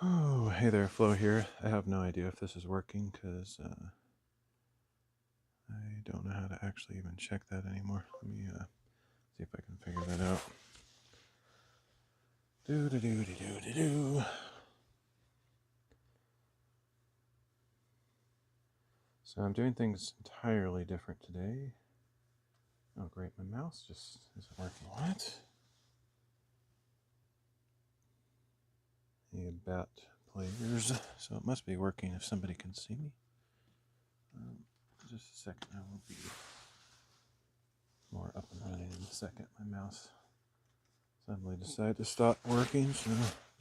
Oh, hey there, Flo here. I have no idea if this is working because I don't know how to actually even check that anymore. Let me see if I can figure that out. Do. So I'm doing things entirely different today. Oh, great, my mouse just isn't working. What? The bat players. So it must be working if somebody can see me. Just a second, I will be more up and running in a second. My mouse suddenly decided to stop working, so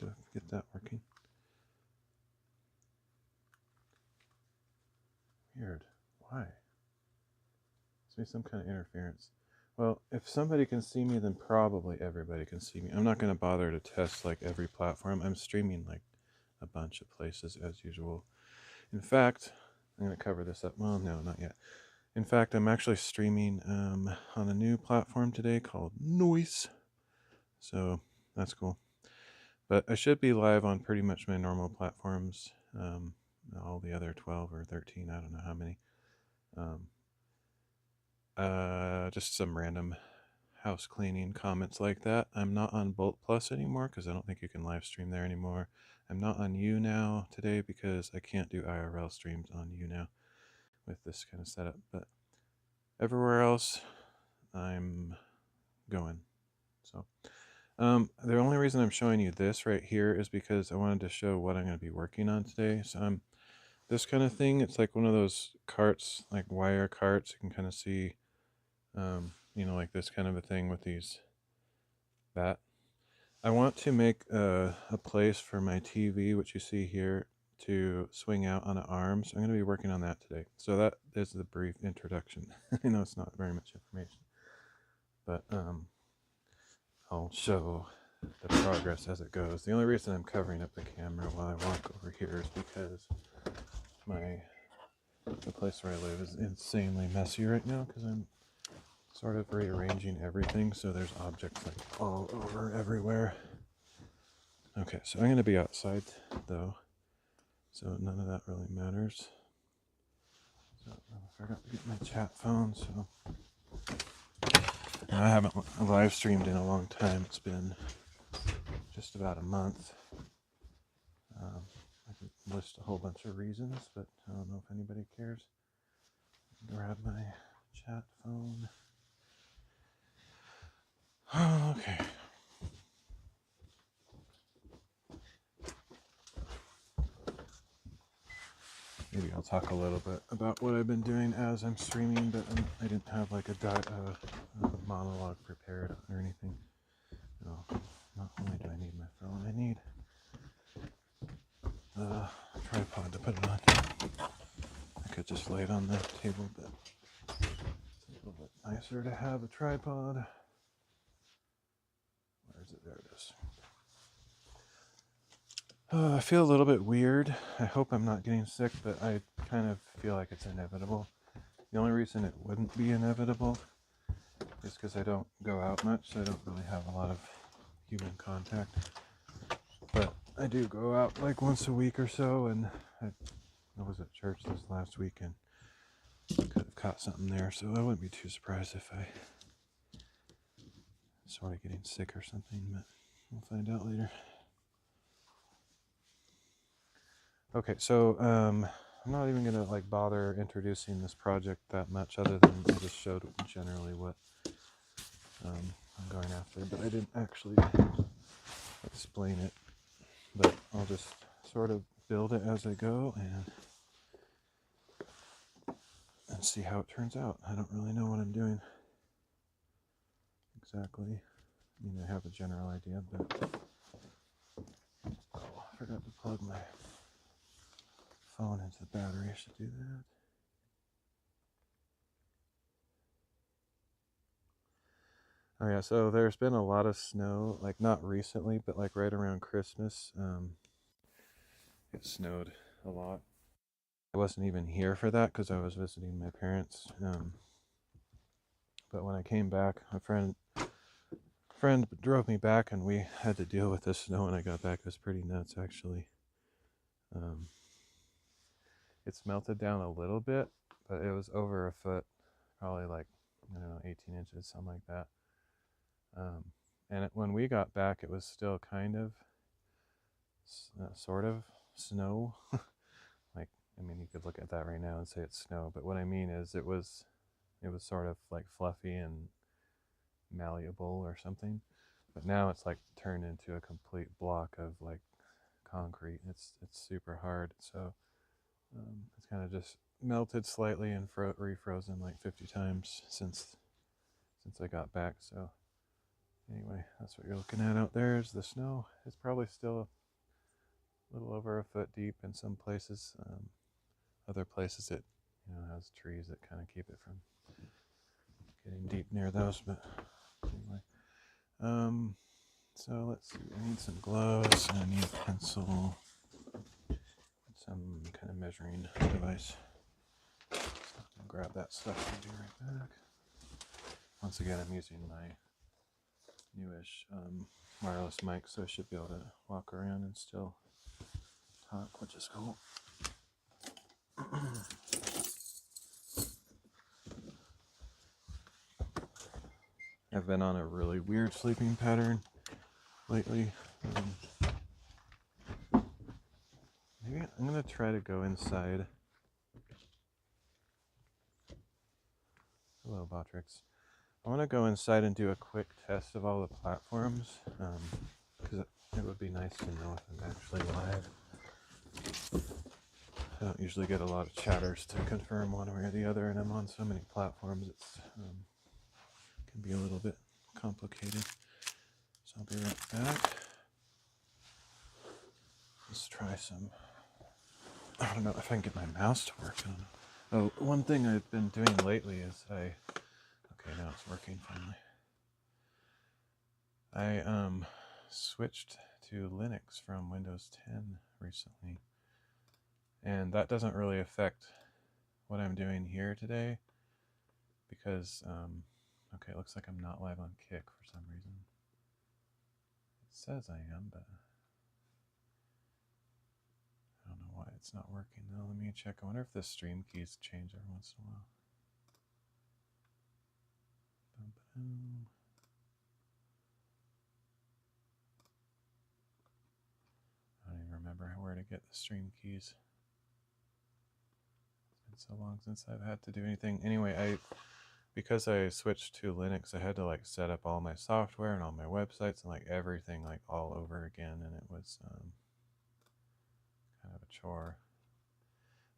do I get that working? Weird. Why? Must be some kind of interference. Well, if somebody can see me, then probably everybody can see me. I'm not going to bother to test like every platform. I'm streaming like a bunch of places as usual. In fact, I'm going to cover this up. Well, no, not yet. In fact, I'm actually streaming on a new platform today called Noise. So that's cool. But I should be live on pretty much my normal platforms. All the other 12 or 13, I don't know how many. Just some random house cleaning comments like that. I'm not on Bolt Plus anymore because I don't think you can live stream there anymore. I'm not on You Now today because I can't do IRL streams on You Now with this kind of setup. But everywhere else, I'm going. So the only reason I'm showing you this right here is because I wanted to show what I'm going to be working on today. So this kind of thing, it's like one of those carts, like wire carts. You can kind of see, like this kind of a thing with these I want to make a place for my TV, which you see here, to swing out on an arm. So I'm going to be working on that today. So that is the brief introduction. I know it's not very much information, but I'll show the progress as it goes. The only reason I'm covering up the camera while I walk over here is because the place where I live is insanely messy right now because I'm sort of rearranging everything, so there's objects like all over everywhere. Okay, so I'm going to be outside though, so none of that really matters. So I forgot to get my chat phone, so I haven't live streamed in a long time. It's been just about a month. I could list a whole bunch of reasons, but I don't know if anybody cares. Grab my chat phone. Okay. Maybe I'll talk a little bit about what I've been doing as I'm streaming, but I didn't have like a monologue prepared or anything. No, not only do I need my phone, I need the tripod to put it on. I could just lay it on the table, but it's a little bit nicer to have a tripod. Where is it? There it is. I feel a little bit weird. I hope I'm not getting sick, but I kind of feel like it's inevitable. The only reason it wouldn't be inevitable is because I don't go out much, so I don't really have a lot of human contact. But I do go out like once a week or so, and I was at church this last weekend. Could have caught something there, so I wouldn't be too surprised if I started getting sick or something, but we'll find out later. Okay, so I'm not even gonna like bother introducing this project that much, other than I just showed generally what I'm going after, but I didn't actually explain it. But I'll just sort of build it as I go and see how it turns out. I don't really know what I'm doing exactly. I mean, I have a general idea, but I forgot to plug my phone into the battery. I should do that. Oh yeah, so there's been a lot of snow, like not recently, but like right around Christmas. It snowed a lot. I wasn't even here for that because I was visiting my parents. But when I came back, a friend drove me back, and we had to deal with the snow when I got back. It was pretty nuts, actually. Um, it's melted down a little bit, but it was over a foot, probably like, I don't know, 18 inches, something like that. And when we got back, it was still kind of, sort of snow. Like, I mean, you could look at that right now and say it's snow, but what I mean is it was sort of like fluffy and malleable or something. But now it's like turned into a complete block of like concrete. It's super hard. So it's kind of just melted slightly and refrozen like 50 times since I got back. So anyway, that's what you're looking at out there is the snow. It's probably still a little over a foot deep in some places. Other places it has trees that kind of keep it from getting deep near those. But anyway, so let's see. I need some gloves and I need a pencil, some kind of measuring device. So I'll grab that stuff and be right back. Once again, I'm using my newish wireless mic, so I should be able to walk around and still talk, which is cool. I've been on a really weird sleeping pattern lately. Maybe I'm going to try to go inside. Hello, Botrix. I want to go inside and do a quick test of all the platforms, because it would be nice to know if I'm actually live. I don't usually get a lot of chatters to confirm one way or the other, and I'm on so many platforms, it's can be a little bit complicated. So I'll be right back. Let's try some. I don't know if I can get my mouse to work. Oh, one thing I've been doing lately is okay, now it's working finally. I switched to Linux from Windows 10 recently, and that doesn't really affect what I'm doing here today because okay, it looks like I'm not live on Kick for some reason. It says I am, but I don't know why it's not working though. Let me check. I wonder if the stream keys change every once in a while. I don't even remember where to get the stream keys. It's been so long since I've had to do anything. Anyway, because I switched to Linux, I had to like set up all my software and all my websites and like everything like all over again, and it was kind of a chore.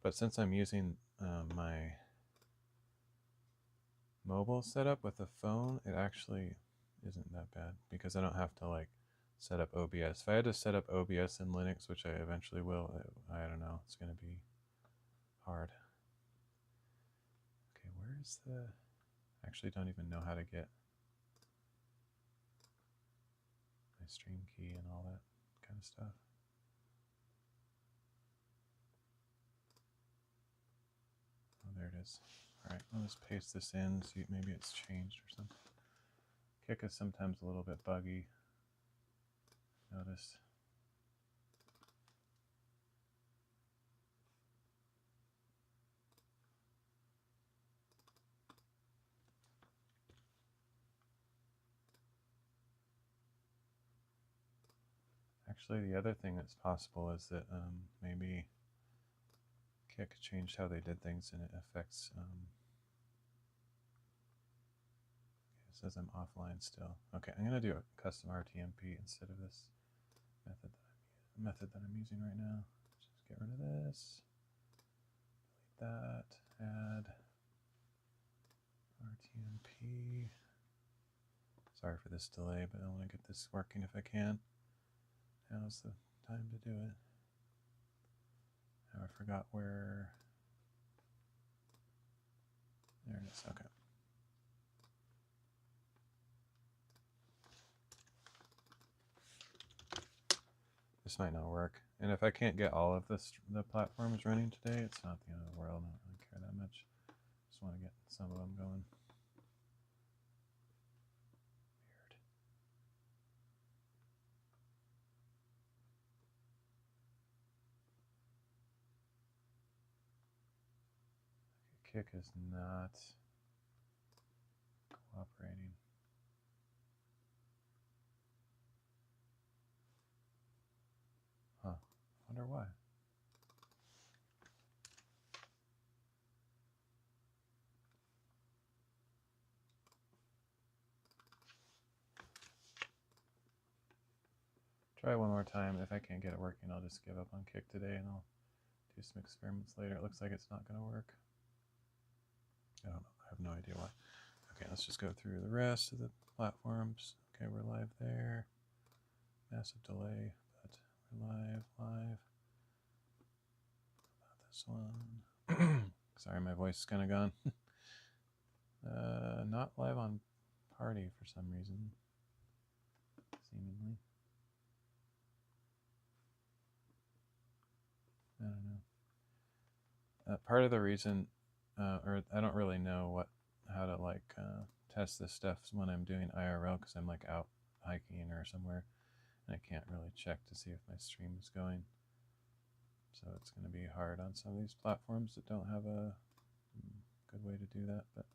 But since I'm using my mobile setup with a phone, it actually isn't that bad because I don't have to like set up OBS. If I had to set up OBS in Linux, which I eventually will, I don't know, it's going to be hard. Okay, where is the... I actually don't even know how to get my stream key and all that kind of stuff. Oh, there it is. All right, I'll just paste this in, see maybe it's changed or something. Kick is sometimes a little bit buggy. Notice. Actually, the other thing that's possible is that maybe Kick changed how they did things and it affects... it says I'm offline still. Okay, I'm going to do a custom RTMP instead of this method that I'm using right now. Just get rid of this. Delete that. Add RTMP. Sorry for this delay, but I want to get this working if I can. Now's the time to do it. Now I forgot where... There it is, okay. This might not work. And if I can't get all of the platforms running today, it's not the end of the world. I don't really care that much. Just want to get some of them going. Weird. kick is not cooperating. Huh. Wonder why. Try one more time. If I can't get it working, I'll just give up on kick today and I'll do some experiments later. It looks like it's not going to work. I don't know. I have no idea why. Okay, let's just go through the rest of the platforms. Okay, we're live there. Massive delay, but we're live. About this one. Sorry, my voice is kind of gone. Not live on Party for some reason, seemingly. I don't know. Part of the reason, or I don't really know how to test this stuff when I'm doing IRL, because I'm like out hiking or somewhere, and I can't really check to see if my stream is going. So it's going to be hard on some of these platforms that don't have a good way to do that. But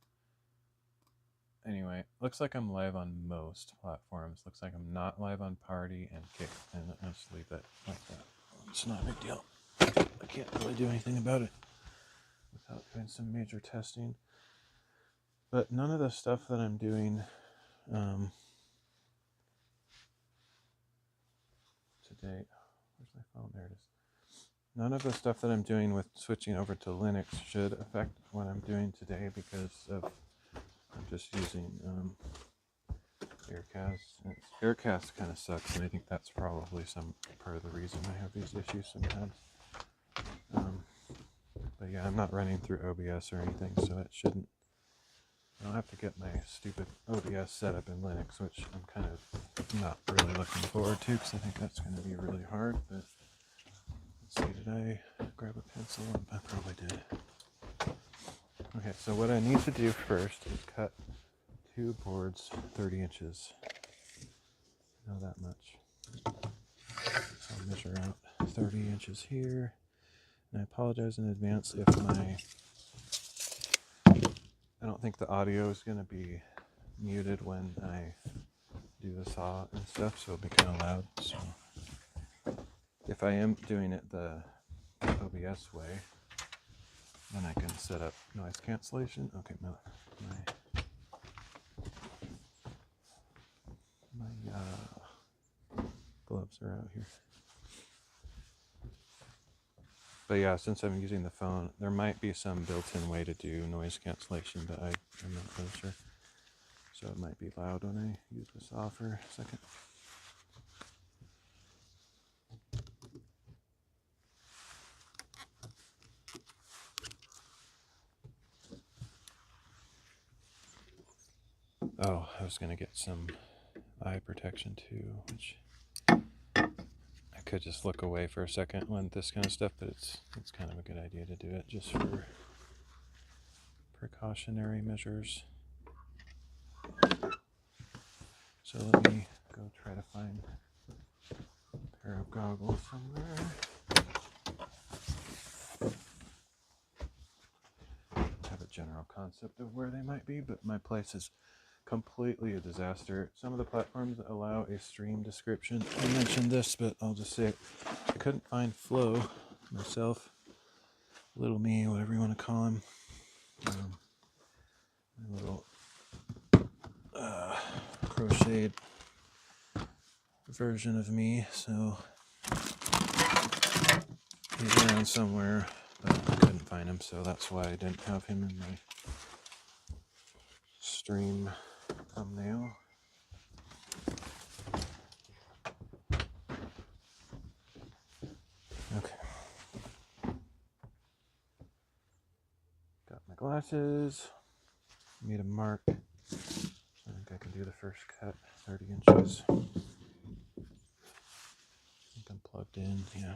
anyway, looks like I'm live on most platforms. Looks like I'm not live on Party and Kick, and I'll just leave that like that. It's not a big deal. I can't really do anything about it without doing some major testing. But none of the stuff that I'm doing today, where's my phone? There it is. None of the stuff that I'm doing with switching over to Linux should affect what I'm doing today, because I'm just using Aircast. Aircast kind of sucks, and I think that's probably some part of the reason I have these issues sometimes. But yeah, I'm not running through OBS or anything, so it shouldn't. I don't have to get my stupid OBS set up in Linux, which I'm kind of not really looking forward to, because I think that's going to be really hard. But let's see, did I grab a pencil? I probably did. Okay, so what I need to do first is cut 2 boards 30 inches. I know that much. So I'll measure out 30 inches here. And I apologize in advance if I don't think the audio is going to be muted when I do the saw and stuff, so it'll be kind of loud. So if I am doing it the OBS way, then I can set up noise cancellation. Okay, my gloves are out here. But yeah, since I'm using the phone, there might be some built-in way to do noise cancellation, but I'm not really sure. So it might be loud when I use the saw for a second. Oh, I was going to get some eye protection too, which I could just look away for a second when this kind of stuff, but it's kind of a good idea to do it just for precautionary measures. So let me go try to find a pair of goggles somewhere. I have a general concept of where they might be, but my place is completely a disaster. Some of the platforms allow a stream description. I mentioned this, but I'll just say it. I couldn't find Flow myself. Little me, whatever you want to call him. My little crocheted version of me. So he's around somewhere, but I couldn't find him, so that's why I didn't have him in my stream thumbnail. Okay. Got my glasses. Made a mark. I think I can do the first cut, 30 inches. I think I'm plugged in, yeah.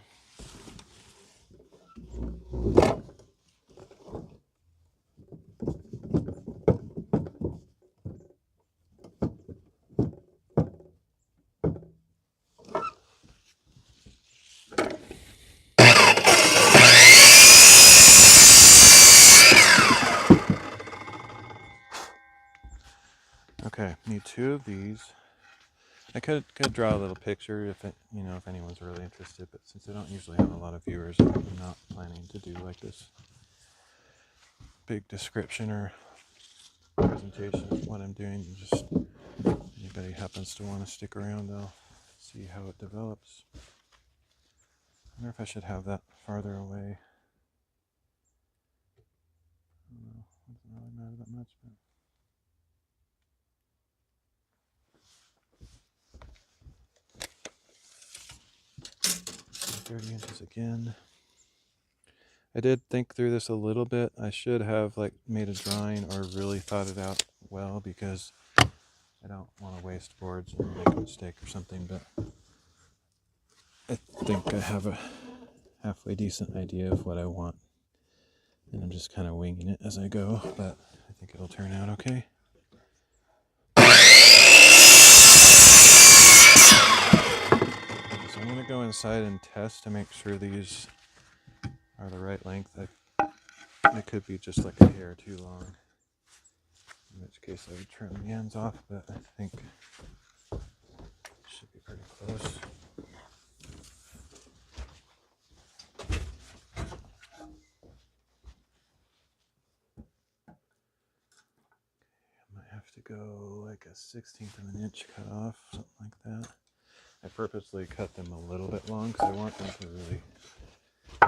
Okay, need 2 of these. I could draw a little picture if it, if anyone's really interested, but since I don't usually have a lot of viewers, I'm not planning to do like this big description or presentation of what I'm doing. Just anybody happens to want to stick around, they'll see how it develops. I wonder if I should have that farther away. I don't know, it doesn't really matter that much, but 30 inches again. I did think through this a little bit. I should have like made a drawing or really thought it out well, because I don't want to waste boards and make a mistake or something, but I think I have a halfway decent idea of what I want, and I'm just kind of winging it as I go, but I think it'll turn out okay. So I'm going to go inside and test to make sure these are the right length. It could be just like a hair too long, in which case I would trim the ends off, but I think it should be pretty close. I might have to go like a 1/16 of an inch cut off, something like that. I purposely cut them a little bit long because I want them to really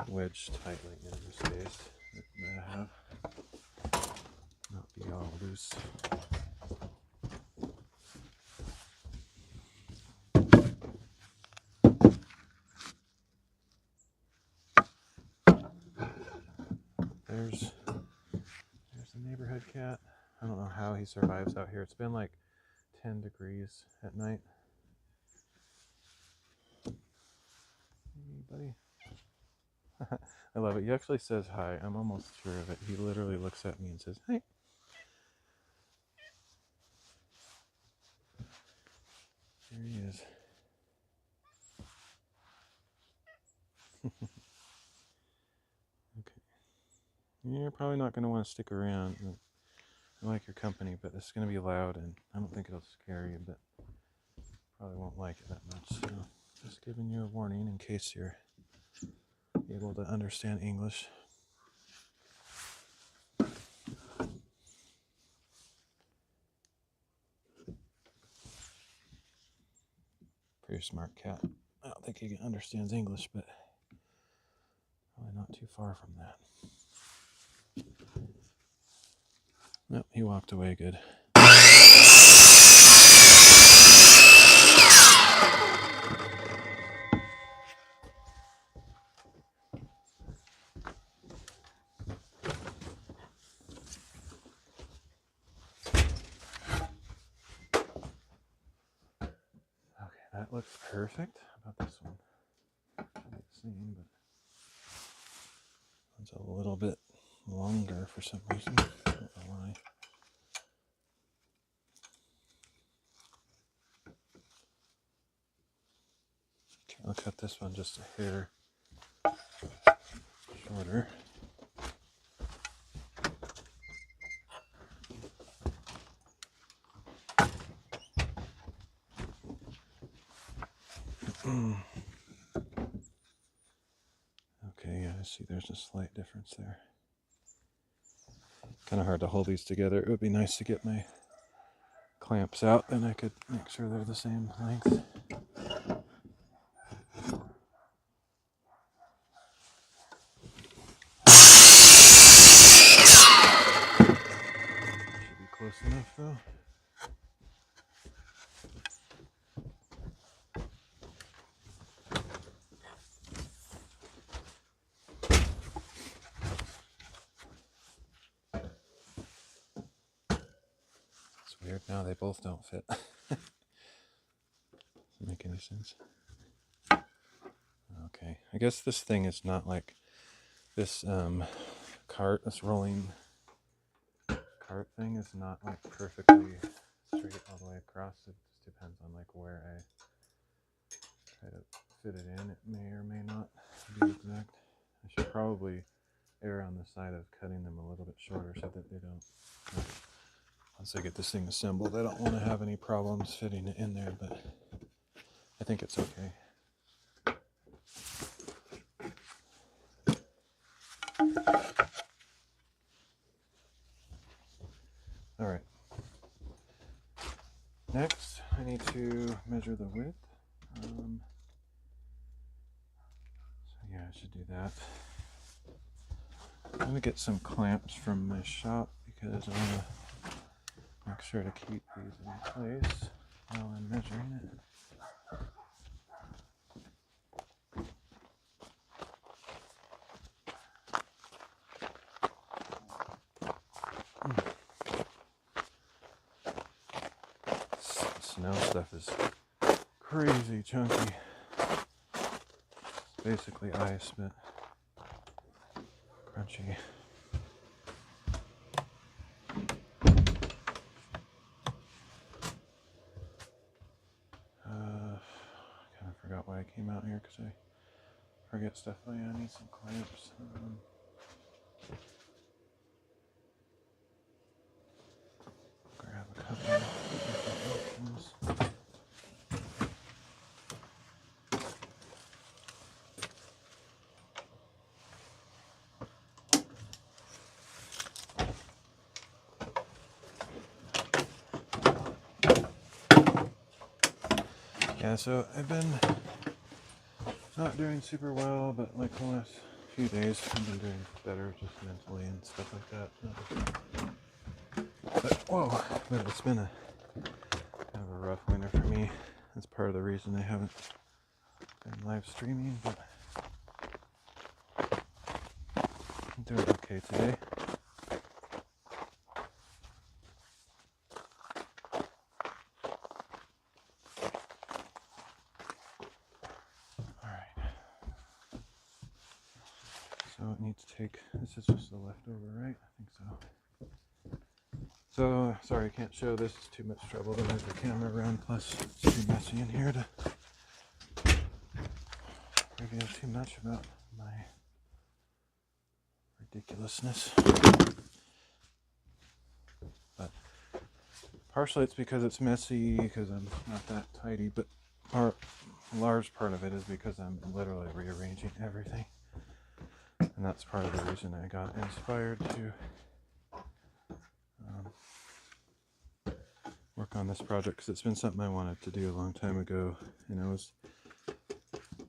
wedge tightly in the space that I have, not be all loose. There's the neighborhood cat. I don't know how he survives out here. It's been like 10 degrees at night. Hey, buddy. I love it. He actually says hi. I'm almost sure of it. He literally looks at me and says, "Hey." There he is. Okay. You're probably not going to want to stick around. I like your company, but it's going to be loud, and I don't think it'll scare you, but probably won't like it that much. So just giving you a warning in case you're able to understand English. Pretty smart cat. I don't think he understands English, but probably not too far from that. Nope, he walked away good. Okay, that looks perfect. How about this one? Same, but it's a little bit longer for some reason. I don't know why. Okay, I'll cut this one just a hair shorter. Okay, yeah, I see there's a slight difference there. Kind of hard to hold these together. It would be nice to get my clamps out, then I could make sure they're the same length. Should be close enough though. It's weird now, they both don't fit. Doesn't make any sense. Okay, I guess this thing is not like this cart, this rolling cart thing is not like perfectly straight all the way across. It just depends on like where I try to fit it in. It may or may not be exact. I should probably err on the side of cutting them a little bit shorter so that they don't once I get this thing assembled, I don't want to have any problems fitting it in there, but I think it's okay. All right. Next, I need to measure the width. So yeah, I should do that. I'm gonna get some clamps from my shop because I want to make sure to keep these in place while I'm measuring it. Snow stuff is crazy chunky. It's basically ice, but crunchy. Kind of forgot why I came out here because I forget stuff. Oh yeah, I need some clamps. Grab a couple of options. Yeah, so I've been not doing super well, but like the last few days I've been doing better just mentally and stuff like that. But it's been a kind of a rough winter for me. That's part of the reason I haven't been live streaming, but I'm doing okay today. So it needs to take, this is just the leftover, right? I think so. So, sorry I can't show this, it's too much trouble to move the camera around, plus it's too messy in here to reveal too much about my ridiculousness. But partially it's because it's messy, because I'm not that tidy, but a large part of it is because I'm literally rearranging everything. And that's part of the reason I got inspired to work on this project, because it's been something I wanted to do a long time ago, and I was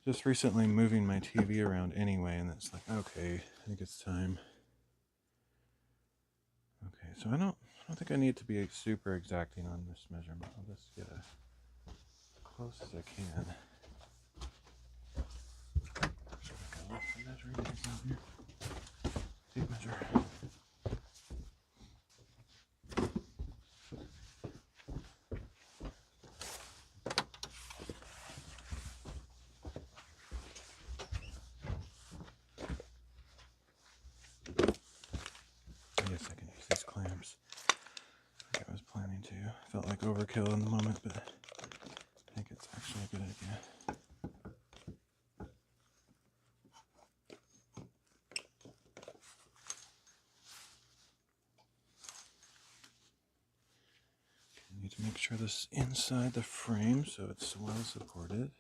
just recently moving my TV around anyway, and it's like, okay, I think it's time. Okay, so I don't think I need to be super exacting on this measurement. I'll just get as close as I can. So I can lift the measuring things out here. Tape measure. I guess I can use these clamps. Like I was planning to. Felt like overkill in the moment, but I think it's actually a good idea. I need to make sure this is inside the frame so it's well supported.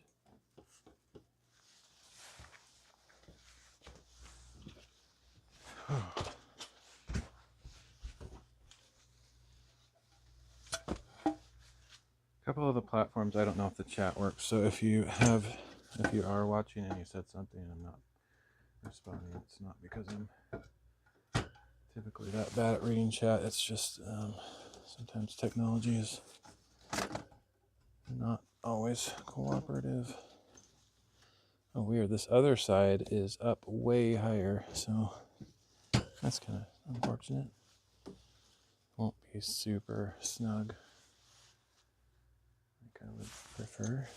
A couple of the platforms, I don't know if the chat works, so if you are watching and you said something and I'm not responding, it's not because I'm typically that bad at reading chat. It's just sometimes technology is not always cooperative. Oh, weird. This other side is up way higher, so that's kind of unfortunate. Won't be super snug like I would prefer.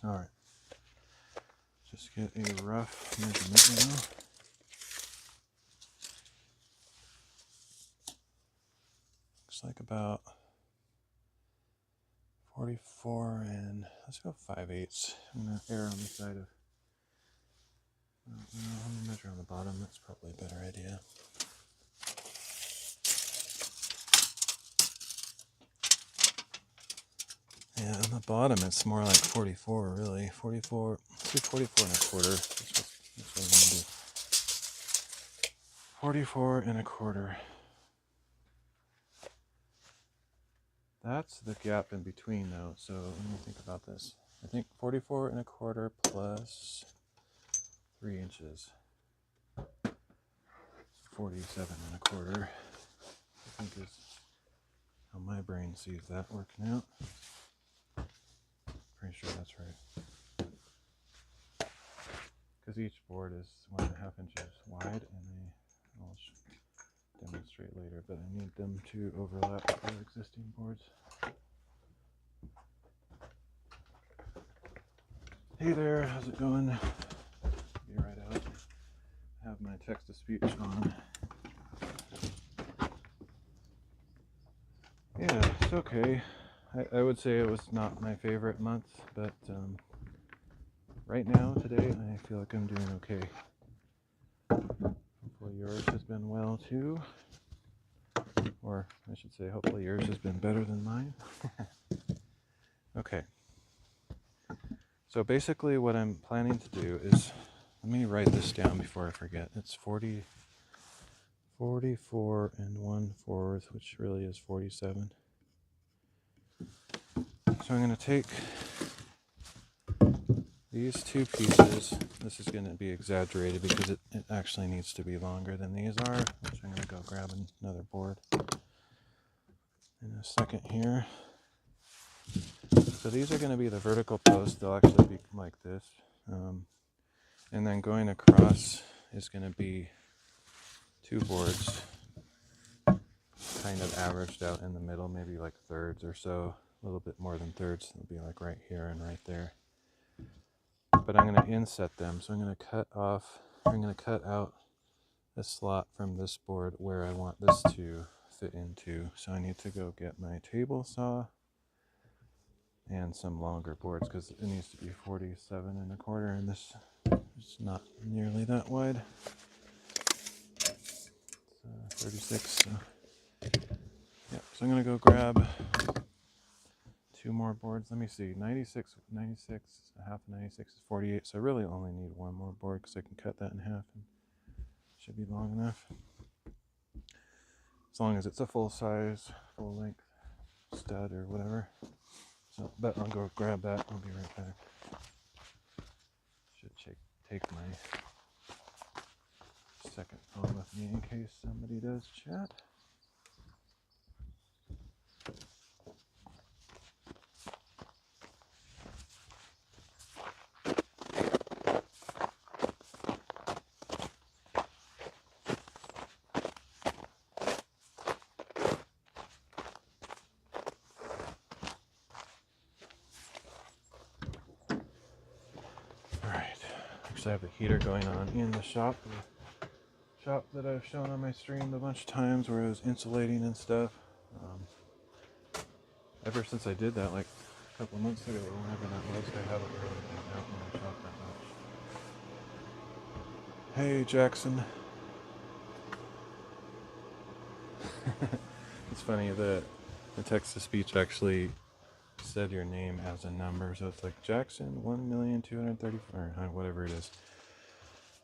All right. Just get a rough measurement now. Looks like about 44 and let's go 5/8. I'm gonna err on the side of. Let me measure on the bottom. That's probably a better idea. Yeah, on the bottom it's more like 44, really. 44. Let's do 44 and a quarter. That's what I'm gonna do. 44 and a quarter. That's the gap in between, though. So let me think about this. I think 44 and a quarter plus 3 inches. 47 and a quarter, I think is how my brain sees that working out. Pretty sure that's right. Because each board is 1.5 inches wide, and I'll demonstrate later, but I need them to overlap with the existing boards. Hey there, how's it going? Be right out. Have my text-to-speech on. Yeah, it's okay. I would say it was not my favorite month, but right now, today, I feel like I'm doing okay. Hopefully yours has been well too. Or I should say, hopefully yours has been better than mine. Okay. So basically what I'm planning to do is, let me write this down before I forget. It's 44 and 1/4, which really is 47. So I'm going to take these two pieces. This is going to be exaggerated because it actually needs to be longer than these are, which I'm going to go grab another board in a second here. So these are going to be the vertical posts. They'll actually be like this. And then going across is going to be 2 boards, kind of averaged out in the middle, maybe like thirds or so, a little bit more than thirds. It'll be like right here and right there. But I'm going to inset them. So I'm going to cut out a slot from this board where I want this to fit into. So I need to go get my table saw and some longer boards because it needs to be 47 and a quarter, and this is not nearly that wide. It's 36. So. Yep. So I'm gonna go grab 2 more boards. Let me see. 96, a half of 96 is 48. So I really only need 1 more board because I can cut that in half and it should be long enough. As long as it's a full size, full length stud or whatever. So, but I'll go grab that. I'll be right back. Should take my second phone with me in case somebody does chat. I have the heater going on in the shop that I've shown on my stream a bunch of times where I was insulating and stuff. Ever since I did that like a couple of months ago or whenever that was, I haven't really been out in the shop that much. Hey Jackson. It's funny that the text-to-speech actually said your name as a number, so it's like Jackson 1,234,000 or whatever it is.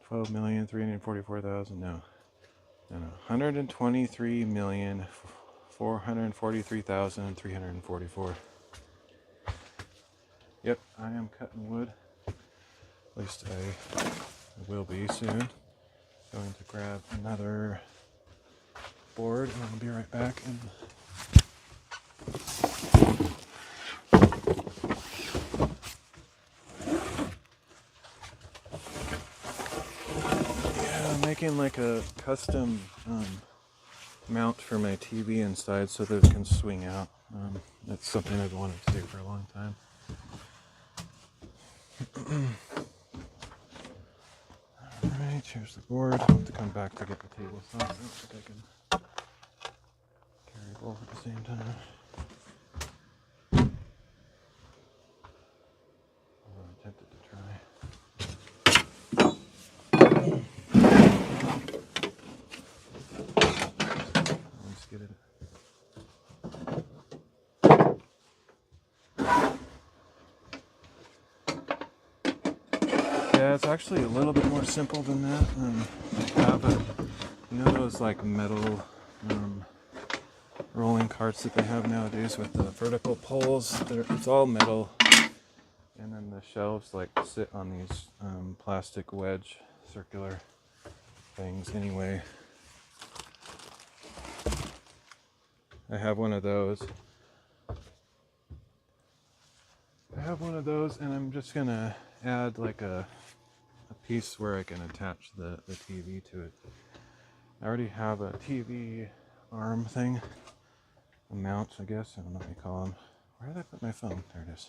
12,344,000. No. 123,443,344. Yep, I am cutting wood. At least I will be soon. Going to grab another board and I'll be right back. Making like a custom mount for my TV inside so that it can swing out. That's something I've wanted to do for a long time. Alright, here's the board. I'll have to come back to get the table saw. I don't think I can carry both at the same time. Although I'm tempted to try. Let's get it. Yeah, it's actually a little bit more simple than that. I have you know those like metal rolling carts that they have nowadays with the vertical poles? It's all metal, and then the shelves like sit on these plastic wedge circular things. Anyway, I have one of those. And I'm just gonna add like a piece where I can attach the TV to it. I already have a TV arm thing, a mount, I guess. I don't know what you call them. Where did I put my phone? There it is.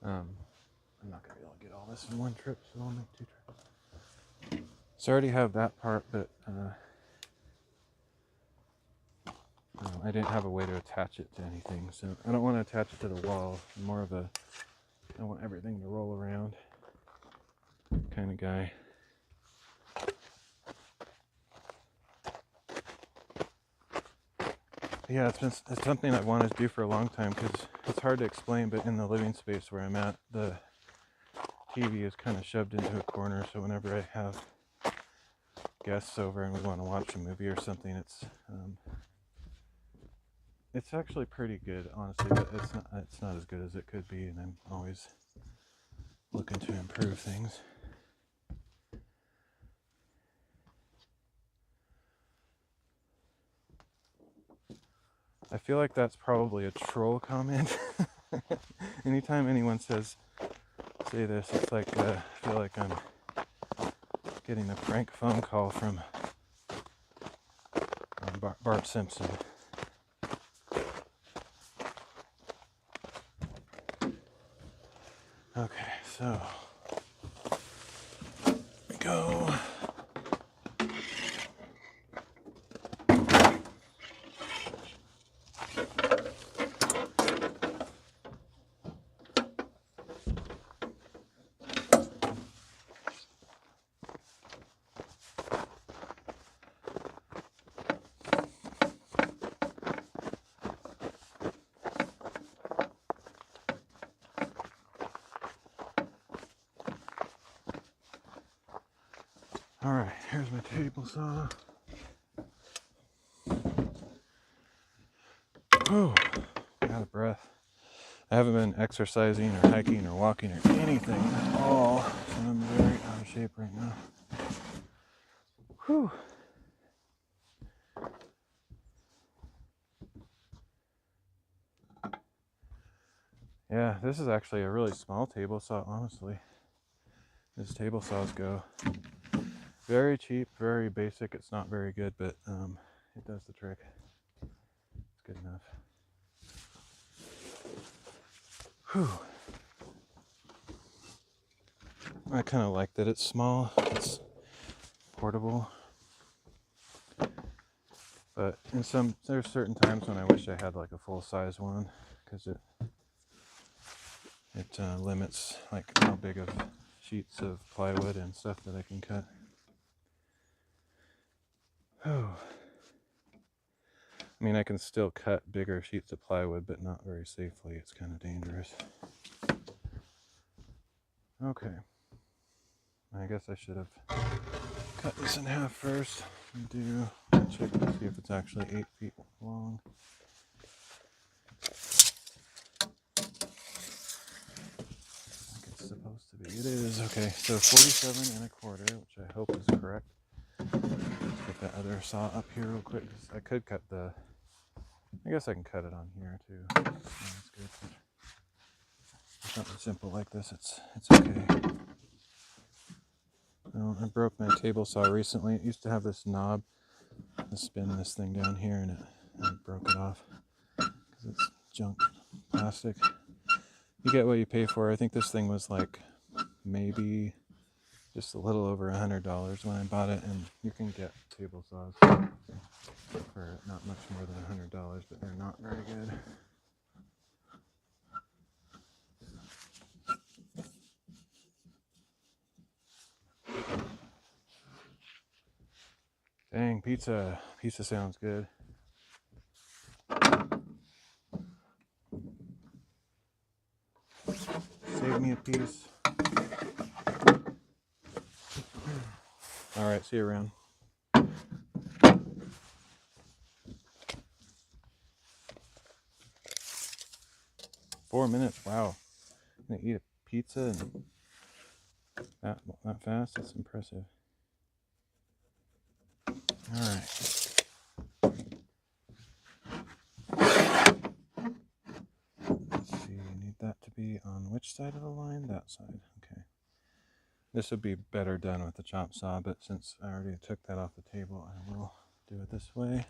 I'm not gonna be able to get all this in one trip, so I'll make 2 trips. So I already have that part, but I didn't have a way to attach it to anything, so I don't want to attach it to the wall. I'm more of a I want everything to roll around kind of guy. Yeah, it's something I've wanted to do for a long time because it's hard to explain, but in the living space where I'm at, the TV is kind of shoved into a corner, so whenever I have guests over and we want to watch a movie or something, it's actually pretty good, honestly, but it's not as good as it could be, and I'm always looking to improve things. I feel like that's probably a troll comment. Anytime anyone say this, it's like I feel like I'm getting a prank phone call from Bart Simpson. Okay, so here we go. Alright, here's my table saw. Oh, out of breath. I haven't been exercising or hiking or walking or anything at all, so I'm very out of shape right now. Whew. Yeah, this is actually a really small table saw, honestly. As table saws go. Very cheap, very basic. It's not very good, but it does the trick. It's good enough. Whew. I kind of like that it's small. It's portable. But there's certain times when I wish I had like a full-size one, because it limits like how big of sheets of plywood and stuff that I can cut. Oh. I mean, I can still cut bigger sheets of plywood, but not very safely. It's kind of dangerous. Okay. I guess I should have cut this in half first. Check to see if it's actually 8 feet long. Like it's supposed to be. It is. Okay, so 47 1/4, which I hope is correct. Let's get that other saw up here real quick. I could cut I guess I can cut it on here too. That's good. For something simple like this, it's okay. Well, I broke my table saw recently. It used to have this knob to spin this thing down here, and I broke it off because it's junk plastic. You get what you pay for. I think this thing was like maybe just a little over $100 when I bought it, and you can get table saws for not much more than $100, but they're not very good. Dang, pizza. Pizza sounds good. Save me a piece. Alright, see you around. 4 minutes, wow. I'm gonna eat a pizza and that fast? That's impressive. Alright. Let's see, you need that to be on which side of the line? That side, okay. This would be better done with the chop saw, but since I already took that off the table, I will do it this way.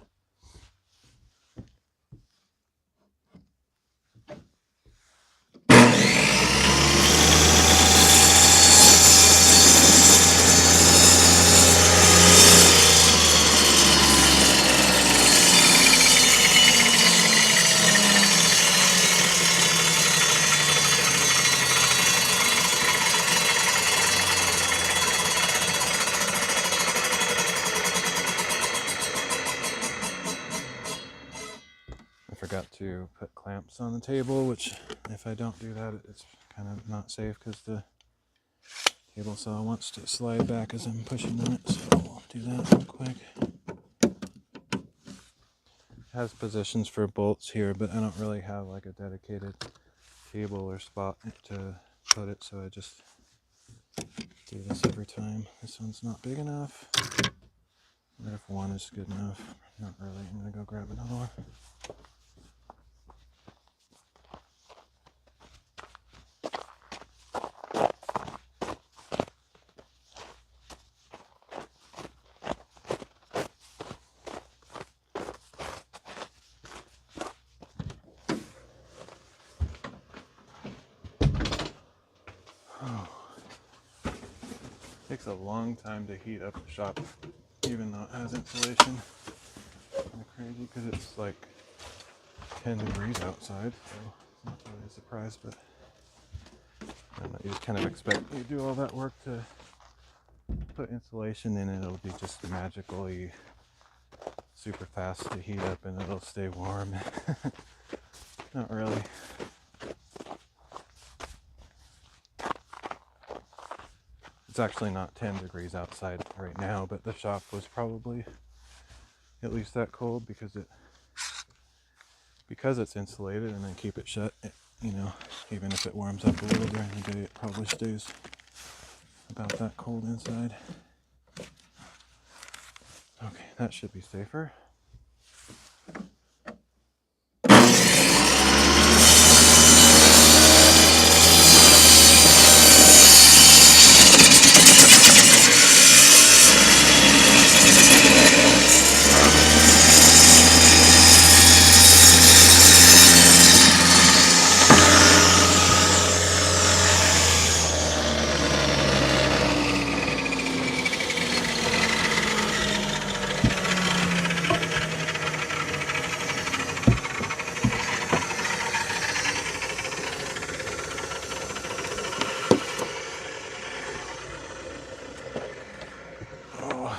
I forgot to put clamps on the table, which if I don't do that, it's kind of not safe because the table saw wants to slide back as I'm pushing on it, so we'll do that real quick. It has positions for bolts here, but I don't really have like a dedicated table or spot to put it, so I just do this every time. This one's not big enough. What if one is good enough? Not really. I'm gonna go grab another one. Takes a long time to heat up the shop, even though it has insulation. Kind of crazy because it's like 10 degrees outside, so it's not really a surprise, but I don't know, you just kind of expect you do all that work to put insulation in, and it'll be just magically super fast to heat up and it'll stay warm. Not really. It's actually not 10 degrees outside right now, but the shop was probably at least that cold because it's insulated, and then keep it shut. You know, even if it warms up a little during the day, it probably stays about that cold inside. Okay, that should be safer.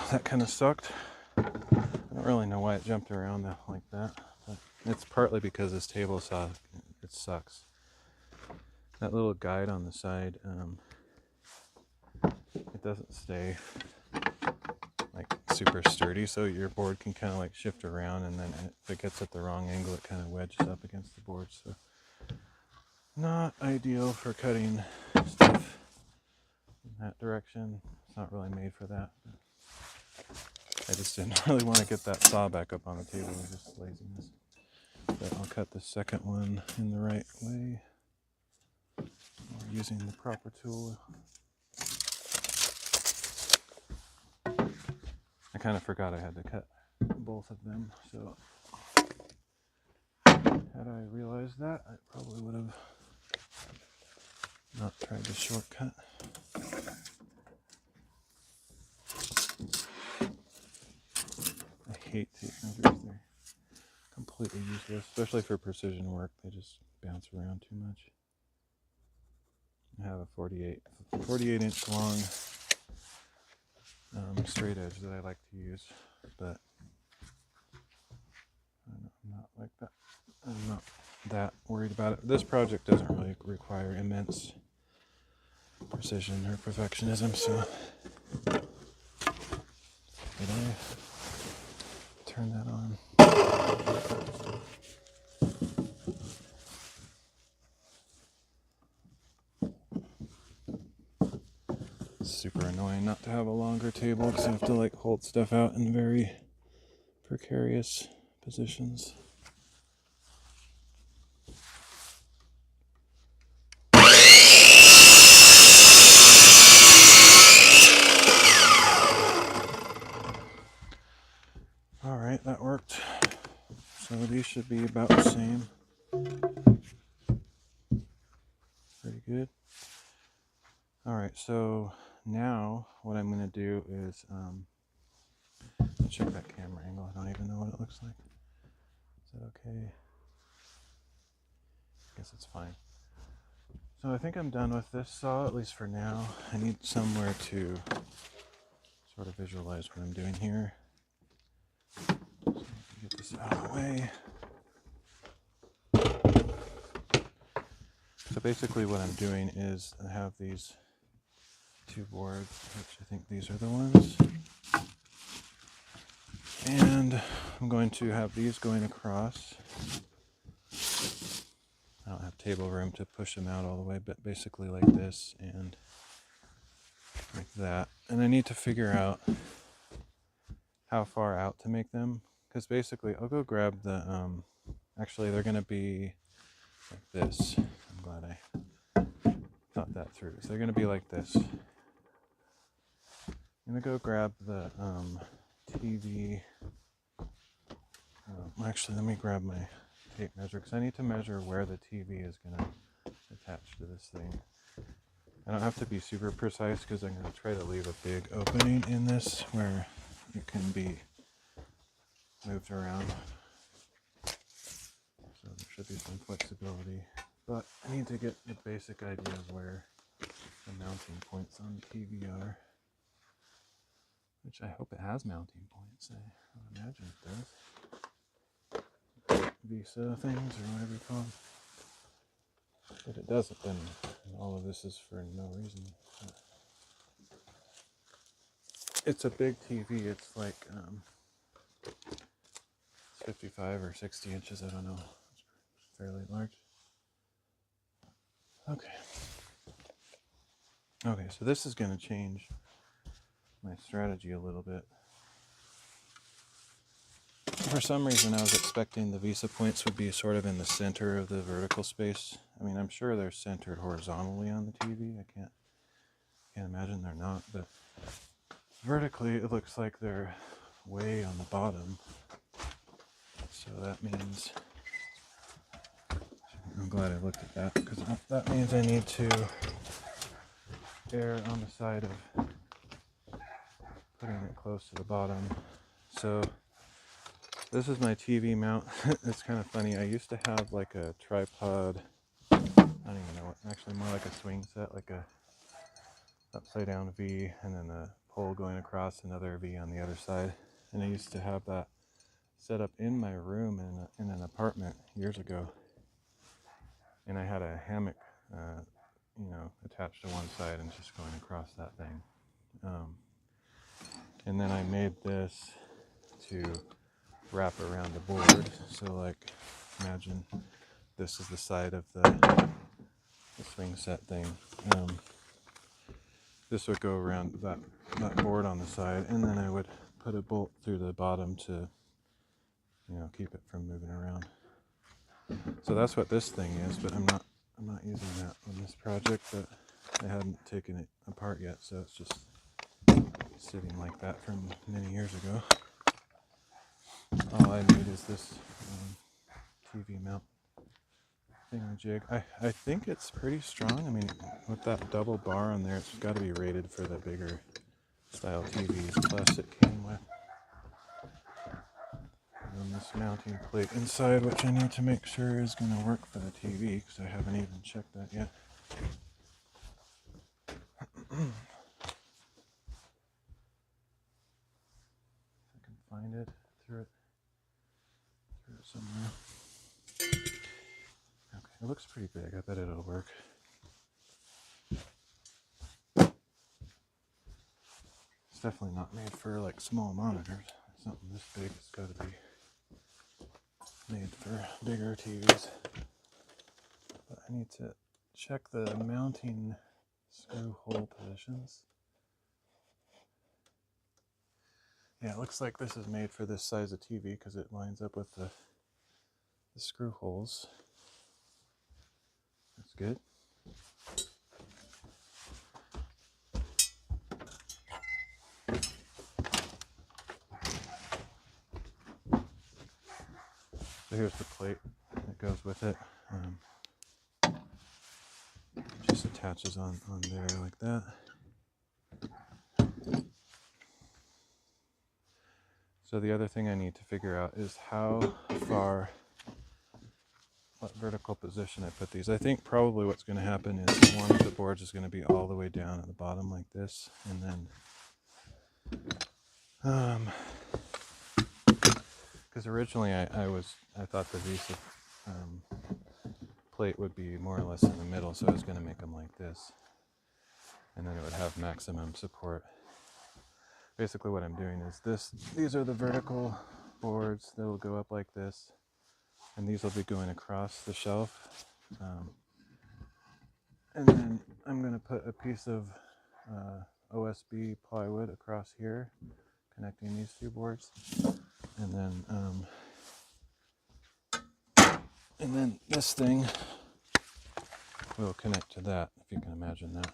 That kind of sucked. I don't really know why it jumped around like that, but it's partly because this table saw, it sucks. That little guide on the side, it doesn't stay like super sturdy, so your board can kind of like shift around, and then if it gets at the wrong angle, it kind of wedges up against the board, so not ideal for cutting stuff in that direction. It's not really made for that. I just didn't really want to get that saw back up on the table. It was just laziness. But I'll cut the second one in the right way, or using the proper tool. I kind of forgot I had to cut both of them, so had I realized that, I probably would have not tried the shortcut. I hate tape measures. They're completely useless, especially for precision work. They just bounce around too much. I have a 48 inch long straight edge that I like to use, but I'm not like that. I'm not that worried about it. This project doesn't really require immense precision or perfectionism, so did I turn that on? It's super annoying not to have a longer table because I have to like hold stuff out in very precarious positions. Alright, that worked. So these should be about the same. Pretty good. Alright, so now what I'm going to do is check that camera angle. I don't even know what it looks like. Is that okay? I guess it's fine. So I think I'm done with this saw, at least for now. I need somewhere to sort of visualize what I'm doing here. So get this out of the way. So basically what I'm doing is I have these two boards, which I think these are the ones. And I'm going to have these going across. I don't have table room to push them out all the way, but basically like this and like that. And I need to figure out how far out to make them, because basically I'll go grab the, actually they're going to be like this. I'm glad I thought that through. So they're going to be like this. I'm going to go grab the TV. Actually, let me grab my tape measure because I need to measure where the TV is going to attach to this thing. I don't have to be super precise because I'm going to try to leave a big opening in this where it can be moved around. So there should be some flexibility. But I need to get the basic idea of where the mounting points on the TV are. Which I hope it has mounting points. I would imagine it does. Visa things or whatever you call them. If it doesn't, then all of this is for no reason. It's a big TV. It's like 55 or 60 inches. I don't know. It's fairly large. Okay. Okay, so this is going to change my strategy a little bit. For some reason, I was expecting the visa points would be sort of in the center of the vertical space. I mean, I'm sure they're centered horizontally on the TV. I can't imagine they're not, but vertically, it looks like they're way on the bottom. So that means, I'm glad I looked at that, because that means I need to err on the side of putting it close to the bottom. So this is my TV mount. It's kind of funny. I used to have like a tripod, I don't even know what, actually more like a swing set, like a upside down V and then a pole going across, another V on the other side. And I used to have that set up in my room in an apartment years ago. And I had a hammock, attached to one side and just going across that thing. And then I made this to wrap around the board. So like, imagine this is the side of the swing set thing. This would go around that board on the side, and then I would put a bolt through the bottom to, keep it from moving around. So that's what this thing is, but I'm not using that on this project, but I hadn't taken it apart yet, so it's just sitting like that from many years ago. All I need is this TV mount. thingamajig. I think it's pretty strong. I mean, with that double bar on there, it's got to be rated for the bigger style TVs. Plus, it came with this mounting plate inside, which I need to make sure is going to work for the TV because I haven't even checked that yet. If I can find it, through it somewhere. Okay, it looks pretty big. I bet it'll work. It's definitely not made for like small monitors. Something this big has got to be made for bigger TVs. But I need to check the mounting screw hole positions. Yeah, it looks like this is made for this size of TV because it lines up with the screw holes. That's good. So here's the plate that goes with it. Just attaches on there like that. So the other thing I need to figure out is how far, what vertical position I put these. I think probably what's going to happen is one of the boards is going to be all the way down at the bottom like this, and then because originally I thought the Visa plate would be more or less in the middle, so I was going to make them like this, and then it would have maximum support. Basically what I'm doing is these are the vertical boards that will go up like this, and these will be going across the shelf, and then I'm going to put a piece of OSB plywood across here connecting these two boards, and then this thing will connect to that, if you can imagine that.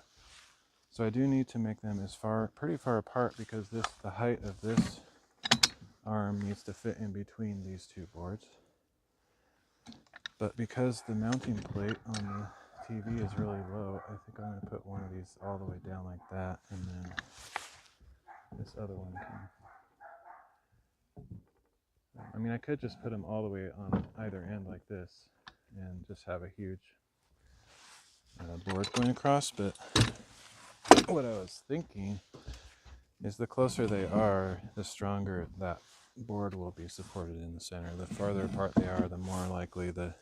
So I do need to make them pretty far apart because the height of this arm needs to fit in between these two boards. But because the mounting plate on the TV is really low, I think I'm going to put one of these all the way down like that, and then this other one can... I mean, I could just put them all the way on either end like this and just have a huge board going across, but what I was thinking is the closer they are, the stronger that board will be supported in the center. The farther apart they are, the more likely the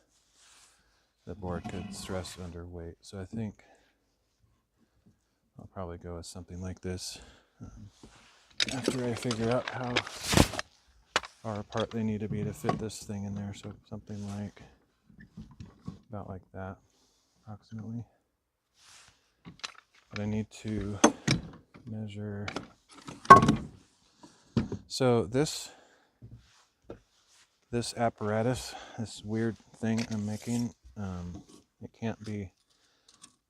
board could stress under weight. So I think I'll probably go with something like this after I figure out how far apart they need to be to fit this thing in there. So something like about like that approximately. But I need to measure. So this apparatus, this weird thing I'm making,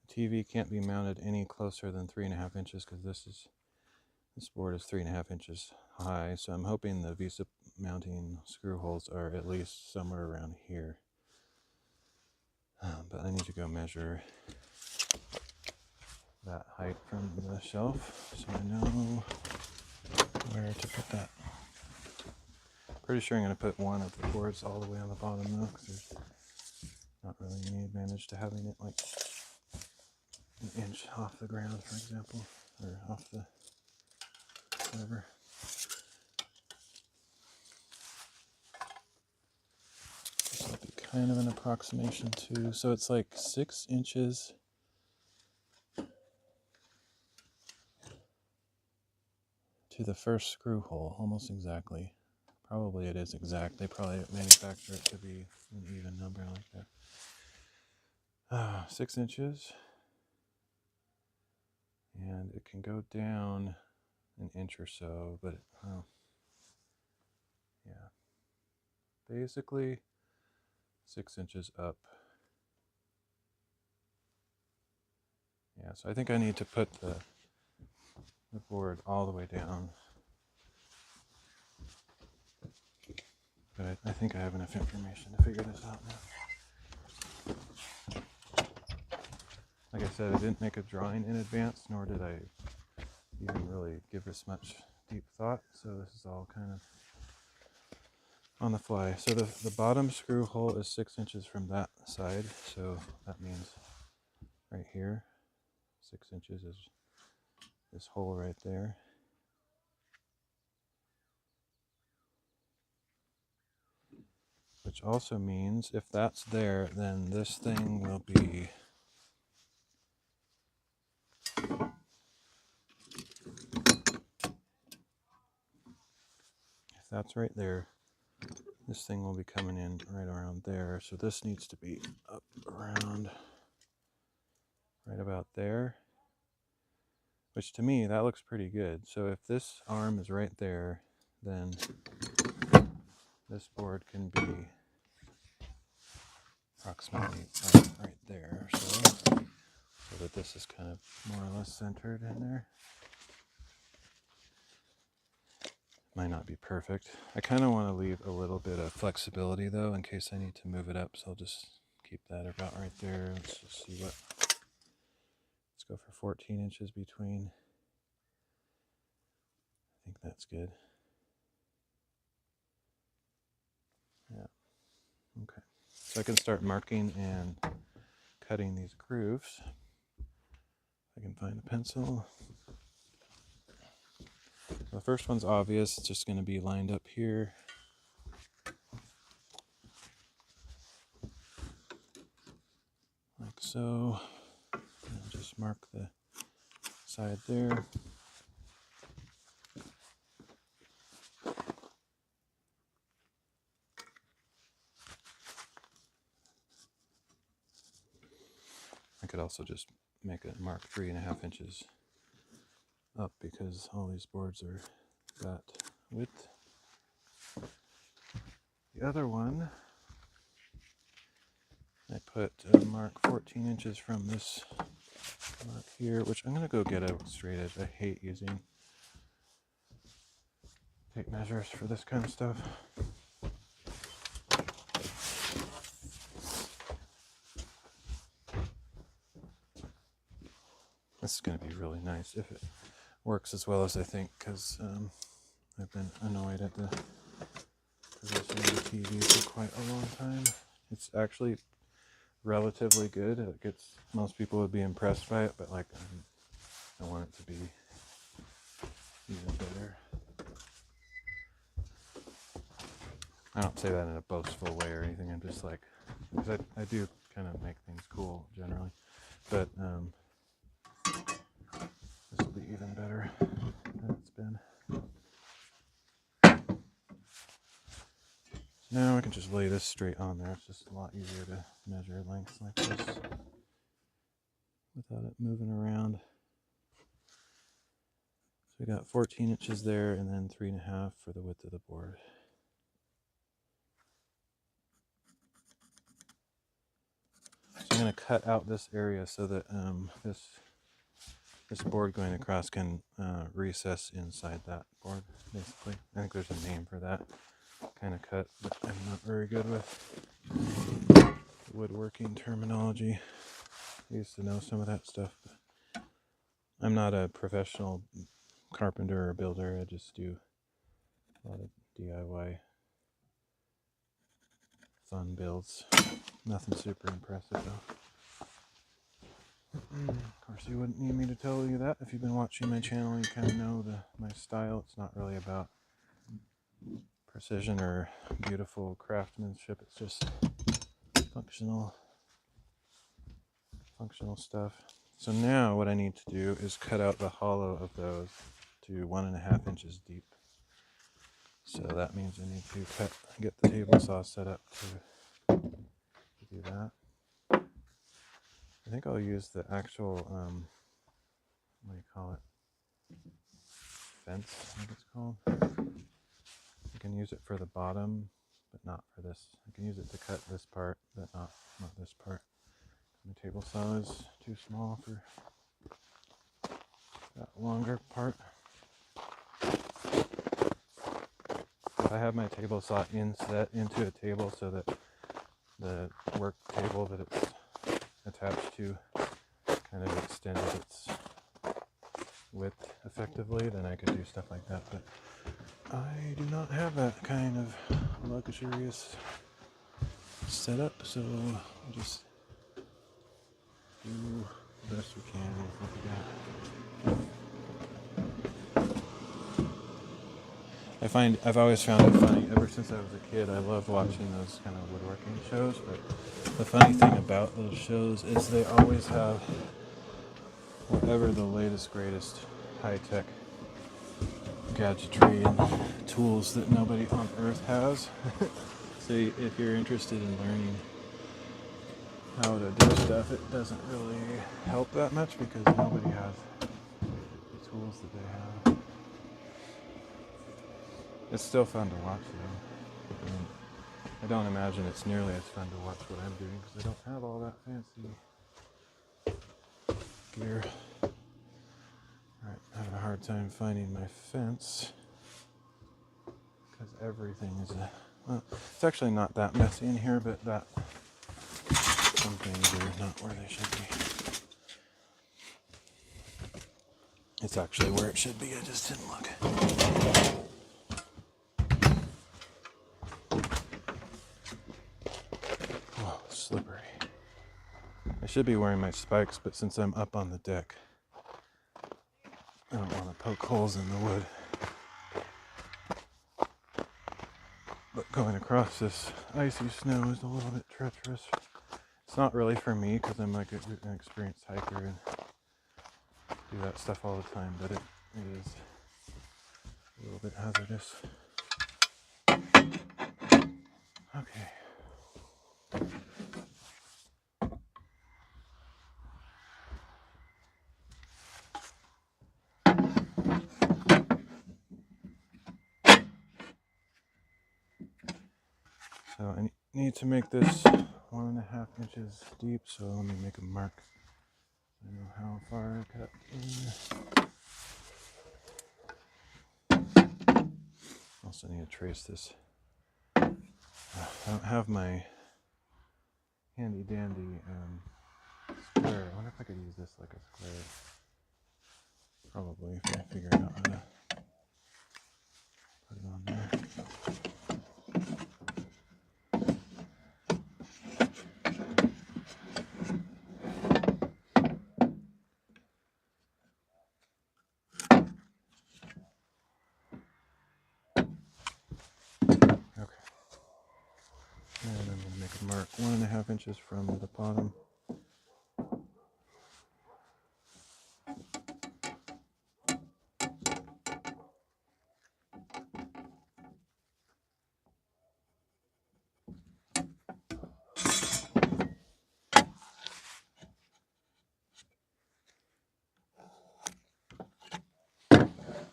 TV can't be mounted any closer than 3.5 inches because this board is 3.5 inches high. So I'm hoping the Visa mounting screw holes are at least somewhere around here. But I need to go measure that height from the shelf so I know where to put that. Pretty sure I'm going to put one of the boards all the way on the bottom though, because there's not really any advantage to having it like an inch off the ground, for example, or off the whatever. This will be kind of an approximation too. So it's like 6 inches to the first screw hole, almost exactly. Probably it is exact. They probably manufacture it to be an even number like that. 6 inches. And it can go down an inch or so, but yeah. Basically 6 inches up. Yeah, so I think I need to put the board all the way down. But I think I have enough information to figure this out now. Like I said, I didn't make a drawing in advance, nor did I even really give this much deep thought, so this is all kind of on the fly. So the bottom screw hole is 6 inches from that side, so that means right here, 6 inches is this hole right there. Which also means if that's there, then this thing will be if that's right there, this thing will be coming in right around there. So this needs to be up around right about there, which to me, that looks pretty good. So if this arm is right there, then this board can be approximately right there. So that this is kind of more or less centered in there. Might not be perfect. I kind of want to leave a little bit of flexibility though, in case I need to move it up. So I'll just keep that about right there. Let's just see what. Let's go for 14 inches between. I think that's good. Yeah. Okay. So I can start marking and cutting these grooves. I can find a pencil. The first one's obvious. It's just going to be lined up here. Like so. And just mark the side there. I could also just make a mark 3.5 inches up because all these boards are that width. The other one, I put a mark 14 inches from this mark here, which I'm going to go get a straight edge. I hate using tape measures for this kind of stuff. This is going to be really nice if it works as well as I think, because I've been annoyed at the position of the TV for quite a long time. It's actually relatively good. It gets, most people would be impressed by it, but like I want it to be even better. I don't say that in a boastful way or anything. I'm just like, because I do kind of make things cool generally, but this will be even better than it's been. So now I can just lay this straight on there. It's just a lot easier to measure lengths like this without it moving around. So we got 14 inches there and then 3.5 for the width of the board. So I'm going to cut out this area so that this board going across can recess inside that board, basically. I think there's a name for that kind of cut, but I'm not very good with woodworking terminology. I used to know some of that stuff, but I'm not a professional carpenter or builder. I just do a lot of DIY fun builds. Nothing super impressive though. Of course, you wouldn't need me to tell you that. If you've been watching my channel, you kind of know my style. It's not really about precision or beautiful craftsmanship. It's just functional stuff. So now what I need to do is cut out the hollow of those to 1.5 inches deep. So that means I need to get the table saw set up to do that. I think I'll use the actual, what do you call it? Fence, I think it's called. I can use it for the bottom, but not for this. I can use it to cut this part, but not this part. My table saw is too small for that longer part. I have my table saw inset into a table so that the work table that it's attached to kind of extended its width effectively, then I could do stuff like that. But I do not have that kind of luxurious setup, so we'll just do the best we can with what we got. I've always found it funny, ever since I was a kid, I loved watching those kind of woodworking shows, but the funny thing about those shows is they always have whatever the latest, greatest high-tech gadgetry and tools that nobody on Earth has. So if you're interested in learning how to do stuff, it doesn't really help that much because nobody has the tools that they have. It's still fun to watch though. And I don't imagine it's nearly as fun to watch what I'm doing because I don't have all that fancy gear. Alright, I'm having a hard time finding my fence because everything is well, it's actually not that messy in here, but some things are not where they should be. It's actually where it should be, I just didn't look. Oh, slippery. I should be wearing my spikes, but since I'm up on the deck, I don't want to poke holes in the wood. But going across this icy snow is a little bit treacherous. It's not really for me because I'm like an experienced hiker and do that stuff all the time, but it is a little bit hazardous. Okay. So I need to make this 1.5 inches deep, so let me make a mark. I know how far I cut in. Also need to trace this. I don't have my handy dandy square. I wonder if I could use this like a square. Probably if I figure out how to put it on there. And I'm going to make a mark 1.5 inches from the bottom.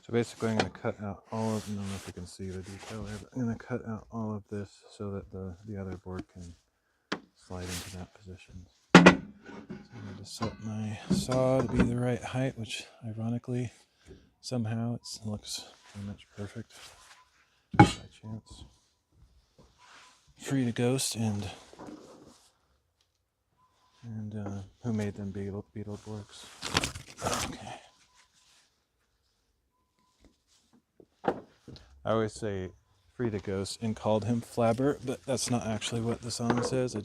So basically I'm going to cut out all of, I don't know if you can see the detail there, but I'm going to cut out all of this so that the other board can slide into that position. So I'm going to set my saw to be the right height, which ironically, somehow it looks pretty much perfect by chance. Free to Ghost and who made them Beetleborgs. Okay. I always say Free to Ghost and called him Flabber, but that's not actually what the song says. I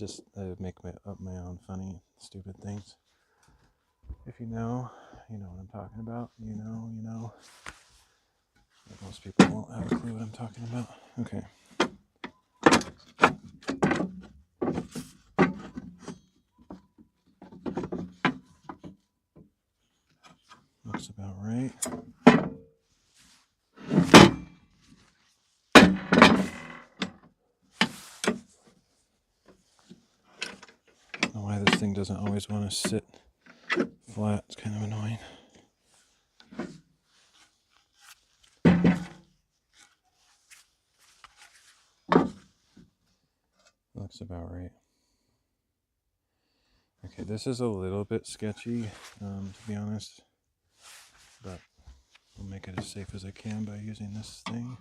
make up my own funny, stupid things. If you know what I'm talking about. You know. But most people won't have a clue what I'm talking about. Okay. Looks about right. I don't know why this thing doesn't always want to sit flat. It's kind of annoying. Looks about right. Okay, this is a little bit sketchy, to be honest, but I'll make it as safe as I can by using this thing.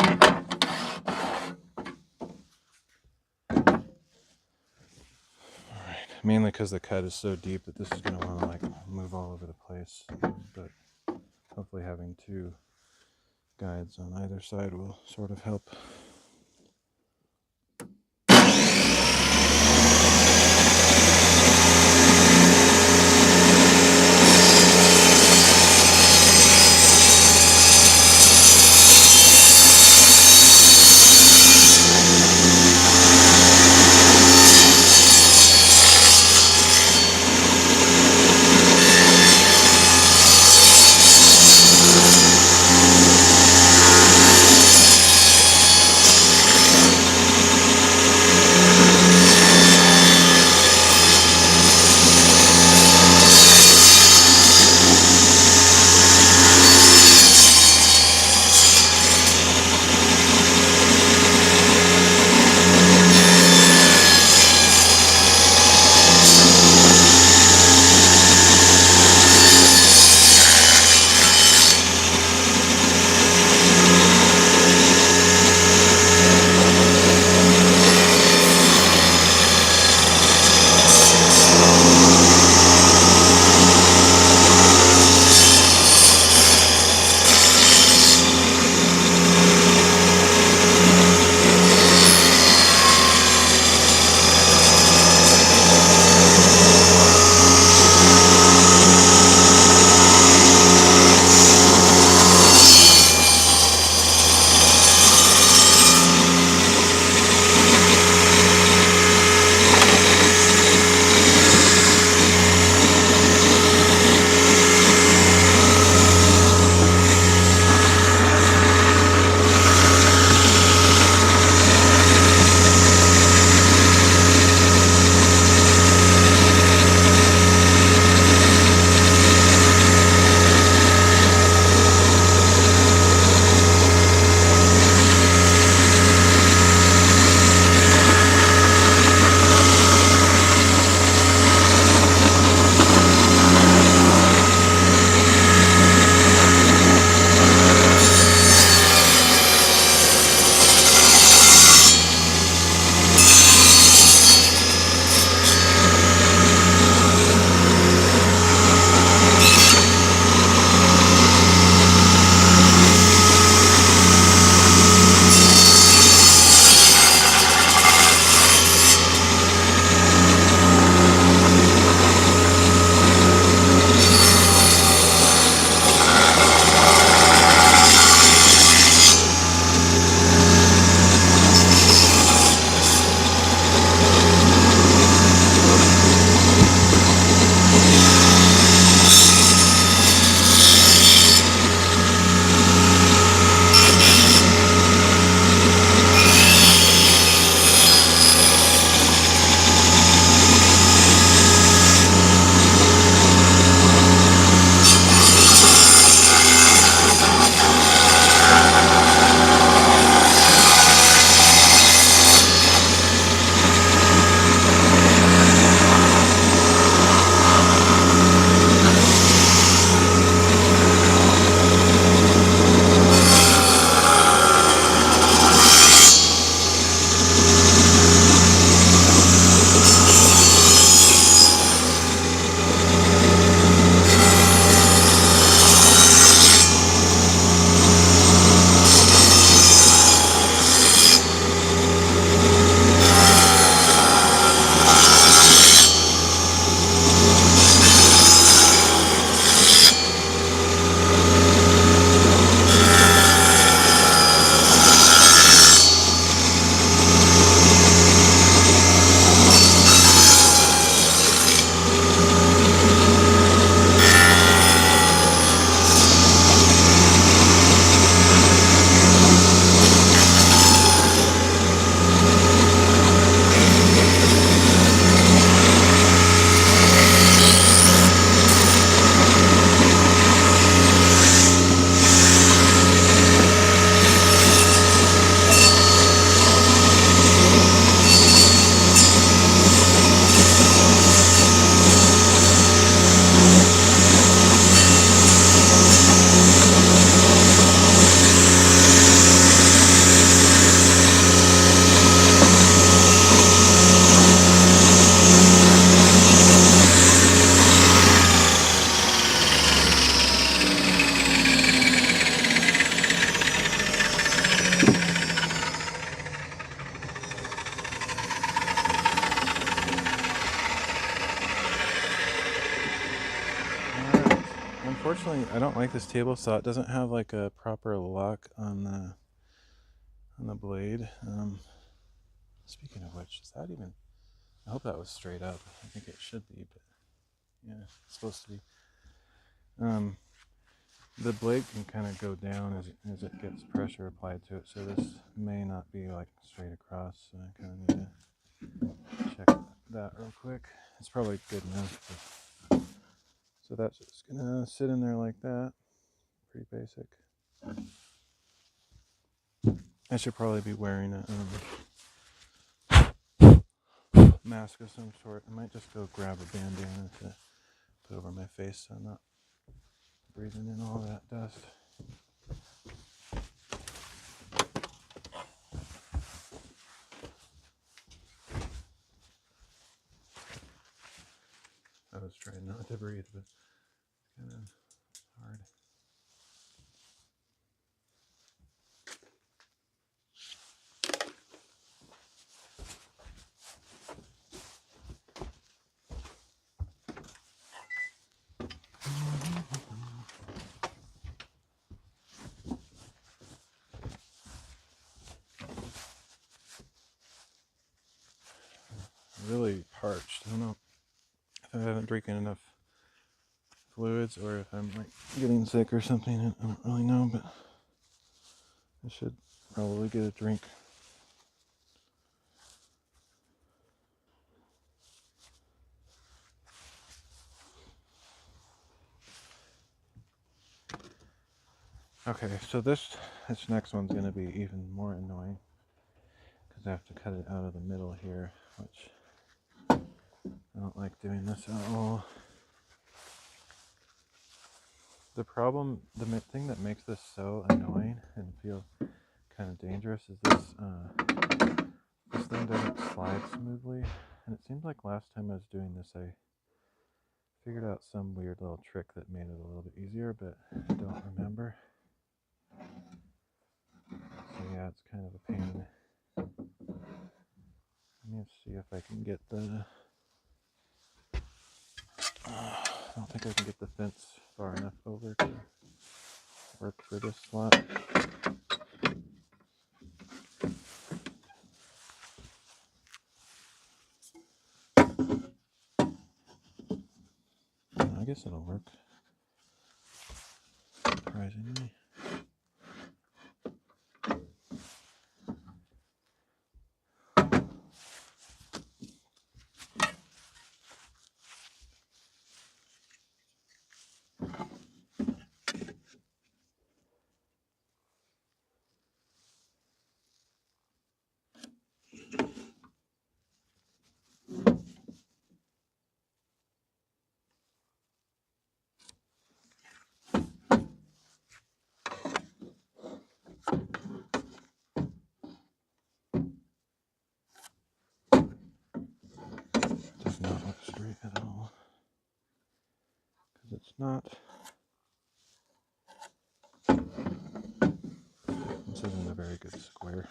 Alright, mainly because the cut is so deep that this is going to want to like move all over the place, but hopefully having two guides on either side will sort of help. Unfortunately, I don't like this table saw. It doesn't have like a proper lock on the blade. Speaking of which, is that even? I hope that was straight up. I think it should be, but yeah, it's supposed to be. The blade can kind of go down as it gets pressure applied to it, so this may not be like straight across. So I kind of need to check that real quick. It's probably good enough. So that's just gonna sit in there like that. Pretty basic. I should probably be wearing a mask of some sort. I might just go grab a bandana to put over my face so I'm not breathing in all that dust. I was trying not to breathe, but it's kind of hard. Really parched. I don't know if I haven't drinking enough fluids or if I'm like getting sick or something. I don't really know, but I should probably get a drink. Okay, so this next one's going to be even more annoying because I have to cut it out of the middle here, which I don't like doing this at all. The problem, the thing that makes this so annoying and feel kind of dangerous is this thing doesn't slide smoothly. And it seemed like last time I was doing this, I figured out some weird little trick that made it a little bit easier, but I don't remember. So yeah, it's kind of a pain. Let me see if I can get the... I don't think I can get the fence far enough over to work for this slot. I guess it'll work. Surprisingly. Does not look straight at all. Because it's not. This isn't a very good square.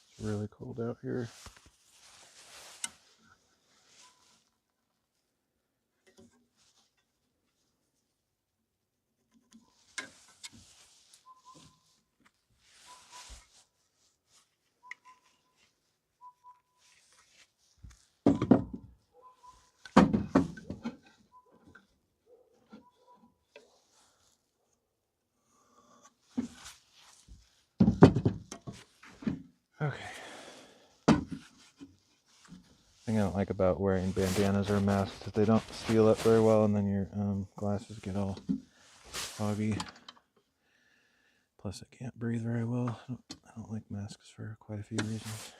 It's really cold out here. Okay. Thing I don't like about wearing bandanas or masks is they don't seal up very well, and then your glasses get all foggy. Plus, I can't breathe very well. I don't like masks for quite a few reasons.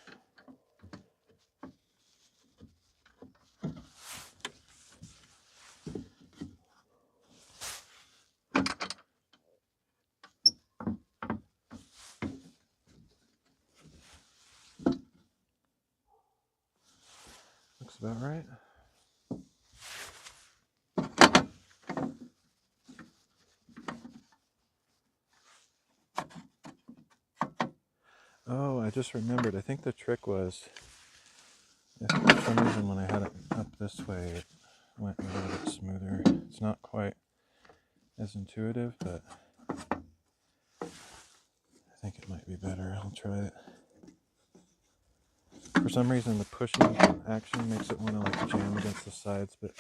Looks about right. I just remembered. I think the trick was, if for some reason when I had it up this way, it went a little bit smoother. It's not quite as intuitive, but I think it might be better. I'll try it. For some reason, the pushing action makes it want to like jam against the sides, but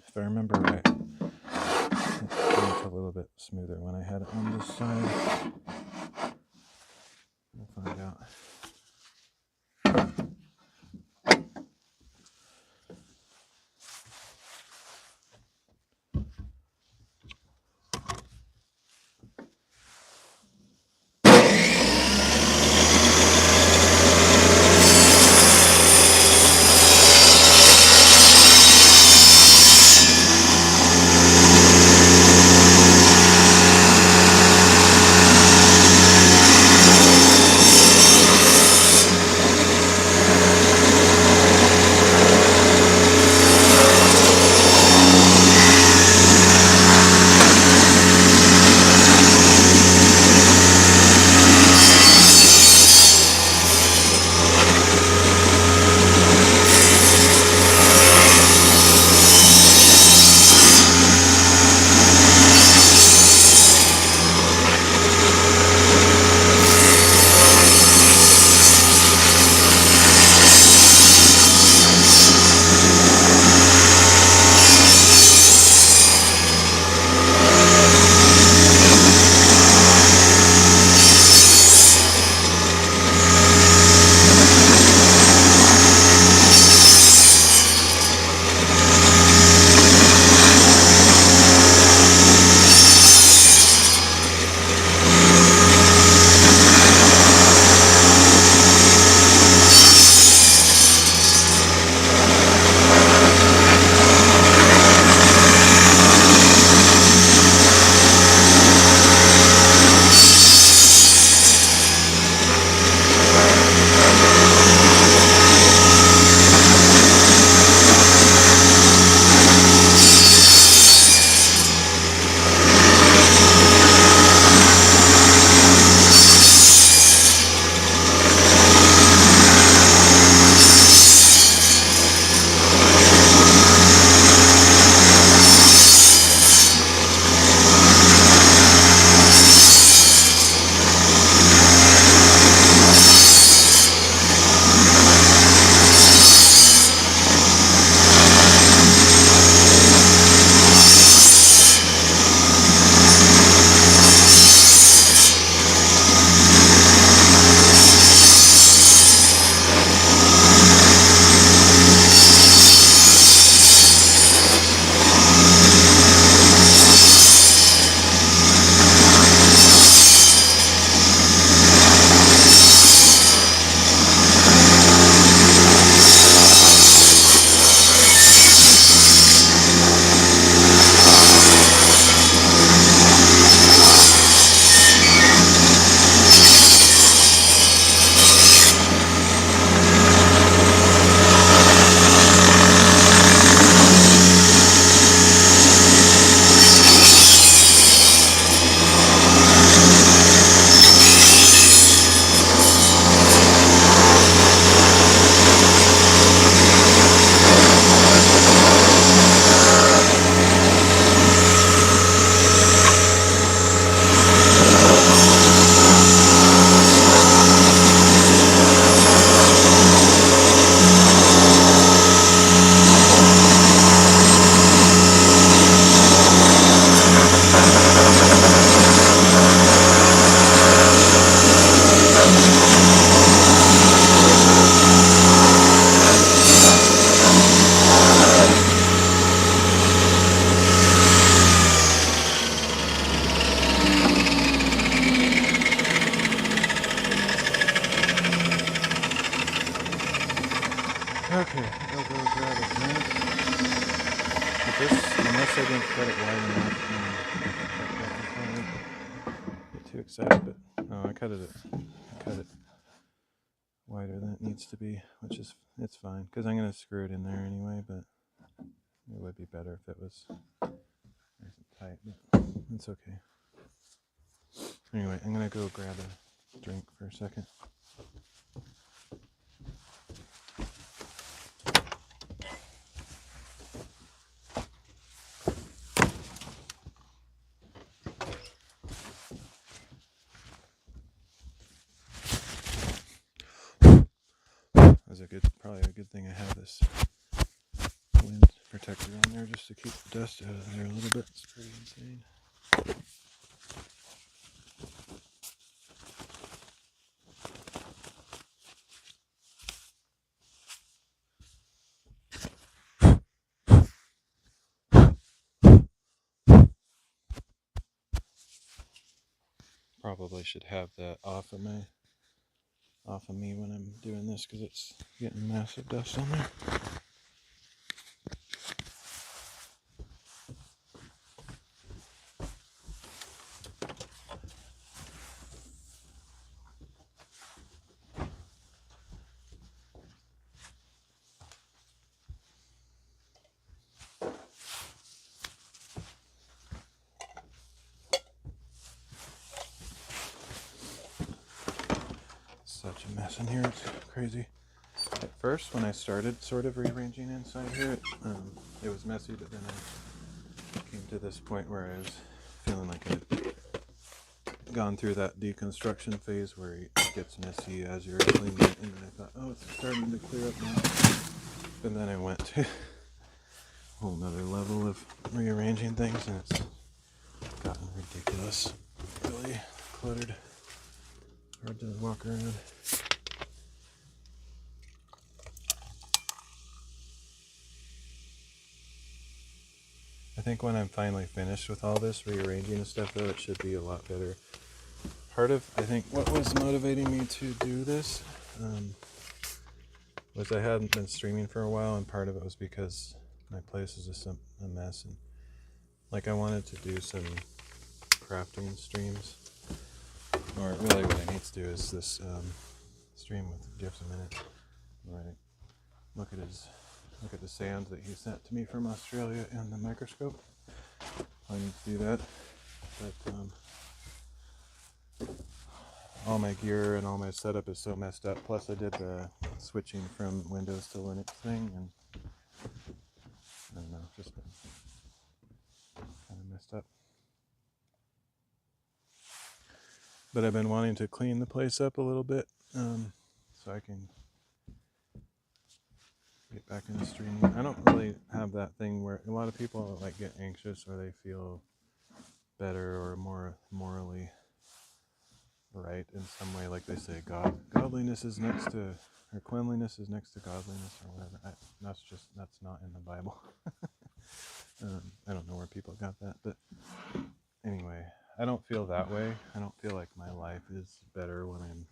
if I remember right, it went a little bit smoother when I had it on this side. We'll find out. Okay, I'll go grab a drink. But this, unless I didn't cut it wide enough, get too excited. But no, I cut it wider than it needs to be, which is it's fine because I'm gonna screw it in there anyway. But it would be better if it was nice and tight. But it's okay. Anyway, I'm gonna go grab a drink for a second. thing I have this wind protector on there just to keep the dust out of there a little bit. It's pretty insane. Probably should have that off of me when I'm doing this because it's getting massive dust on there. Such a mess in here, it's crazy. At first, when I started sort of rearranging inside here, it was messy, but then I came to this point where I was feeling like I'd gone through that deconstruction phase where it gets messy as you're cleaning it, and then I thought, oh, it's starting to clear up now. And then I went to a whole nother level of rearranging things, and it's gotten ridiculous, really cluttered, hard to walk around. I think when I'm finally finished with all this rearranging and stuff, though, it should be a lot better. Part of, I think, what was motivating me to do this was I hadn't been streaming for a while, and part of it was because my place is just a mess, and like I wanted to do some crafting streams, or really what I need to do is this stream with Jeff's a minute, where I look at the sand that he sent to me from Australia and the microscope. I need to do that, but all my gear and all my setup is so messed up. Plus I did the switching from Windows to Linux thing, and I don't know, just been kind of messed up. But I've been wanting to clean the place up a little bit, so I can get back into streaming. I don't really have that thing where a lot of people like get anxious or they feel better or more morally right in some way, like they say godliness is next to, or cleanliness is next to godliness or whatever. That's not in the Bible. I don't know where people got that, but anyway, I don't feel that way. I don't feel like my life is better when I'm,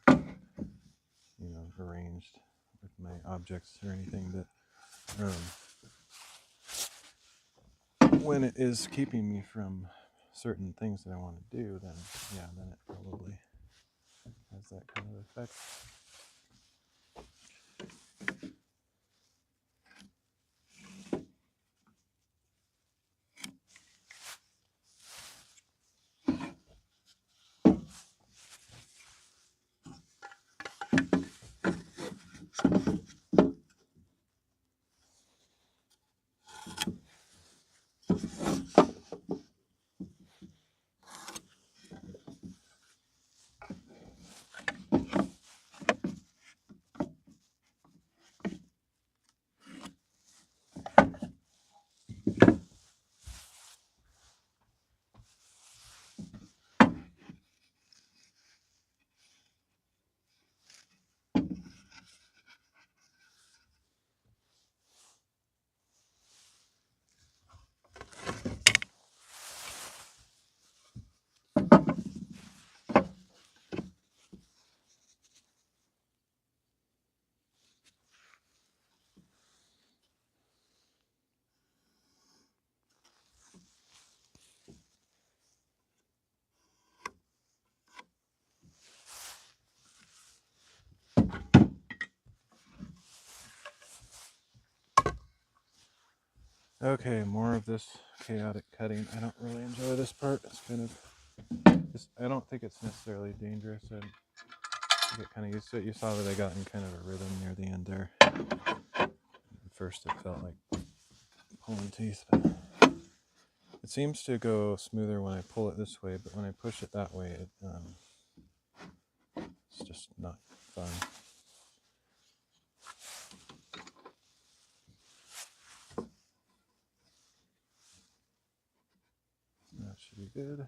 arranged with my objects or anything, but when it is keeping me from certain things that I want to do, then it probably has that kind of effect. Okay, more of this chaotic cutting. I don't really enjoy this part. It's kind of, I don't think it's necessarily dangerous. I get kind of used to it. You saw that I got in kind of a rhythm near the end there. At first it felt like pulling teeth, but it seems to go smoother when I pull it this way, but when I push it that way, it's just not fun. That should be good.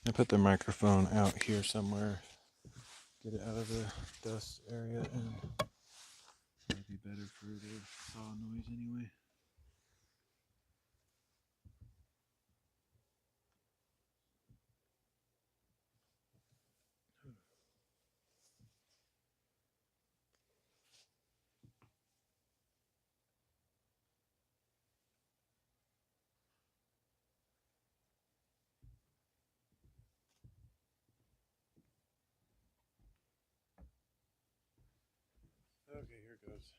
I put the microphone out here somewhere. Get it out of the dust area, and it'll be better for the saw noise anyway. Okay, here goes.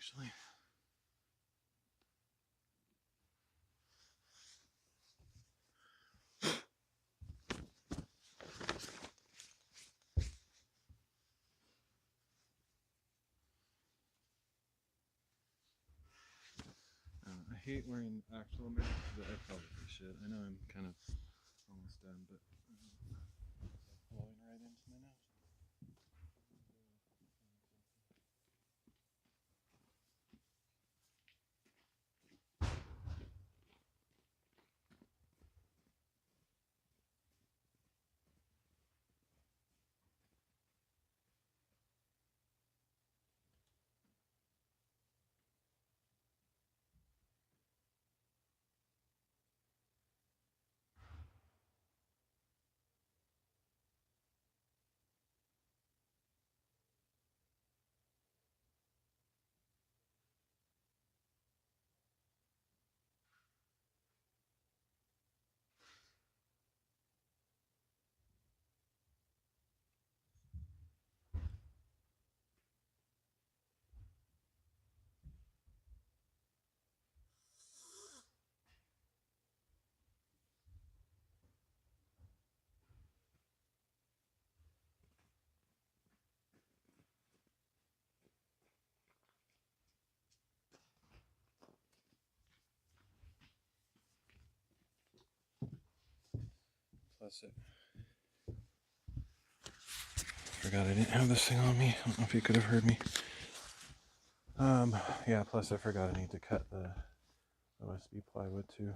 actually. I hate wearing actual masks, but I probably should. I know I'm kind of almost done, but blowing right into my nose. Plus it. Forgot I didn't have this thing on me. I don't know if you could have heard me. Yeah, plus I forgot I need to cut the OSB plywood too.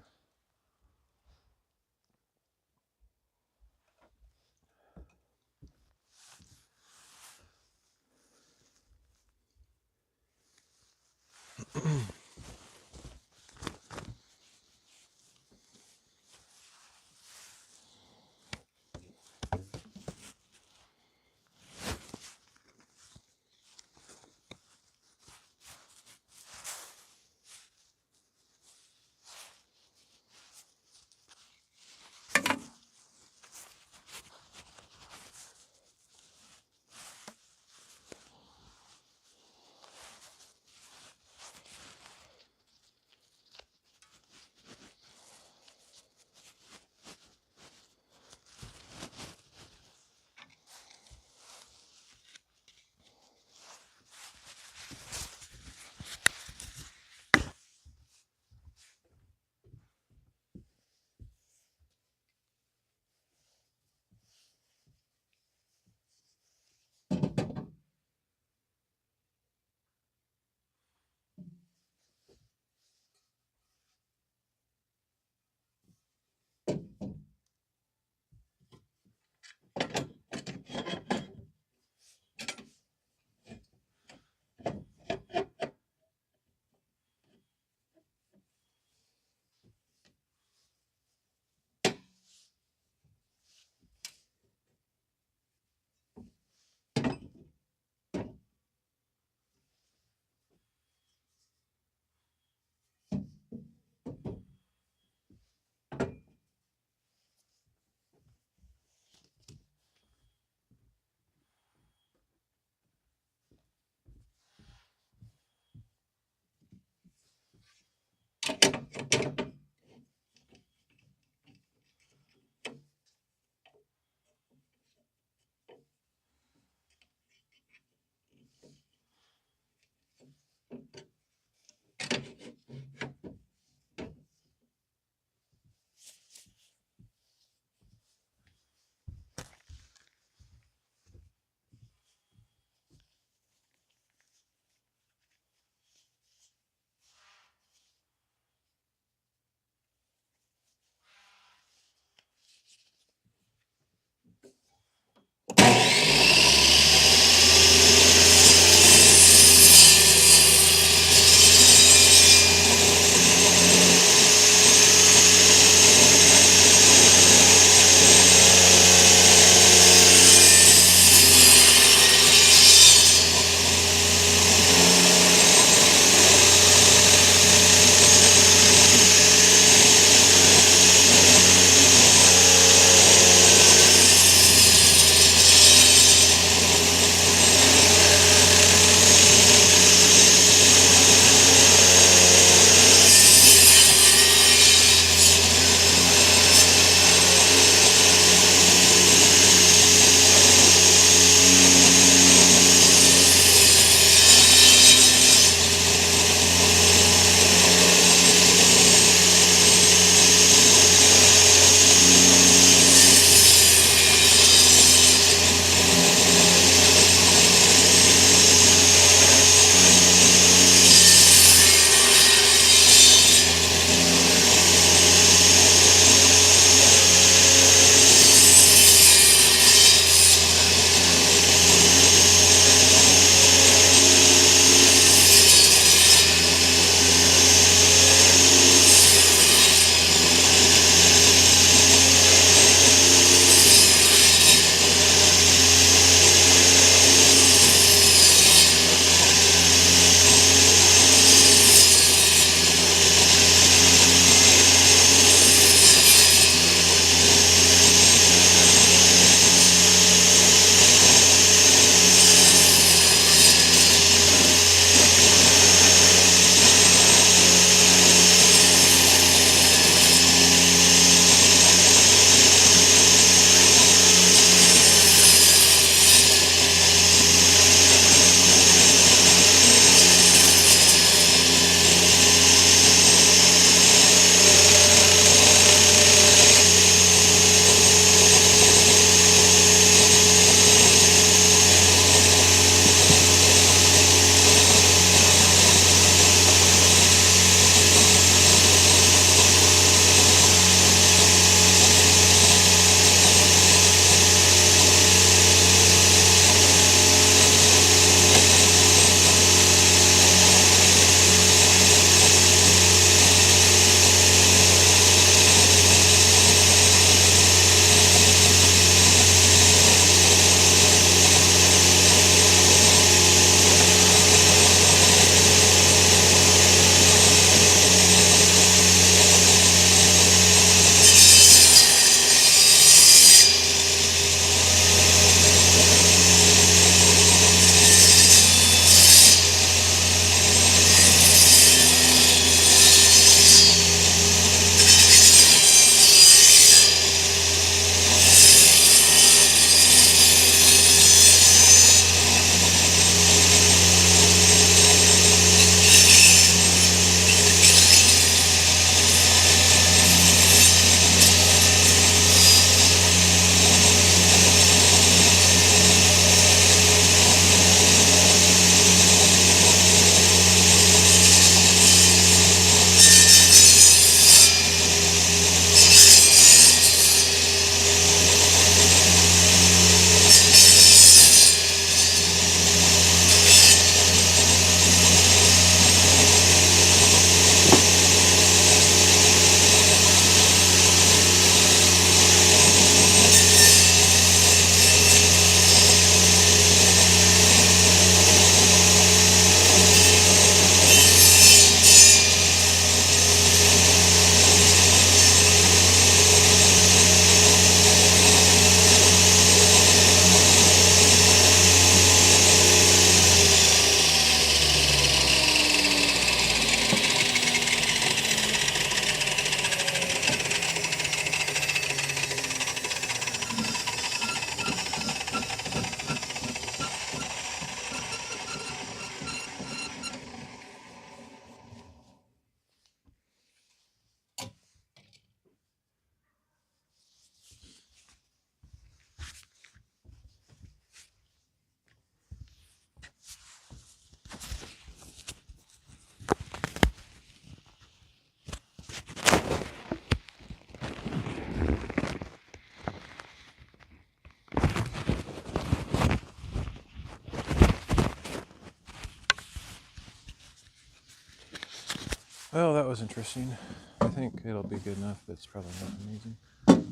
Well, that was interesting. I think it'll be good enough, but it's probably not amazing.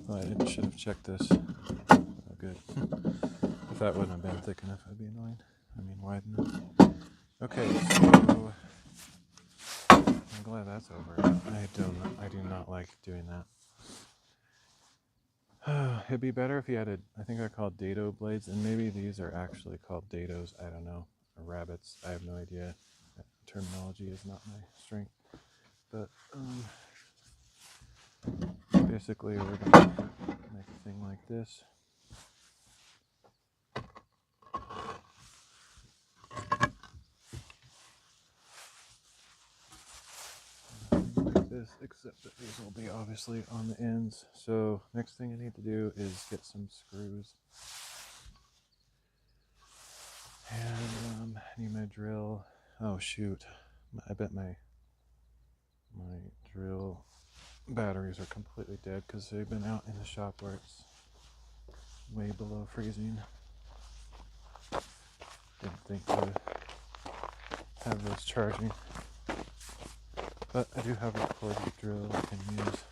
Well, I should have checked this. Oh, good. If that wouldn't have been thick enough, I'd be annoyed. I mean, wide enough. Okay, so I'm glad that's over. I do not like doing that. It'd be better if you had I think they're called dado blades, and maybe these are actually called dados. I don't know. Or rabbits. I have no idea. Terminology is not my strength. But basically, we're going to make a thing like this. Like this, except that these will be obviously on the ends. So next thing I need to do is get some screws. And I need my drill. Oh shoot! I bet my drill batteries are completely dead because they've been out in the shop where it's way below freezing. Didn't think to have those charging, but I do have a corded drill I can use.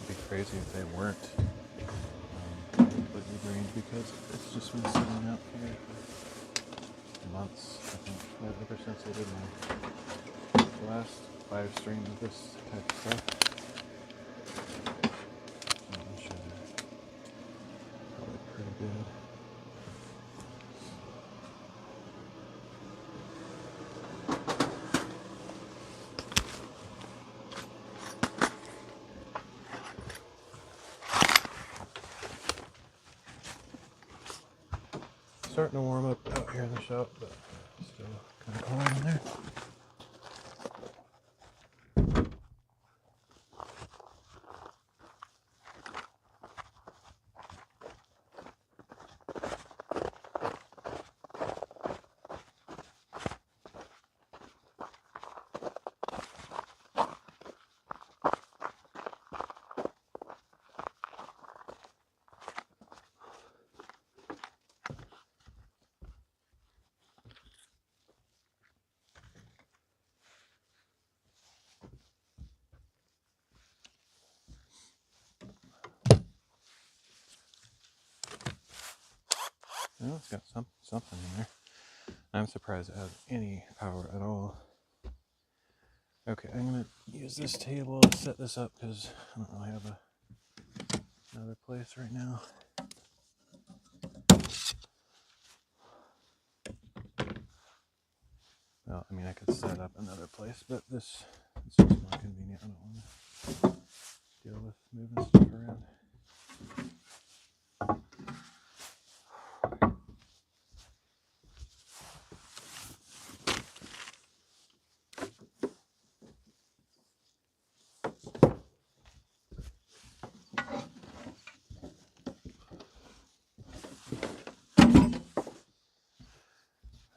It'd be crazy if they weren't completely drained because it's just been sitting out here for months, I think, ever since I did my last 5 stream of this type of stuff. I'm sure they're probably pretty good. Starting to warm up out here in the shop, but still kind of cold in there. Well, it's got something in there. I'm surprised it has any power at all. Okay, I'm going to use this table to set this up because I don't really have another place right now. Well, I mean, I could set up another place, but this is just more convenient. I don't want to deal with moving stuff around.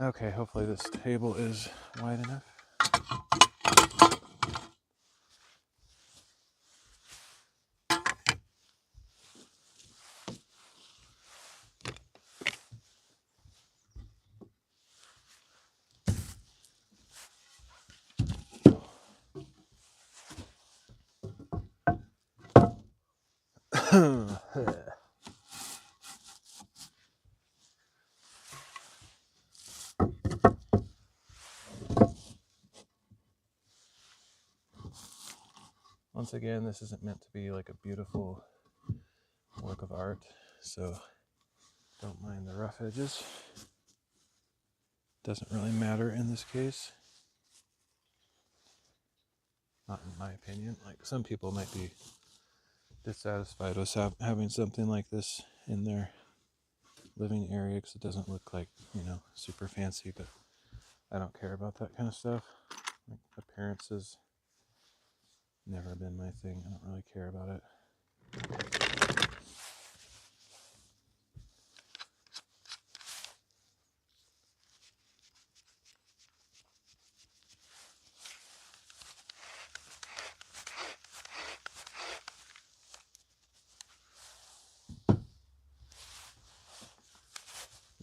Okay, hopefully this table is wide enough. Once again, this isn't meant to be like a beautiful work of art, so don't mind the rough edges. Doesn't really matter in this case. Not in my opinion. Like, some people might be dissatisfied with having something like this in their living area because it doesn't look like, super fancy, but I don't care about that kind of stuff. Like, appearances never been my thing. I don't really care about it.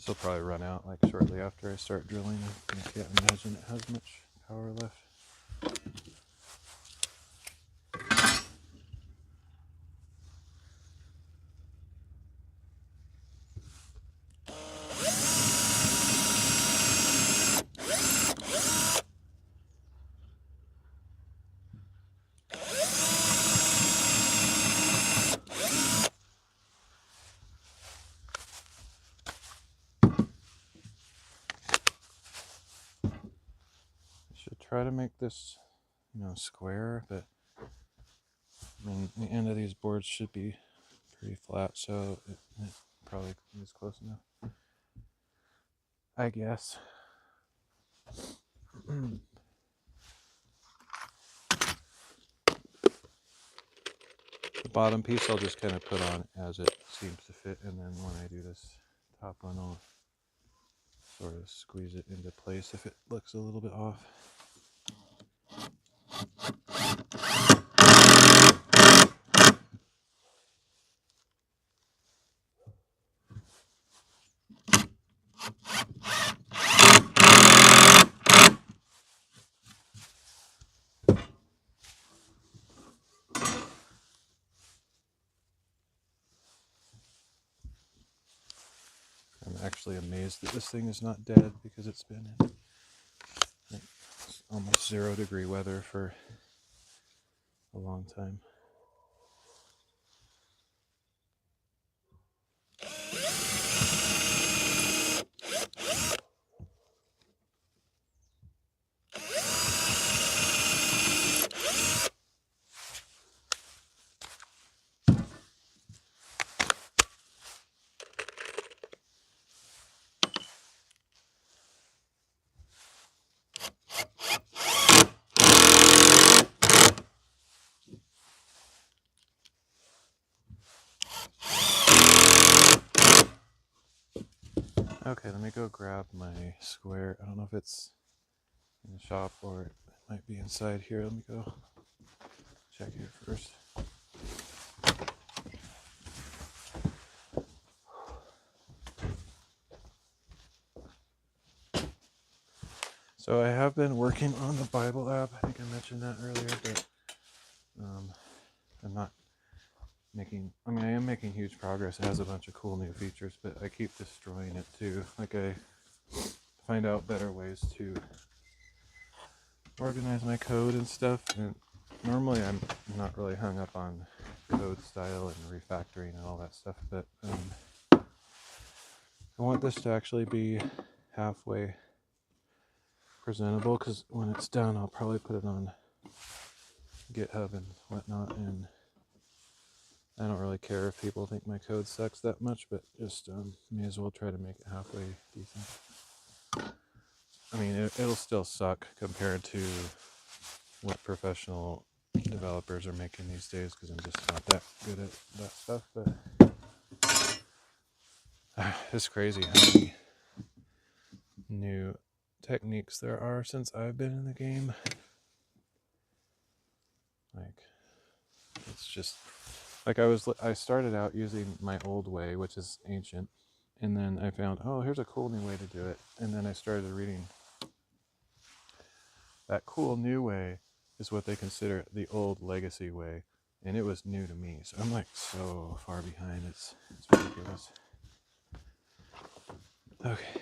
This will probably run out like shortly after I start drilling. I can't imagine it has much power left. Should try to make this, square, but I mean, the end of these boards should be pretty flat, so it probably is close enough, I guess. The bottom piece I'll just kind of put on as it seems to fit, and then when I do this top one, I'll sort of squeeze it into place if it looks a little bit off. I'm actually amazed that this thing is not dead because it's been in like almost 0-degree weather for a long time. Okay, let me go grab my square. I don't know if it's in the shop or it might be inside here. Let me go check here first. So I have been working on the Bible app. I think I mentioned that earlier, but I'm not making, I am making huge progress. It has a bunch of cool new features, but I keep destroying it too. Like I find out better ways to organize my code and stuff, and normally I'm not really hung up on code style and refactoring and all that stuff, but I want this to actually be halfway presentable, because when it's done I'll probably put it on GitHub and whatnot, and I don't really care if people think my code sucks that much, but just may as well try to make it halfway decent. I mean, it'll still suck compared to what professional developers are making these days, because I'm just not that good at that stuff, but it's crazy how many new techniques there are since I've been in the game. Like, it's just like I started out using my old way, which is ancient, and then I found, oh, here's a cool new way to do it, and then I started reading that cool new way is what they consider the old legacy way, and it was new to me, so I'm like so far behind, it's ridiculous. Okay.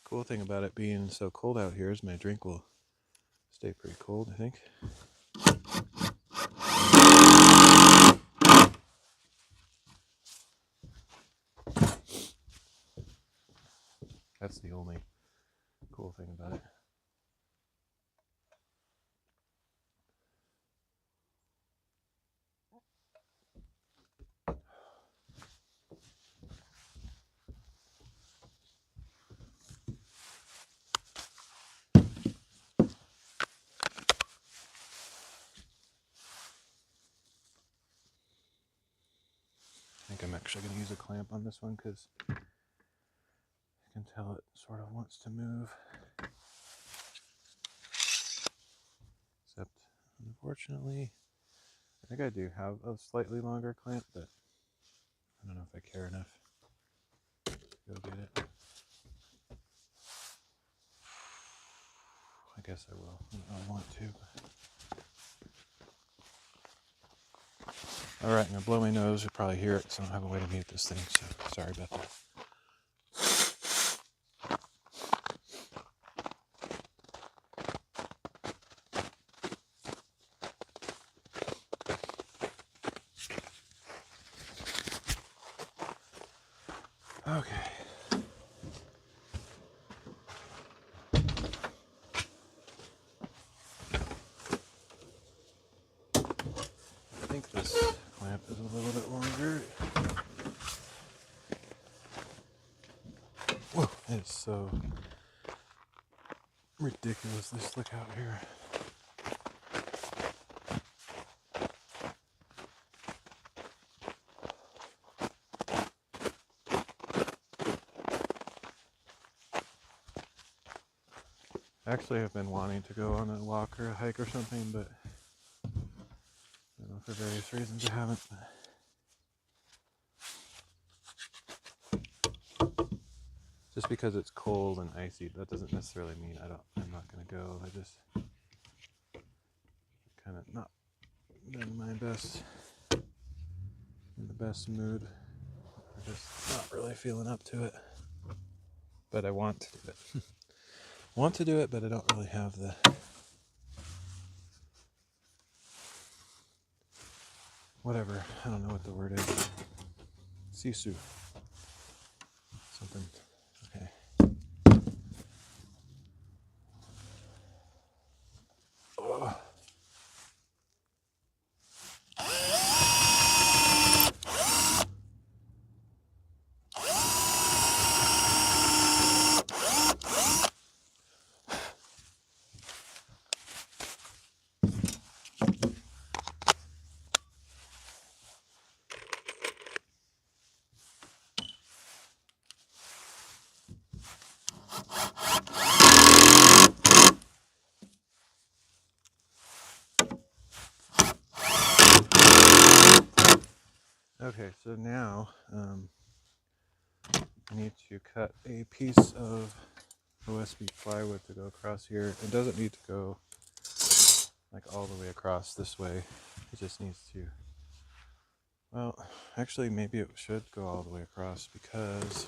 Cool thing about it being so cold out here is my drink will stay pretty cold, I think. That's the only cool thing about it. actually going to use a clamp on this one because you can tell it sort of wants to move. Except, unfortunately, I think I do have a slightly longer clamp, but I don't know if I care enough to go get it. I guess I will. I want to. Alright, I'm going to blow my nose. You'll probably hear it, so I don't have a way to mute this thing, so sorry about that. Okay. I think this clamp is a little bit longer. Whoa, it's so ridiculously slick out here. Actually, I've been wanting to go on a walk or a hike or something, but I don't know, for various reasons I haven't. Just because it's cold and icy, that doesn't necessarily mean I'm not going to go. I just kind of not been in my best, in the best mood. I'm just not really feeling up to it. But I want to do it. Want to do it, but I don't really have the whatever. I don't know what the word is. Sisu. Something. Okay. Oh. Okay, so now I need to cut a piece of OSB plywood to go across here. It doesn't need to go like all the way across this way. It just needs to, well, actually maybe it should go all the way across because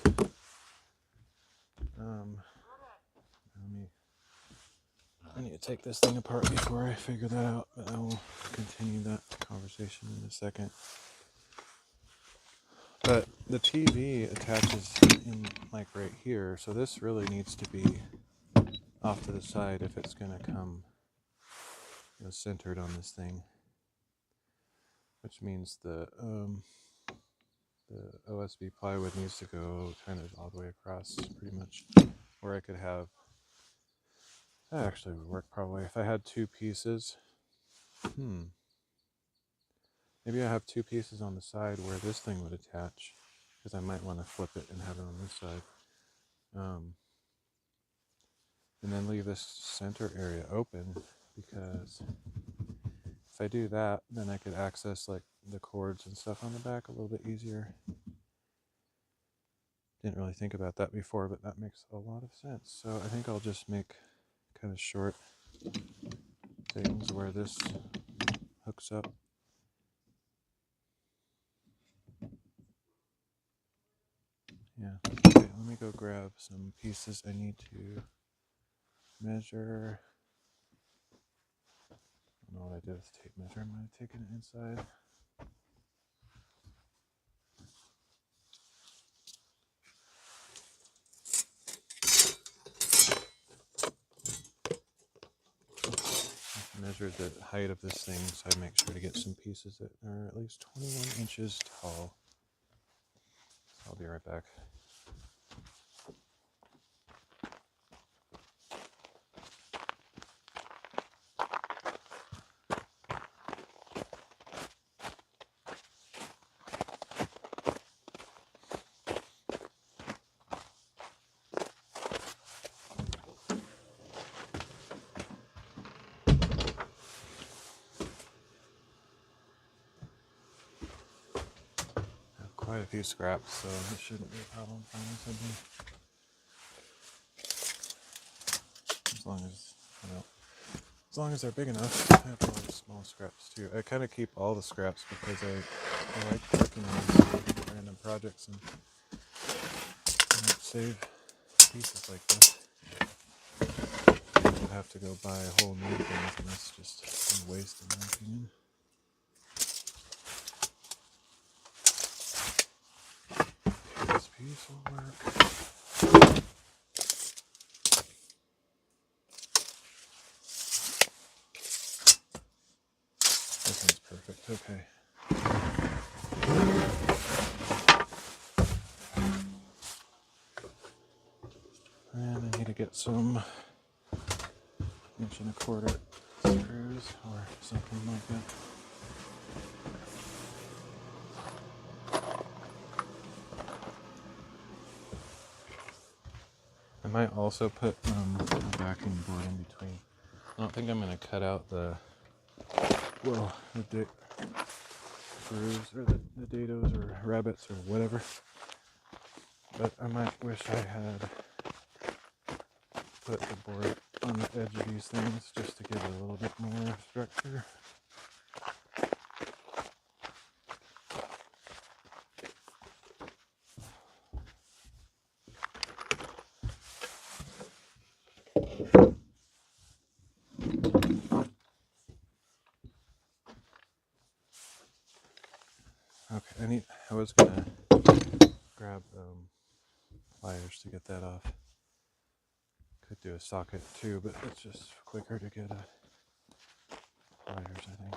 I need to take this thing apart before I figure that out, but I will continue that conversation in a second. But the TV attaches in like right here, so this really needs to be off to the side if it's going to come centered on this thing, which means the OSB plywood needs to go kind of all the way across pretty much, or I could have, that actually would work probably if I had two pieces. Maybe I have two pieces on the side where this thing would attach, because I might want to flip it and have it on this side. And then leave this center area open, because if I do that, then I could access like the cords and stuff on the back a little bit easier. Didn't really think about that before, but that makes a lot of sense. So I think I'll just make kind of short things where this hooks up. Yeah, okay, let me go grab some pieces I need to measure. I don't know what I did with the tape measure. I'm going to take it inside. Measure the height of this thing, so I make sure to get some pieces that are at least 21 inches tall. I'll be right back. quite a few scraps, so it shouldn't be a problem finding something. As long as they're big enough. I have a lot of small scraps too. I kind of keep all the scraps because I like working on random projects and save pieces like this. You have to go buy whole new things, and that's just a waste in my opinion. This piece will work. This one's perfect. Okay. And I need to get some 1 1/4 screws or something like that. I might also put a backing board in between. I don't think I'm going to cut out the screws or the dados or rabbits or whatever. But I might wish I had put the board on the edge of these things just to give it a little bit more structure. Okay, I was gonna grab pliers to get that off. Could do a socket too, but it's just quicker to get pliers, I think.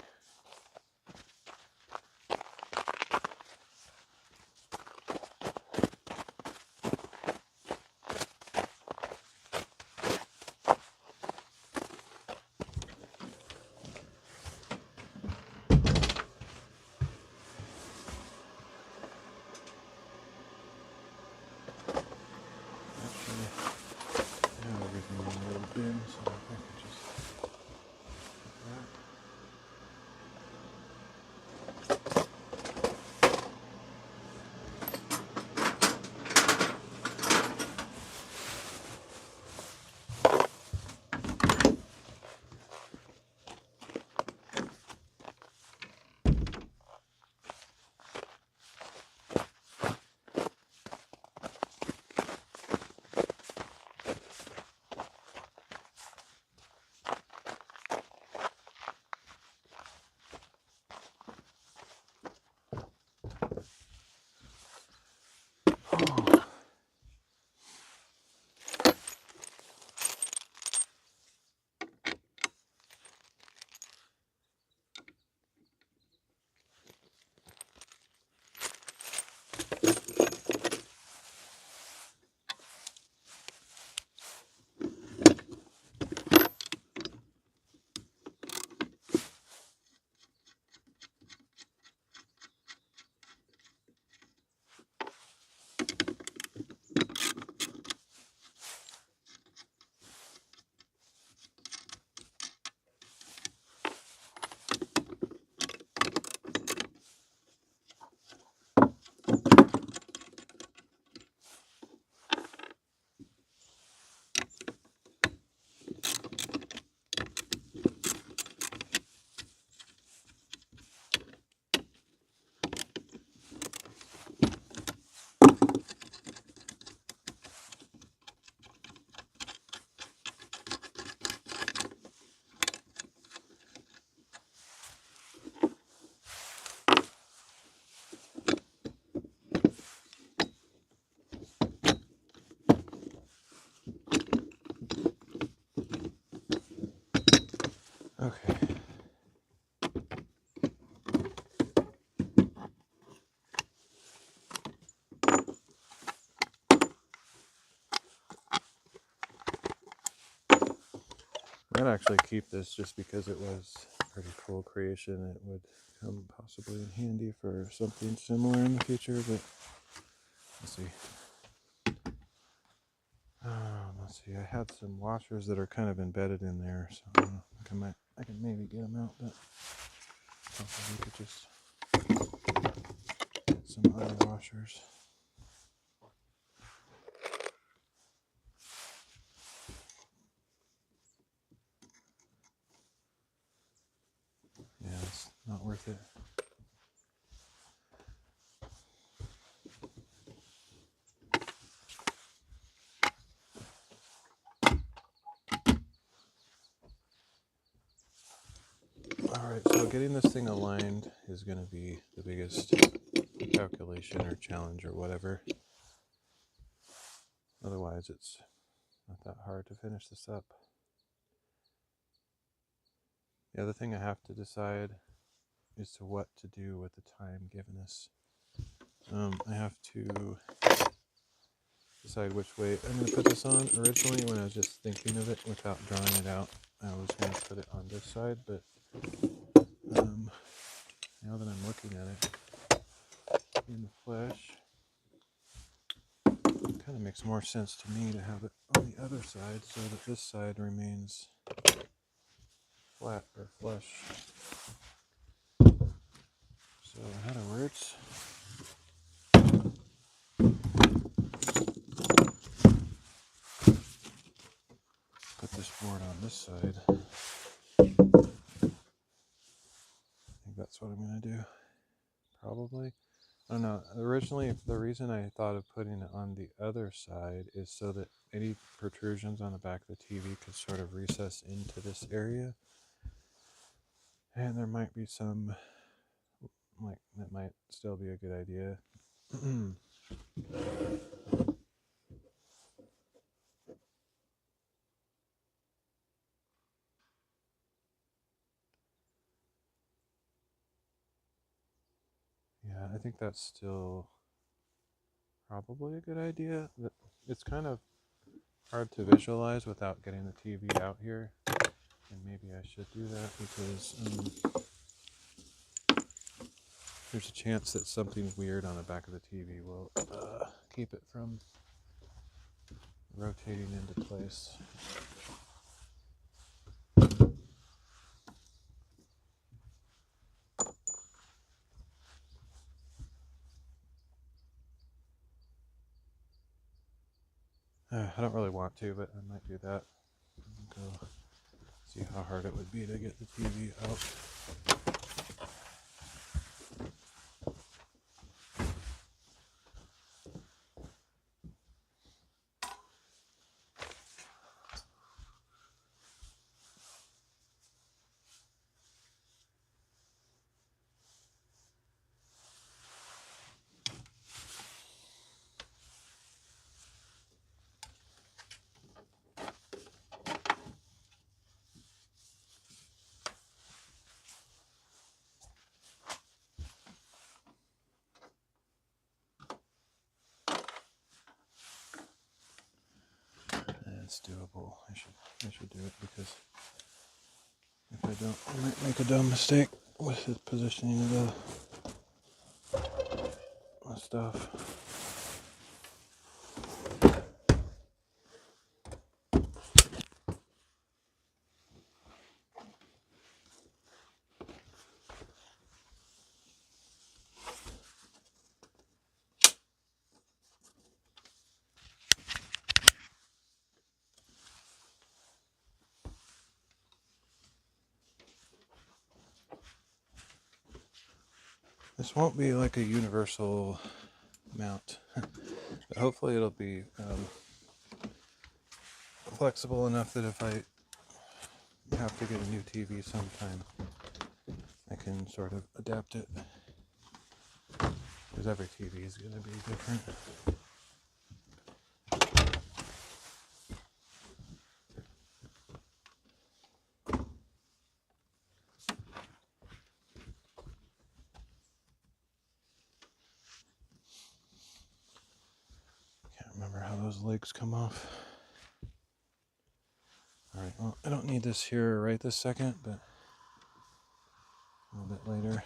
So I could just put that. Okay. I'd actually keep this just because it was a pretty cool creation. It would come possibly in handy for something similar in the future, but let's see. Let's see. I had some washers that are kind of embedded in there, so I think I can maybe get them out, but hopefully we could just get some other washers. Yeah, it's not worth it. Alright, so getting this thing aligned is going to be the biggest calculation or challenge or whatever. Otherwise, it's not that hard to finish this up. The other thing I have to decide is to what to do with the time given us. I have to decide which way I'm going to put this on. Originally, when I was just thinking of it without drawing it out, I was going to put it on this side, but now that I'm looking at it in the flesh, it kind of makes more sense to me to have it on the other side so that this side remains flat or flush. So in other words, put this board on this side. I think that's what I'm going to do. Probably. I don't know. Originally, the reason I thought of putting it on the other side is so that any protrusions on the back of the TV could sort of recess into this area. And there might be some, like, that might still be a good idea. Yeah, I think that's still probably a good idea. It's kind of hard to visualize without getting the TV out here. And maybe I should do that because there's a chance that something weird on the back of the TV will keep it from rotating into place. I don't really want to, but I might do that. Go see how hard it would be to get the TV out. It's doable. I should do it because if I don't, I might make a dumb mistake with the positioning of the stuff. This won't be like a universal mount, but hopefully it'll be flexible enough that if I have to get a new TV sometime, I can sort of adapt it. Because every TV is going to be different. Can't remember how those legs come off. Alright, well, I don't need this here right this second, but a little bit later.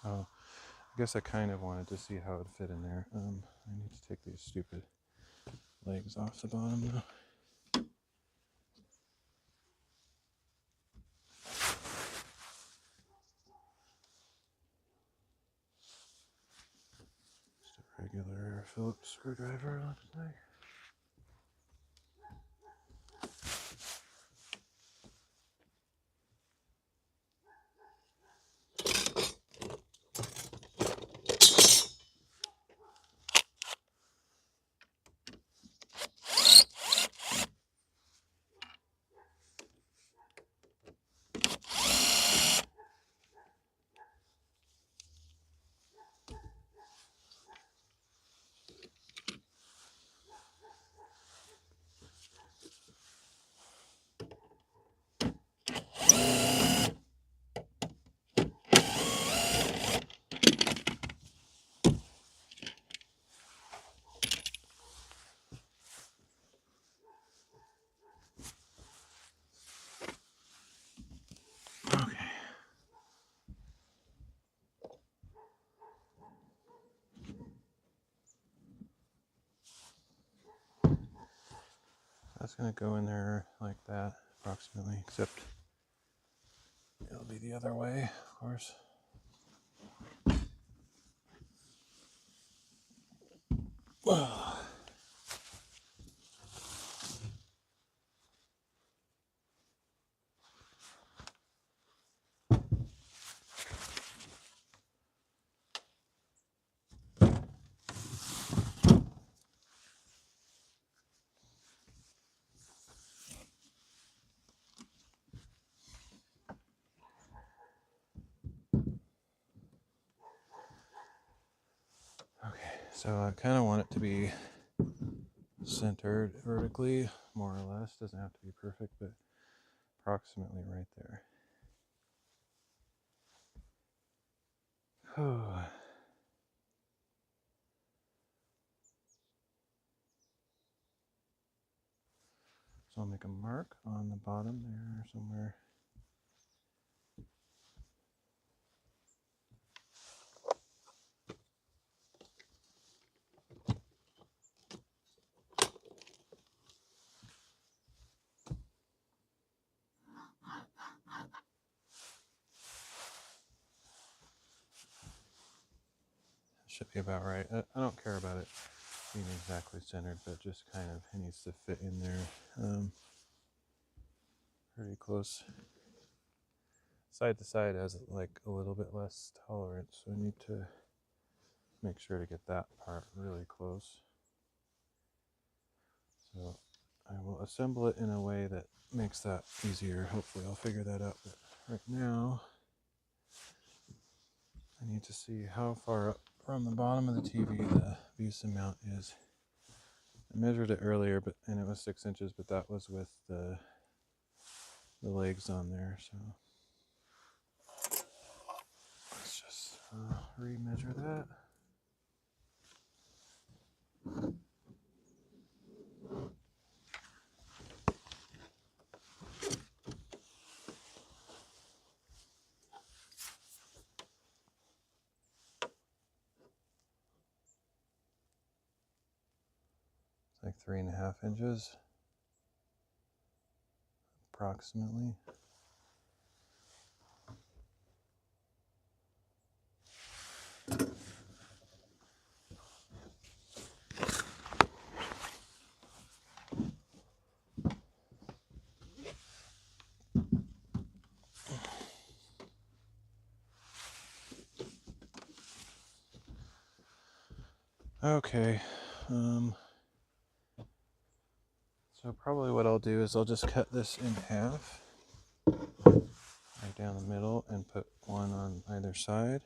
Oh, I guess I kind of wanted to see how it would fit in there. I need to take these stupid legs off the bottom now. regular Phillips screwdriver, looks like. Okay. That's going to go in there like that, approximately, except it'll be the other way, of course. Okay, so I kind of want it to be centered vertically, more or less. Doesn't have to be perfect, but approximately right there. So I'll make a mark on the bottom there somewhere. Should be about right. I don't care about it being exactly centered, but just kind of it needs to fit in there pretty close. Side to side has like a little bit less tolerance, so I need to make sure to get that part really close. So I will assemble it in a way that makes that easier. Hopefully I'll figure that out, but right now I need to see how far up from the bottom of the TV the VESA mount is. I measured it earlier, and it was 6 inches, but that was with the legs on there. So let's just remeasure that. It's like 3.5 inches, approximately. Okay, so probably what I'll do is I'll just cut this in half, right down the middle, and put one on either side,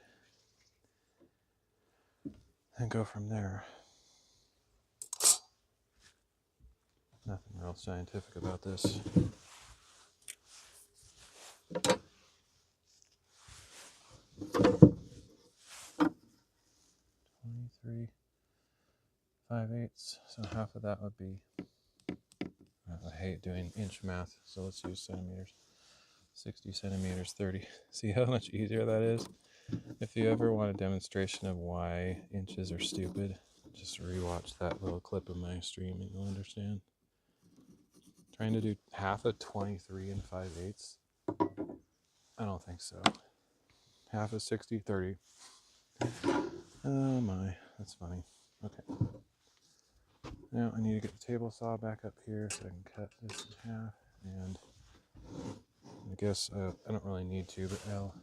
and go from there. Nothing real scientific about this. 23 5/8, so half of that would be, I hate doing inch math, so let's use centimeters. 60 centimeters, 30. See how much easier that is? If you ever want a demonstration of why inches are stupid, just rewatch that little clip of my stream and you'll understand. Trying to do half of 23 and 5/8? I don't think so. Half of 60, 30. Oh my, that's funny. Okay. Now I need to get the table saw back up here so I can cut this in half, and I guess I don't really need to, but I'll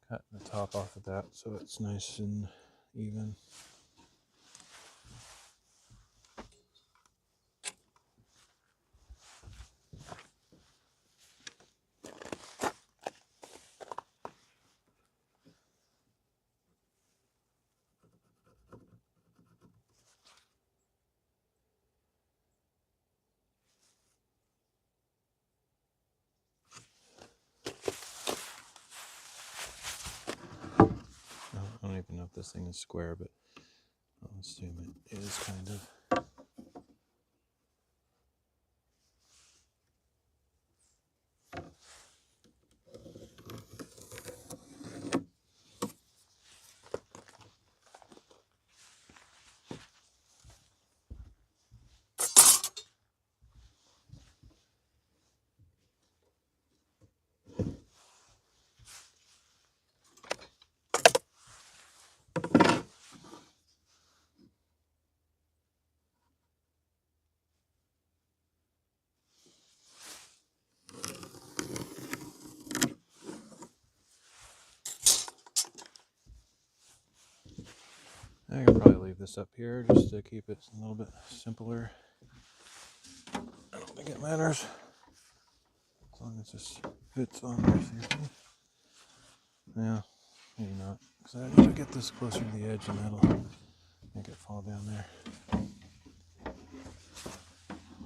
cut the top off of that so it's nice and even. I don't even know if this thing is square, but I'll assume it is kind of. I could probably leave this up here just to keep it a little bit simpler. I don't think it matters as long as this fits on there safely. Yeah, maybe not, because I need to get this closer to the edge and that'll make it fall down there.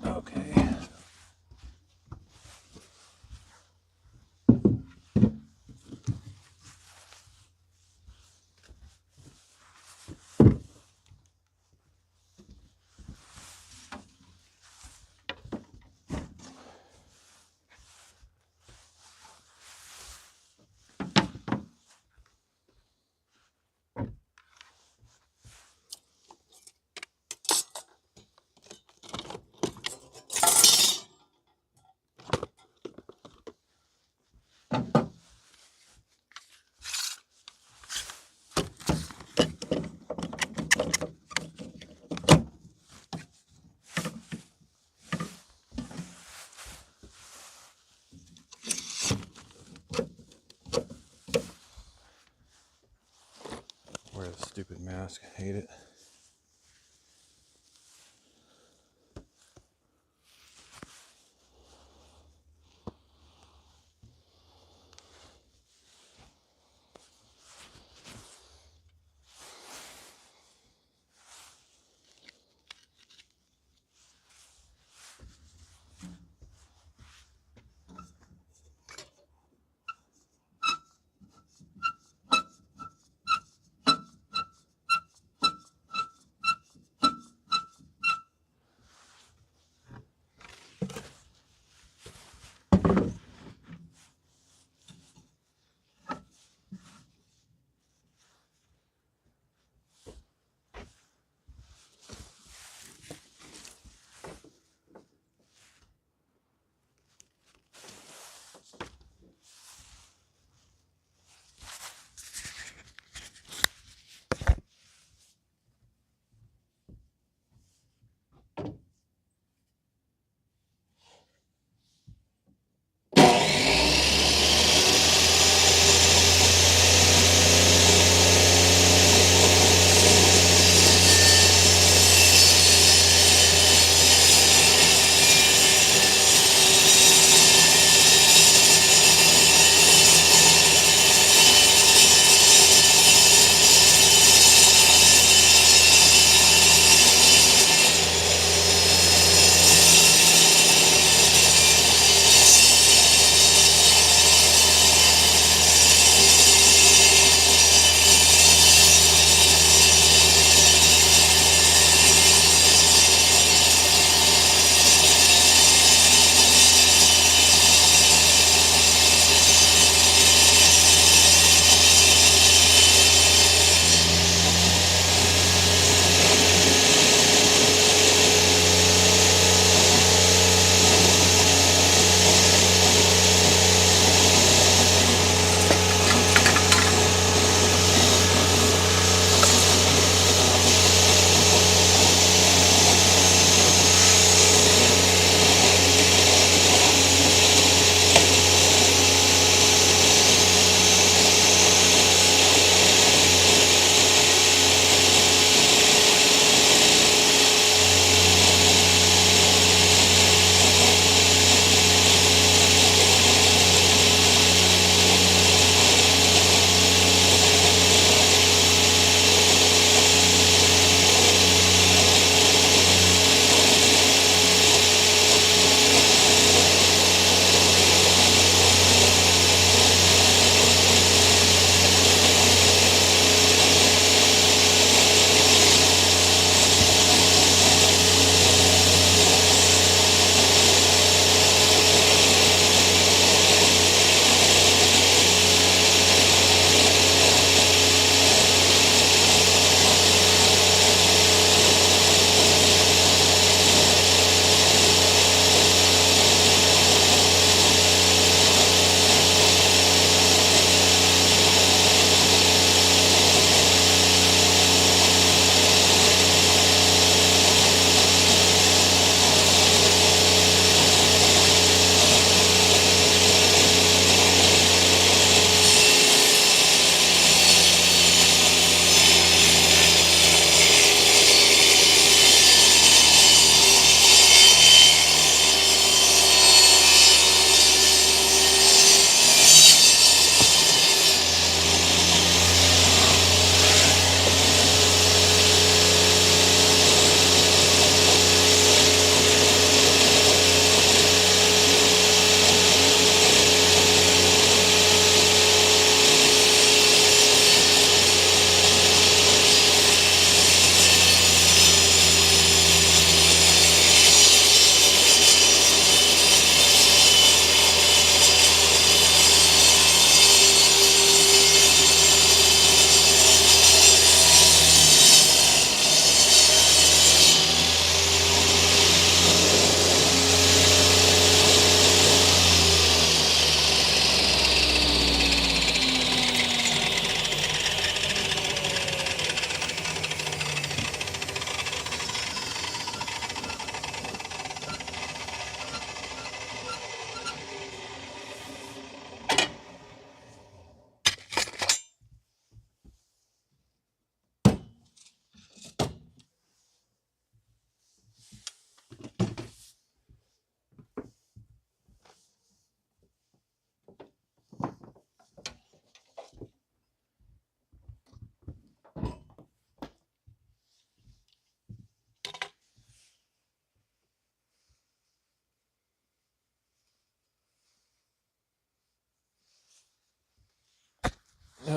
Okay. Wear the stupid mask. Hate it.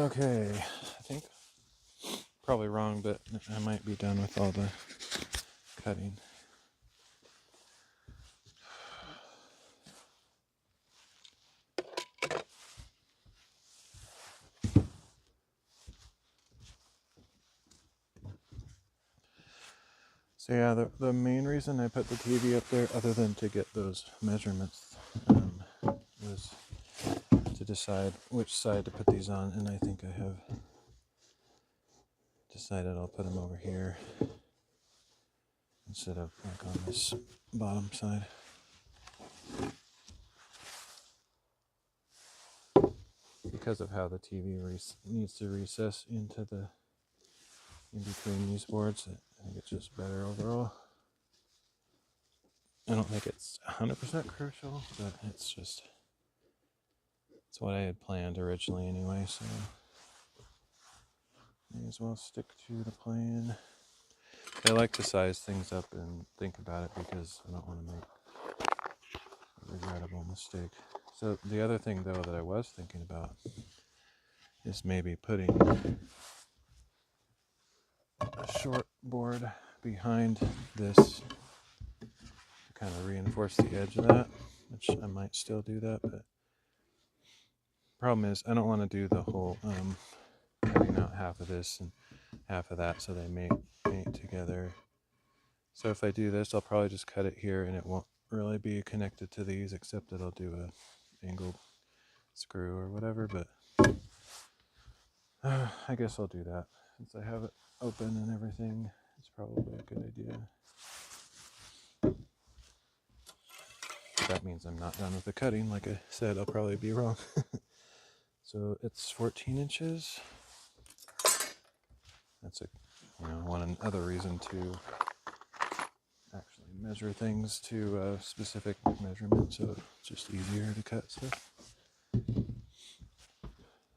Okay, I think probably wrong, but I might be done with all the cutting. So yeah, the main reason I put the TV up there, other than to get those measurements, was to decide which side to put these on, and I think I have decided I'll put them over here instead of like on this bottom side. Because of how the TV needs to recess into the in between these boards, I think it's just better overall. I don't think it's 100% crucial, but it's what I had planned originally anyway, so may as well stick to the plan. I like to size things up and think about it because I don't want to make a regrettable mistake. So the other thing though that I was thinking about is maybe putting a short board behind this to kind of reinforce the edge of that, which I might still do that, but problem is I don't want to do the whole cutting out half of this and half of that so they mate together. So if I do this, I'll probably just cut it here and it won't really be connected to these, except that I'll do a angled screw or whatever, but I guess I'll do that. Since I have it open and everything, it's probably a good idea. That means I'm not done with the cutting. Like I said, I'll probably be wrong. So it's 14 inches. That's one other reason to actually measure things to a specific measurement, so it's just easier to cut stuff.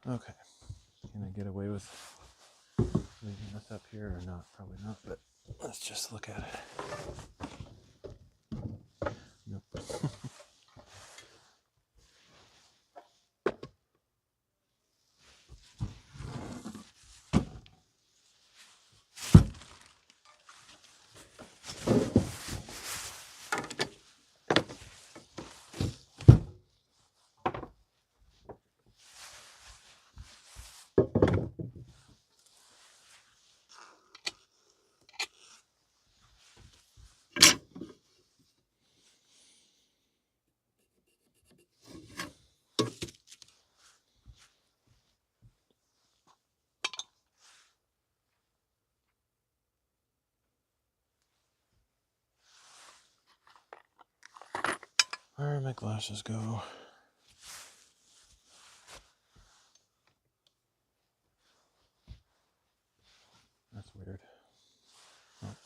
Okay, can I get away with leaving this up here or not? Probably not, but let's just look at it. Nope. Where did my glasses go? That's weird. Oh,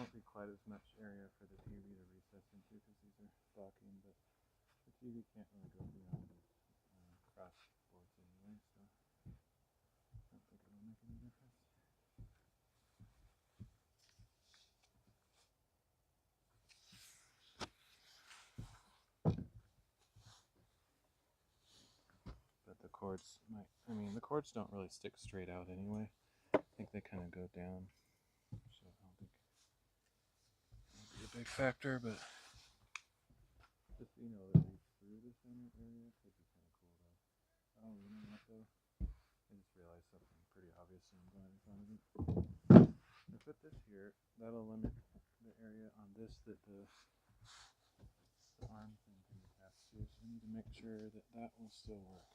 won't be quite as much area for the TV to recess into because these are docking, but the TV can't really go beyond these cross boards anyway, so I don't think it'll make any difference. But the cords might, the cords don't really stick straight out anyway. I think they kind of go down, so I don't think it'll be a big factor, but just, the reach through the center area could be kind of cool though. Oh, you know what though? I just realized something pretty obvious and I'm glad I thought of it. If I put this here, that'll limit the area on this that the arm thing can attach to, so I need to make sure that that will still work.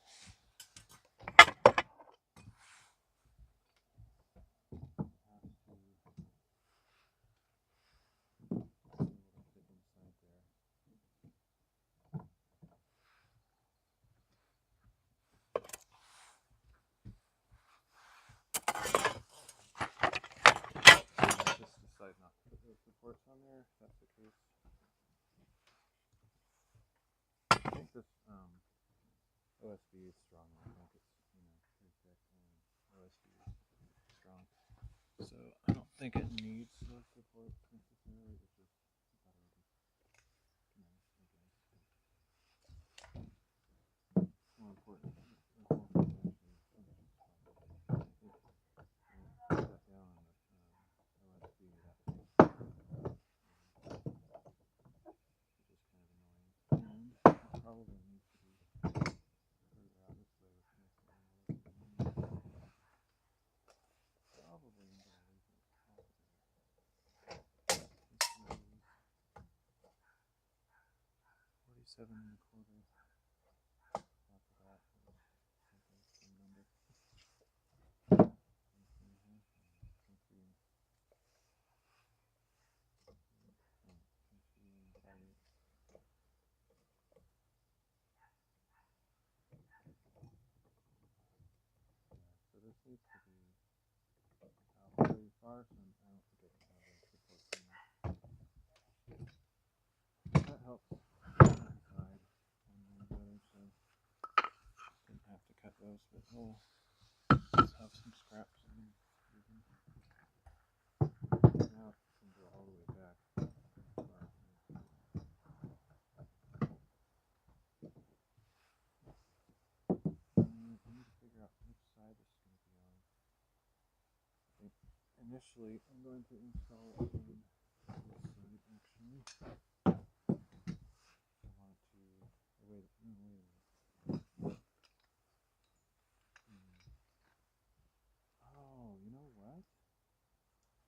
Just decide not to put those supports on there if that's the case. I think this OSB is strong. I think it's pretty thick and OSB is strong. So I don't think it needs those supports necessarily. It's just more important. Probably needs to be further out this way with this angle. Probably I'm going to leave it off there. 47 1/4. After that, some number. So this needs to be out really far, so I don't think I can have a support from that. That helps inside one way or the other, so didn't have to cut those, but we'll have some scraps in there. Now it can go all the way back. I need to figure out which side this is going to be on. I think initially I'm going to install it on this side actually. I want to, wait a minute. Oh, you know what?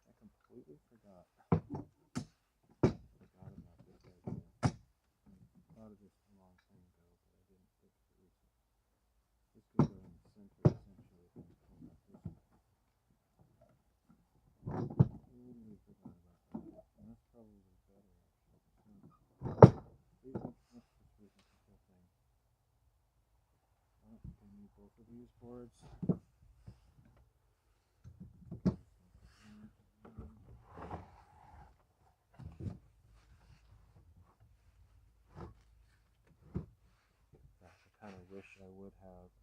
I completely forgot. Forgot about this idea. I thought of this a long time ago, but I didn't think of it recently. This could go in the center essentially if I pull out this way. Totally forgot about that. And that's probably better actually. Let's just repeat the whole thing. I don't think I need both of these boards. I kind of wish I would have.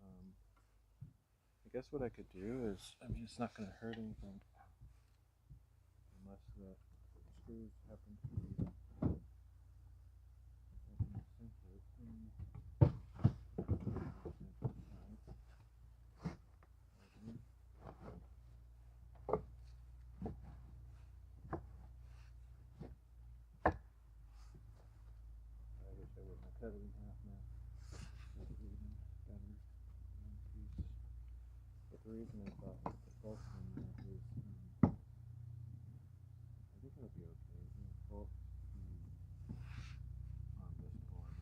I guess what I could do is, it's not going to hurt anything unless the screws happen to be cut it in half now. That would have been better. One piece. But the reason I thought to put both in there is, I think it'll be okay. Both be on this board.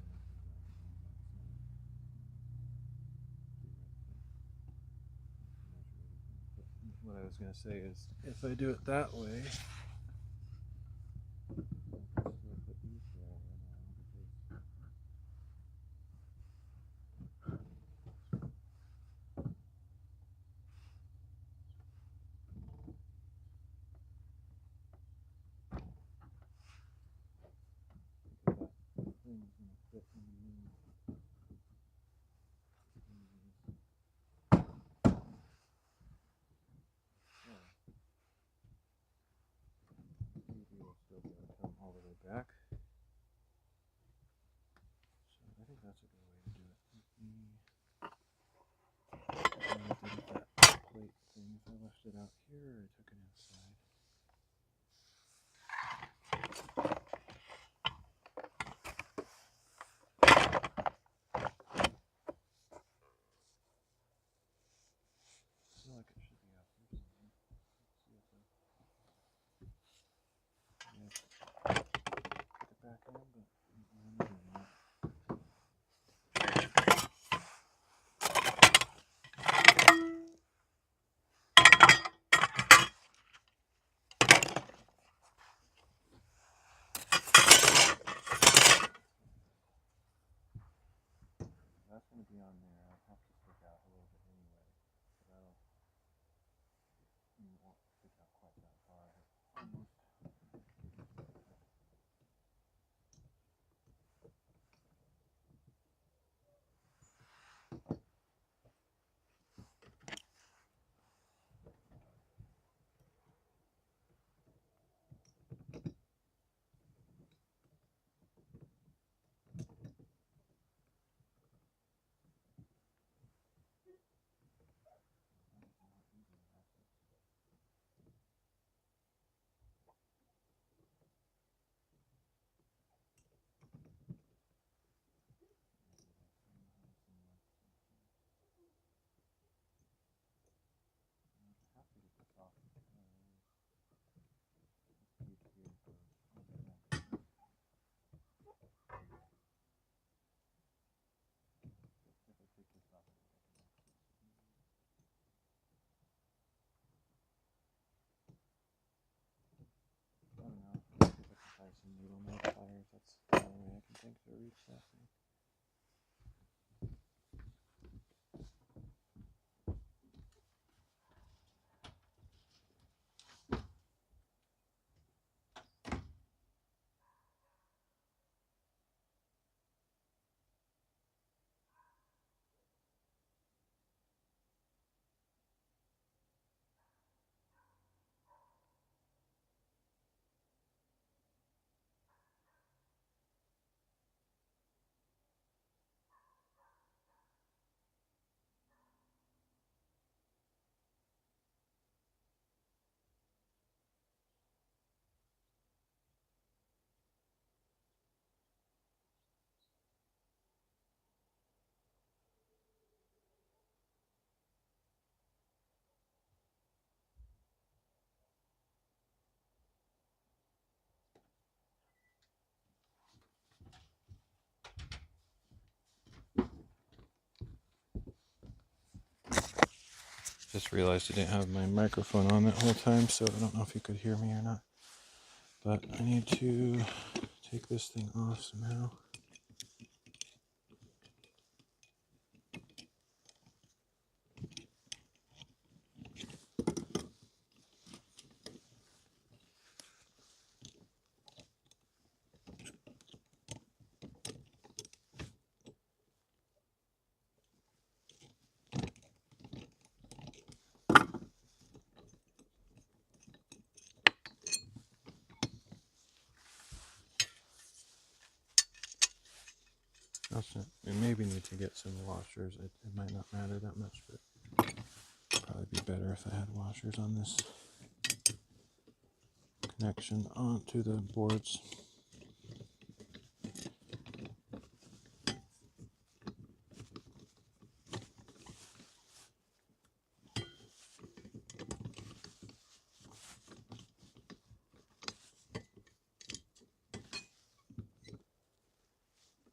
But what I was going to say is, if I do it that way, out here, or I took it inside. I feel like it should be out here somewhere. Let's see if I put it back in, but I'm not doing that. That's going to be on there. I'll have to stick out a little bit anyway, but I won't stick out quite that far. Almost. Have to get this off because this piece here goes on the next. If I take this off, I don't know. If I can find some needle nose pliers, that's the only way I can think to reach that thing. Just realized I didn't have my microphone on that whole time, so I don't know if you could hear me or not. But I need to take this thing off somehow. We maybe need to get some washers. It might not matter that much, but it'd probably be better if I had washers on this connection onto the boards.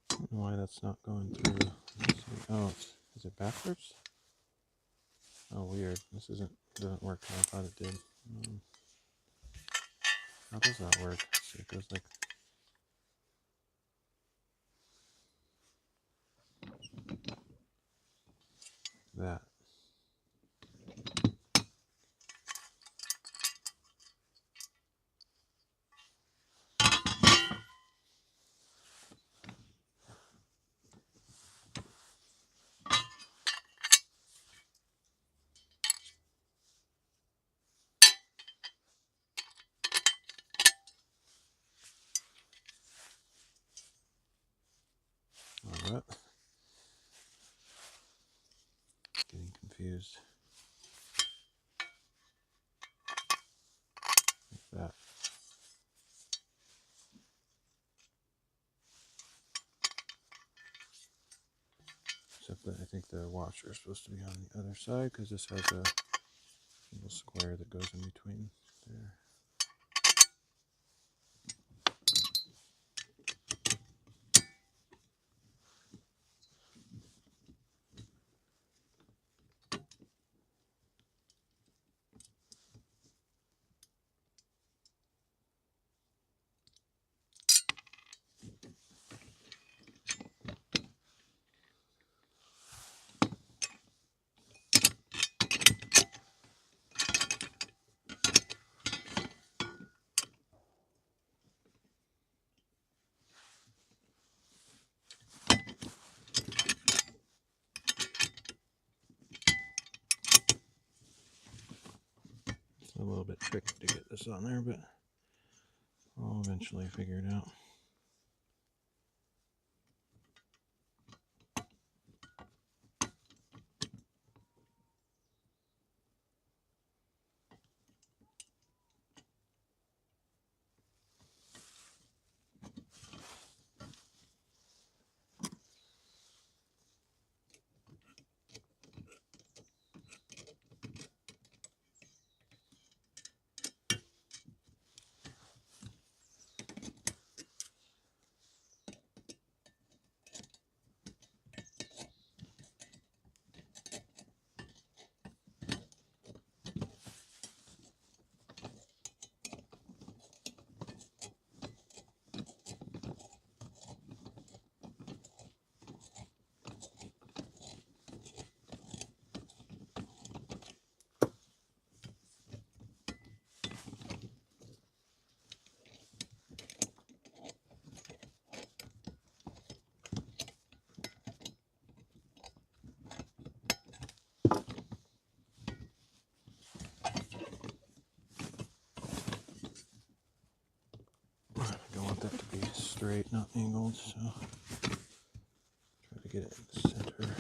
I don't know why that's not going through. Let's see. Oh, is it backwards? Oh, weird. This doesn't work how I thought it did. How does that work? Let's see, it goes like that. All right. Getting confused. that. Except that I think the washer is supposed to be on the other side because this has a little square that goes in between there. It's a little bit tricky to get this on there, but I'll eventually figure it out. I want that to be straight, not angled, so try to get it in the center.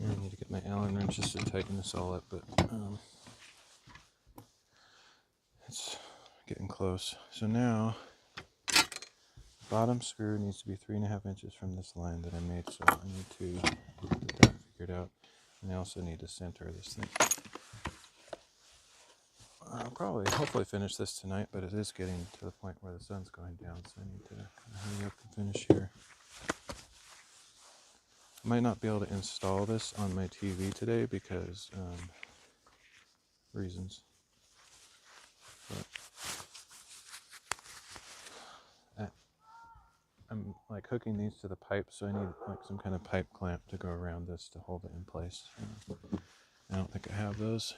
I need to get my Allen wrenches to tighten this all up, but it's getting close. So now, the bottom screw needs to be 3.5 inches from this line that I made, so I need to get that figured out. And I also need to center this thing. I'll probably, hopefully finish this tonight, but it is getting to the point where the sun's going down, so I need to hurry up and finish here. I might not be able to install this on my TV today because reasons. But I'm like hooking these to the pipe, so I need like some kind of pipe clamp to go around this to hold it in place. I don't think I have those.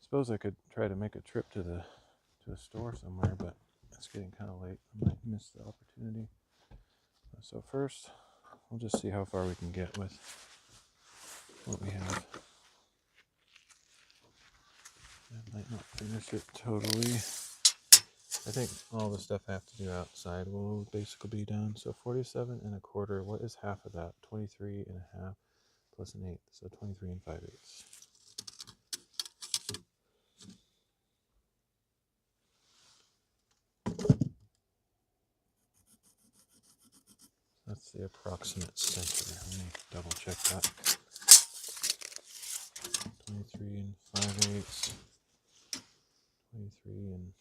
I suppose I could try to make a trip to a store somewhere, but it's getting kind of late. I might miss the opportunity. So first, we'll just see how far we can get with what we have. I might not finish it totally. I think all the stuff I have to do outside will basically be done. So 47.25, what is half of that? 23.5 plus an eighth, so 23 5/8. That's the approximate center. Let me double check that. 23 5/8. 23 and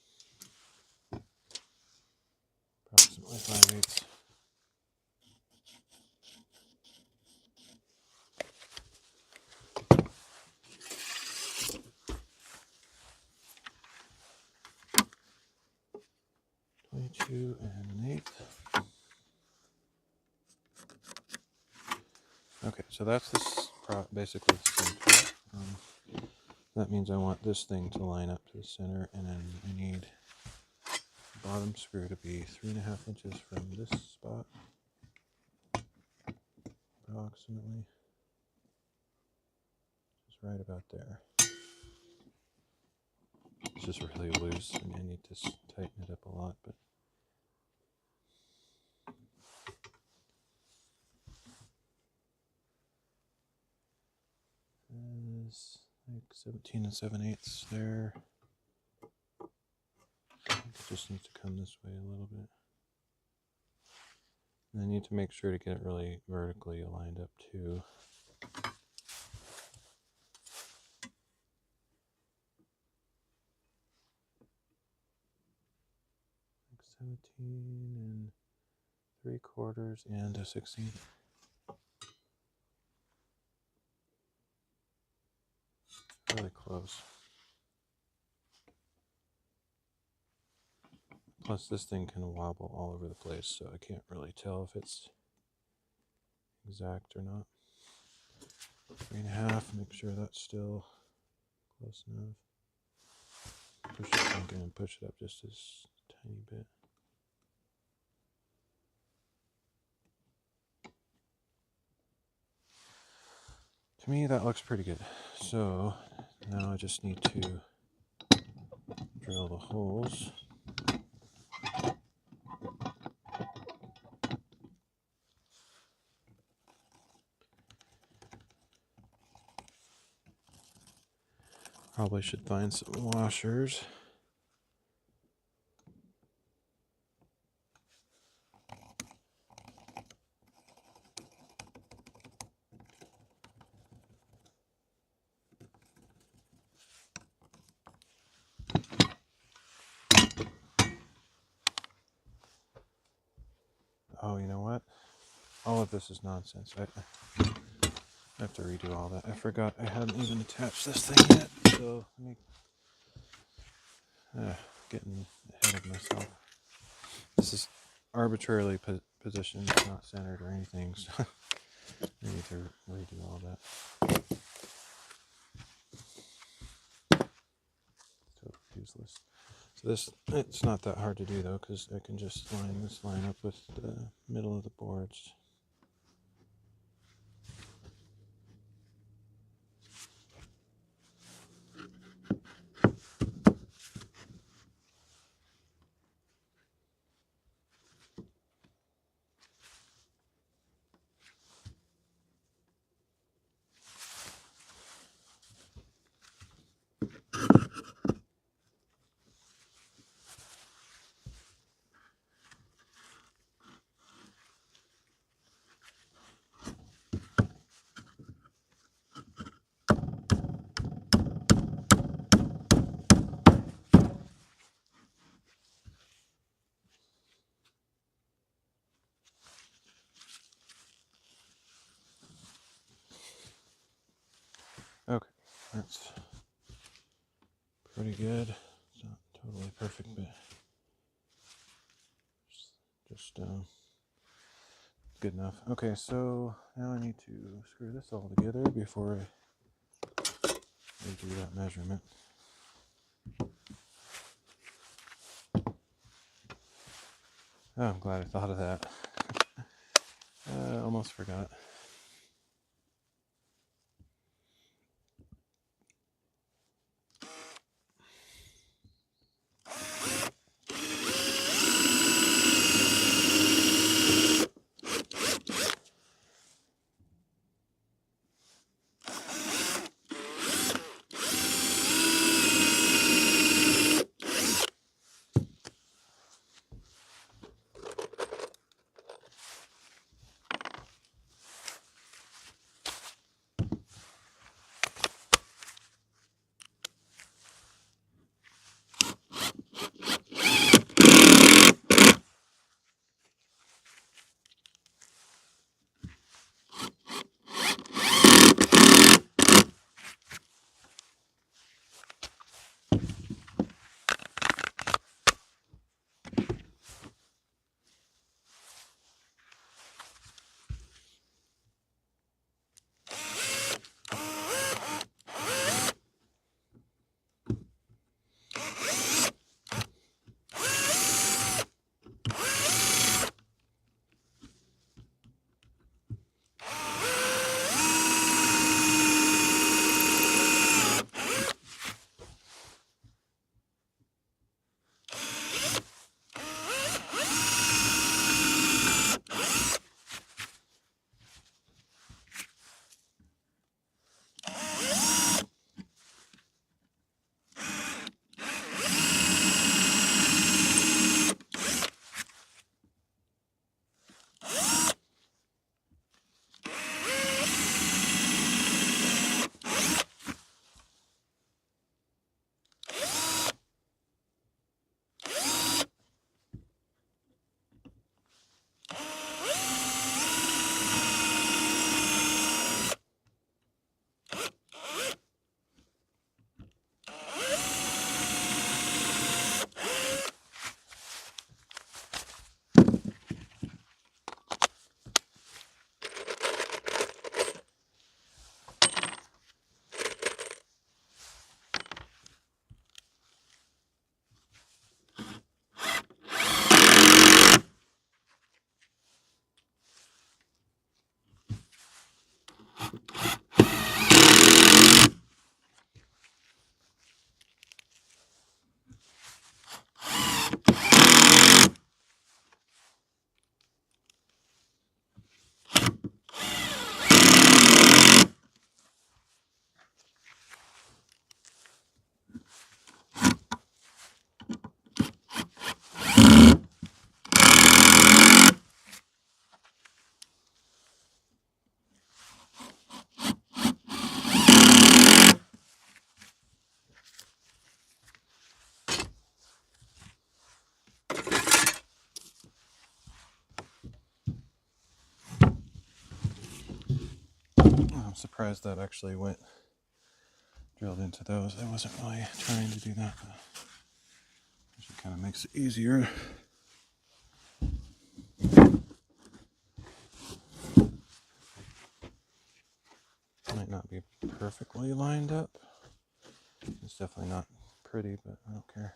approximately 5/8. Two and an eighth. Okay, so that's this basically the center. That means I want this thing to line up to the center, and then I need the bottom screw to be 3.5 inches from this spot, approximately. right about there. It's just really loose, and I need to tighten it up a lot, but it's like 17 and 7/8 there. I think it just needs to come this way a little bit. And I need to make sure to get it really vertically aligned up too. Like 17 3/4 and a 16th. Really close. Plus this thing can wobble all over the place, so I can't really tell if it's exact or not. 3.5, make sure that's still close enough. Push it back in and push it up just this tiny bit. To me, that looks pretty good. So now I just need to drill the holes. Probably should find some washers. Oh, you know what? All of this is nonsense. I have to redo all that. I forgot I hadn't even attached this thing yet. So let me getting ahead of myself. This is arbitrarily positioned, not centered or anything. So I need to redo all that. So useless. So this, it's not that hard to do though, because I can just line this line up with the middle of the boards. Okay, that's pretty good. It's not totally perfect, but just good enough. Okay, so now I need to screw this all together before I redo that measurement. Oh, I'm glad I thought of that. Almost forgot. I'm surprised that actually drilled into those. I wasn't really trying to do that, but it kind of makes it easier. Might not be perfectly lined up. It's definitely not pretty, but I don't care.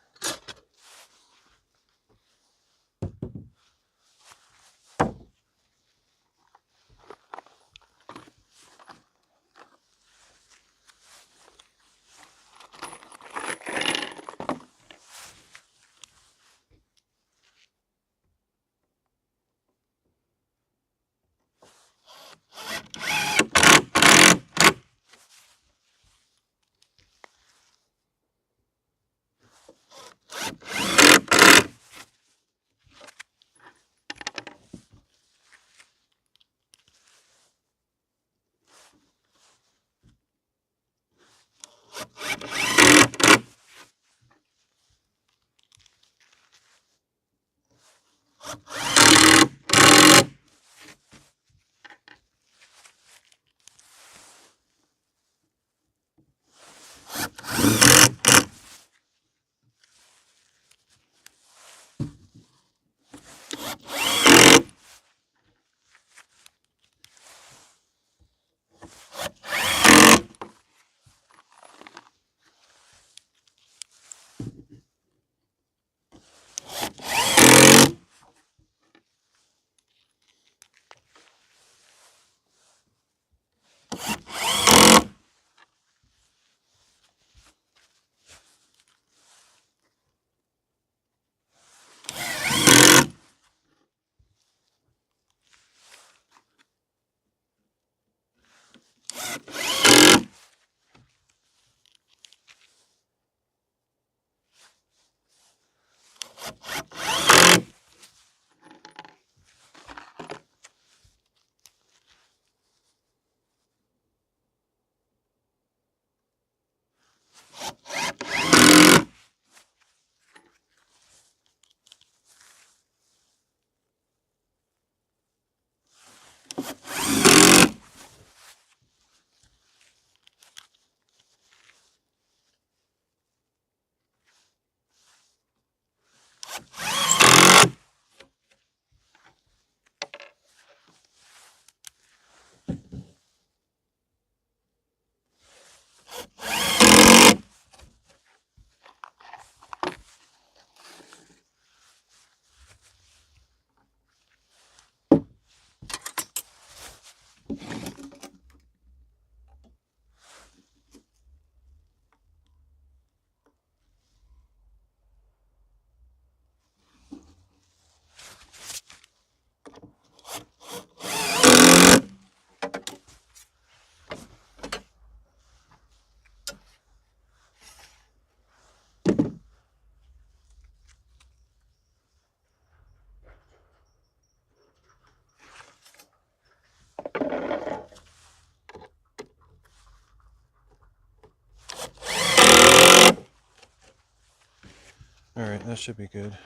Alright, that should be good.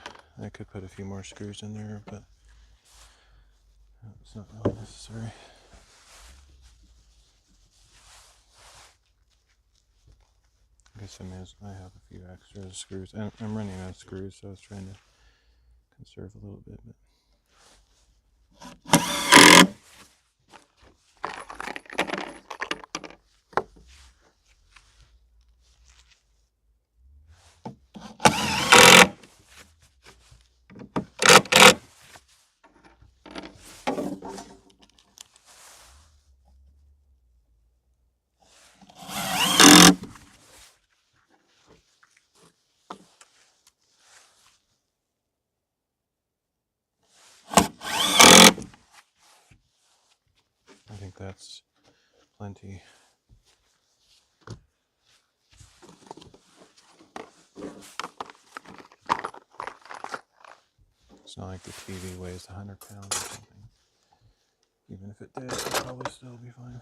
I could put a few more screws in there, but it's not really necessary. I guess I have a few extra screws. And I'm running out of screws, so I was trying to conserve a little bit. But I think that's plenty. It's not like the TV weighs 100 pounds or something. Even if it did, it'd probably still be fine.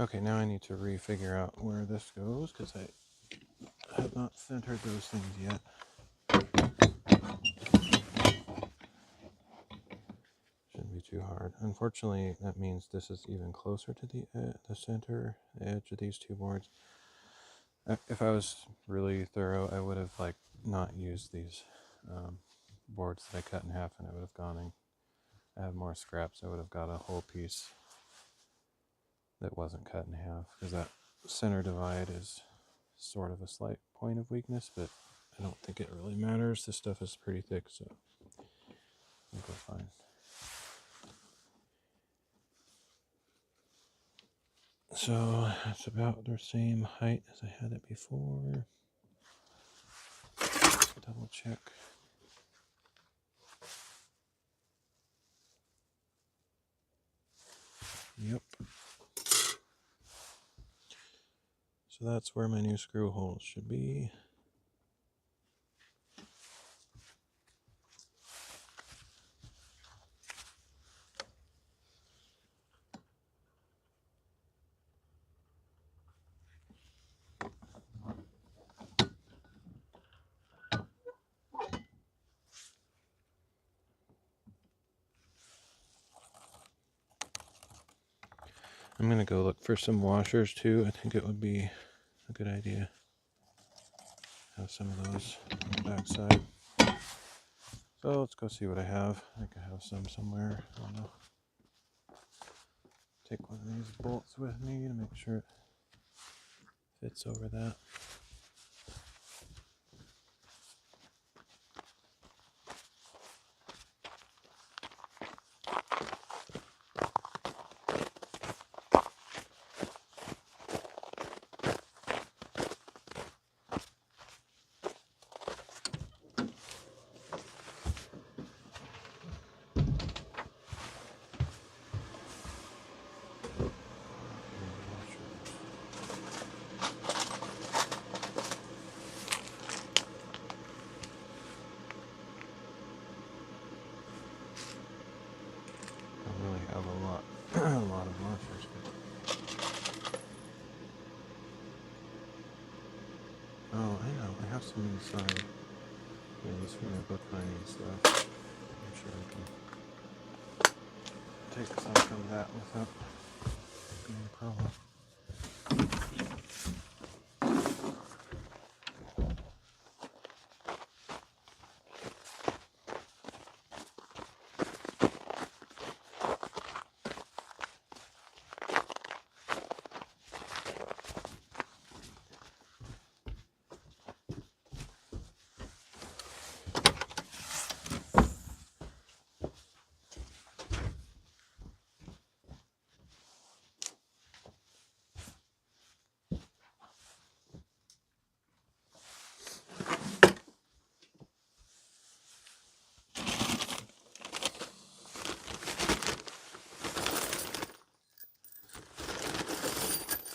Okay, now I need to re-figure out where this goes because I have not centered those things yet. Shouldn't be too hard. Unfortunately, that means this is even closer to the center, the edge of these two boards. If I was really thorough, I would have not used these boards that I cut in half, and I would have gone and I have more scraps. I would have got a whole piece that wasn't cut in half, because that center divide is sort of a slight point of weakness, but I don't think it really matters. This stuff is pretty thick, so it'll go fine. So it's about the same height as I had it before. Let's double check. Yep. So that's where my new screw holes should be. I'm going to go look for some washers too. I think it would be a good idea to have some of those on the back side. So let's go see what I have. I think I have some somewhere. I don't know. Take one of these bolts with me to make sure it fits over that. I really have a lot, a lot of washers. Oh, I know. I have some inside. These for my bookbinding stuff. I'm sure I can take some from that without being a problem.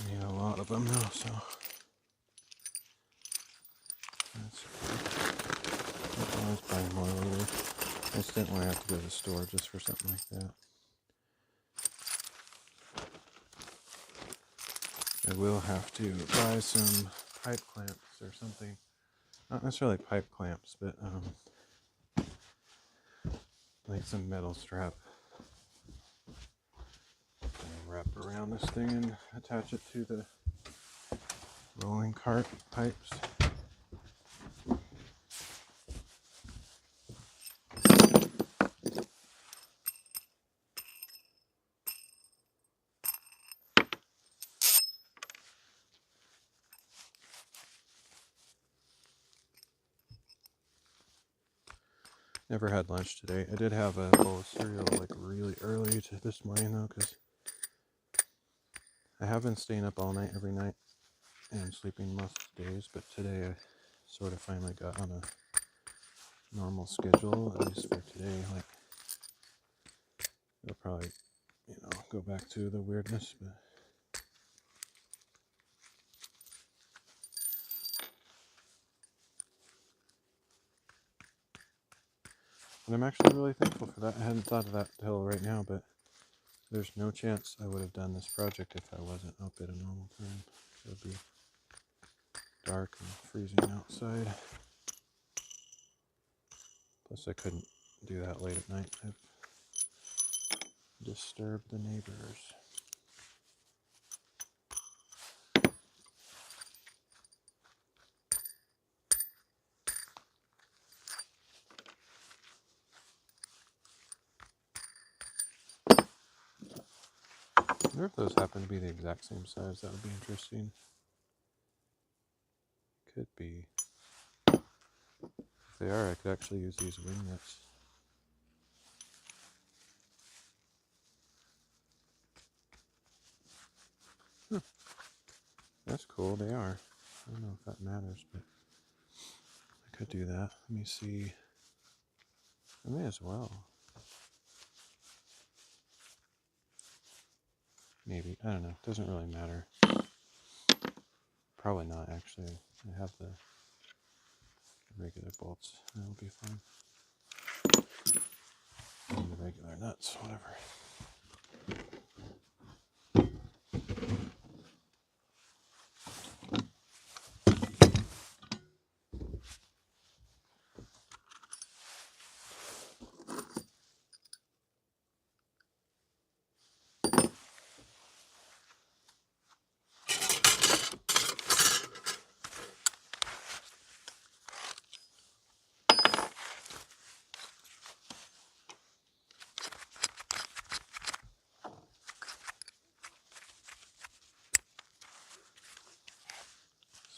I need a lot of them now, so that's I'll always buy more later. I just didn't want to have to go to the store just for something like that. I will have to buy some pipe clamps or something. Not necessarily pipe clamps, but like some metal strap. And wrap around this thing and attach it to the rolling cart pipes. Never had lunch today. I did have a bowl of cereal really early this morning though, because I have been staying up all night every night and sleeping most days, but today I sort of finally got on a normal schedule, at least for today. I'll probably, go back to the weirdness, but I'm actually really thankful for that. I hadn't thought of that until right now, but There's no chance I would have done this project if I wasn't up at a normal time. It would be dark and freezing outside. Plus I couldn't do that late at night. I've disturbed the neighbors. I wonder if those happen to be the exact same size. That would be interesting. Could be. If they are, I could actually use these winglets. Huh. That's cool, they are. I don't know if that matters, but I could do that. Let me see. I may as well. Maybe. I don't know. It doesn't really matter. Probably not, actually. I have the regular bolts. That'll be fine. And the regular nuts, whatever.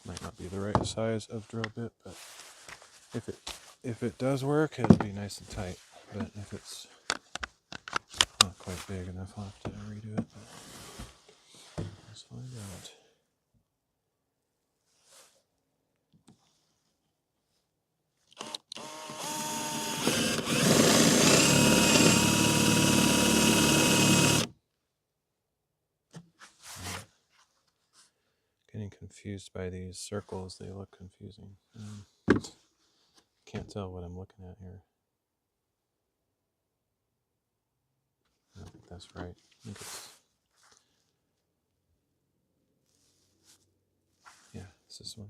Might not be the right size of drill bit, but if it does work, it'll be nice and tight. But if it's not quite big enough, I'll have to redo it. But let's find out. Getting confused by these circles. They look confusing. Can't tell what I'm looking at here. I don't think that's right. I think it's this one.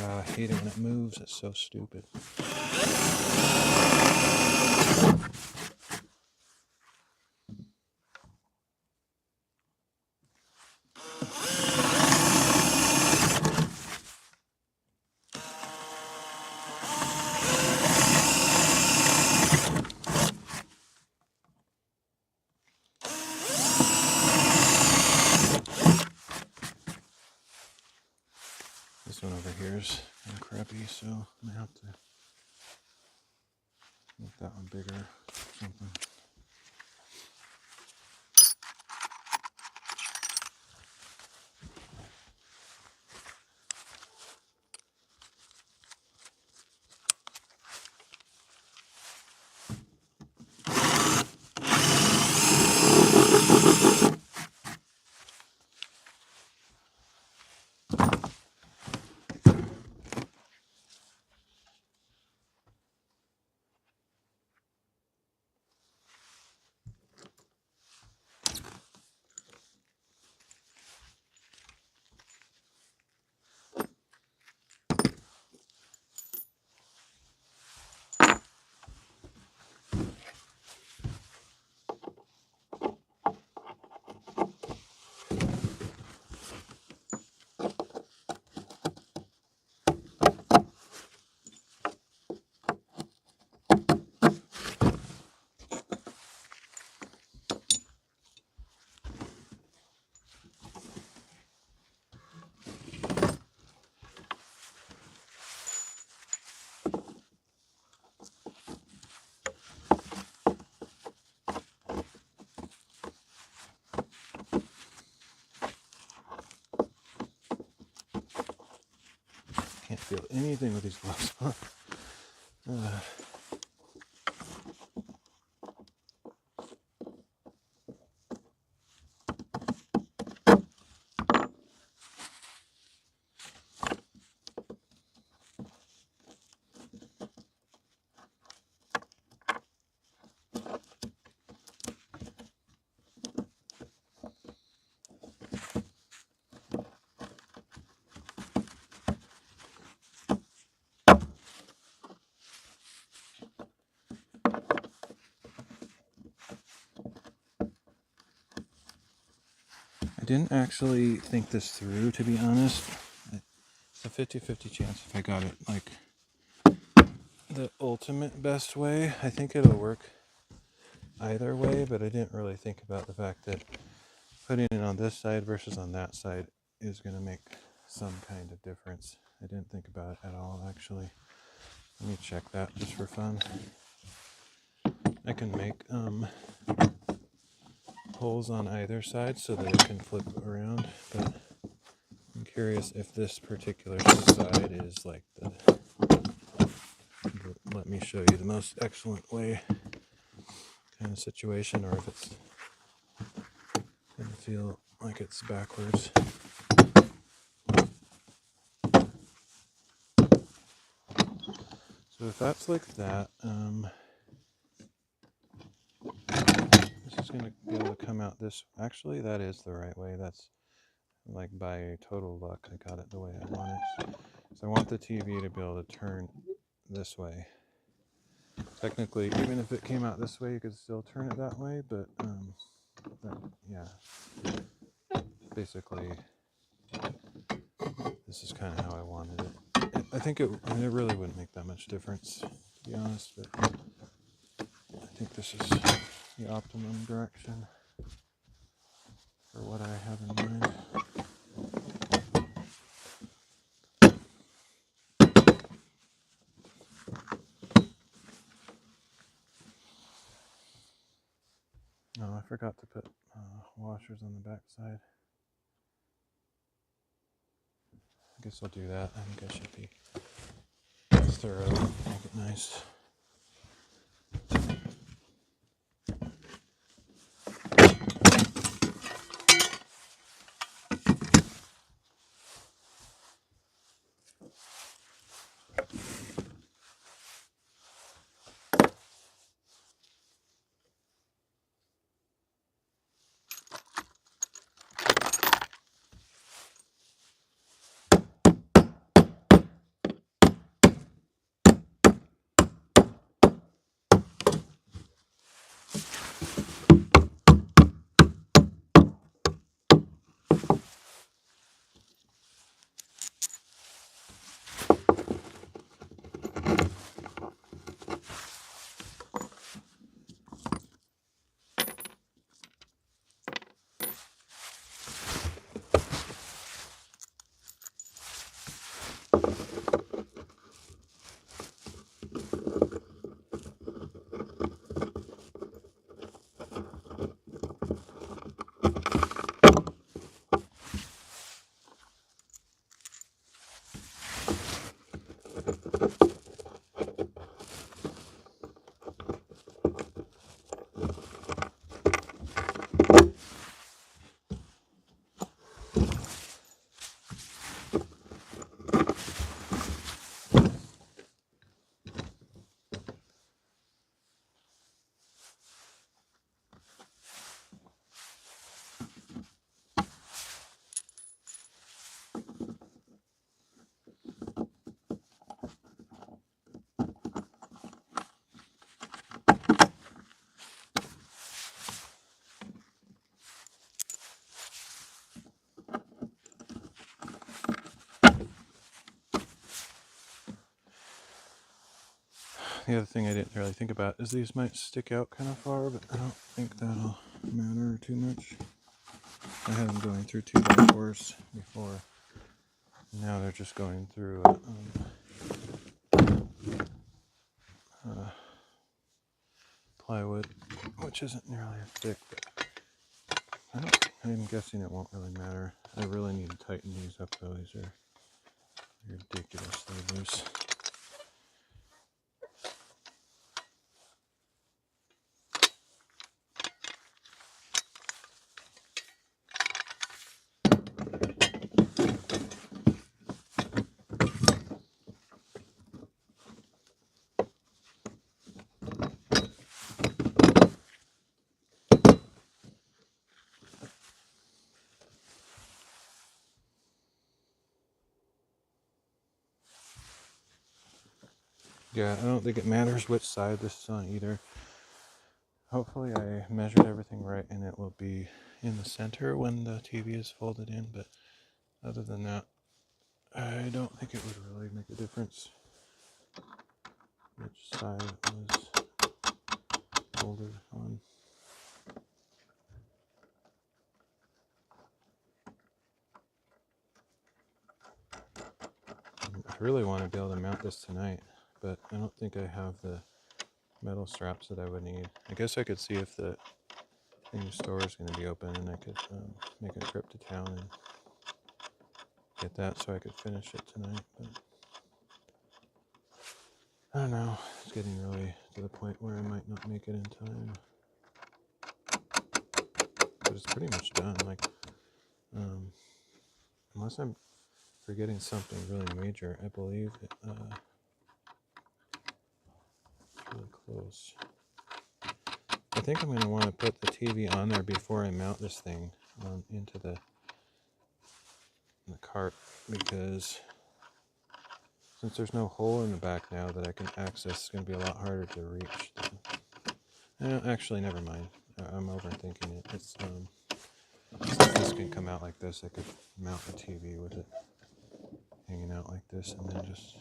I hate it when it moves. It's so stupid. This one over here is kind of crappy, so I'm gonna have to make that one bigger or something. Can't feel anything with these gloves on. I didn't actually think this through, to be honest. It's a 50-50 chance if I got it like the ultimate best way. I think it'll work either way, but I didn't really think about the fact that putting it on this side versus on that side is going to make some kind of difference. I didn't think about it at all, actually. Let me check that just for fun. I can make holes on either side so that it can flip around, but I'm curious if this particular side is like the let me show you the most excellent way kind of situation, or if it's going to feel like it's backwards. So if that's like that, this is going to be able to come out this. Actually, that is the right way. That's like by total luck, I got it the way I want it. So I want the TV to be able to turn this way. Technically, even if it came out this way, you could still turn it that way, but yeah, basically, this is kind of how I wanted it. I think it really wouldn't make that much difference, to be honest, but I think this is the optimum direction for what I have in mind. Oh, I forgot to put washers on the back side. I guess I'll do that. I think I should be thorough, make it nice. The other thing I didn't really think about is these might stick out kind of far, but I don't think that'll matter too much. I had them going through 2x4s before. Now they're just going through plywood, which isn't nearly as thick, but I'm guessing it won't really matter. I really need to tighten these up though. These are ridiculously loose. Yeah, I don't think it matters which side this is on either. hopefully I measured everything right and it will be in the center when the TV is folded in, but other than that, I don't think it would really make a difference which side it was folded on. I really want to be able to mount this tonight, but I don't think I have the metal straps that I would need. I guess I could see if the new store is going to be open and I could make a trip to town and get that so I could finish it tonight, but I don't know. It's getting really to the point where I might not make it in time. But it's pretty much done. Like, unless I'm forgetting something really major, I believe it's really close. I think I'm going to want to put the TV on there before I mount this thing into the cart, because since there's no hole in the back now that I can access, it's going to be a lot harder to reach. Actually, never mind. I'm overthinking it. It's since this can come out like this, I could mount the TV with it hanging out like this and then just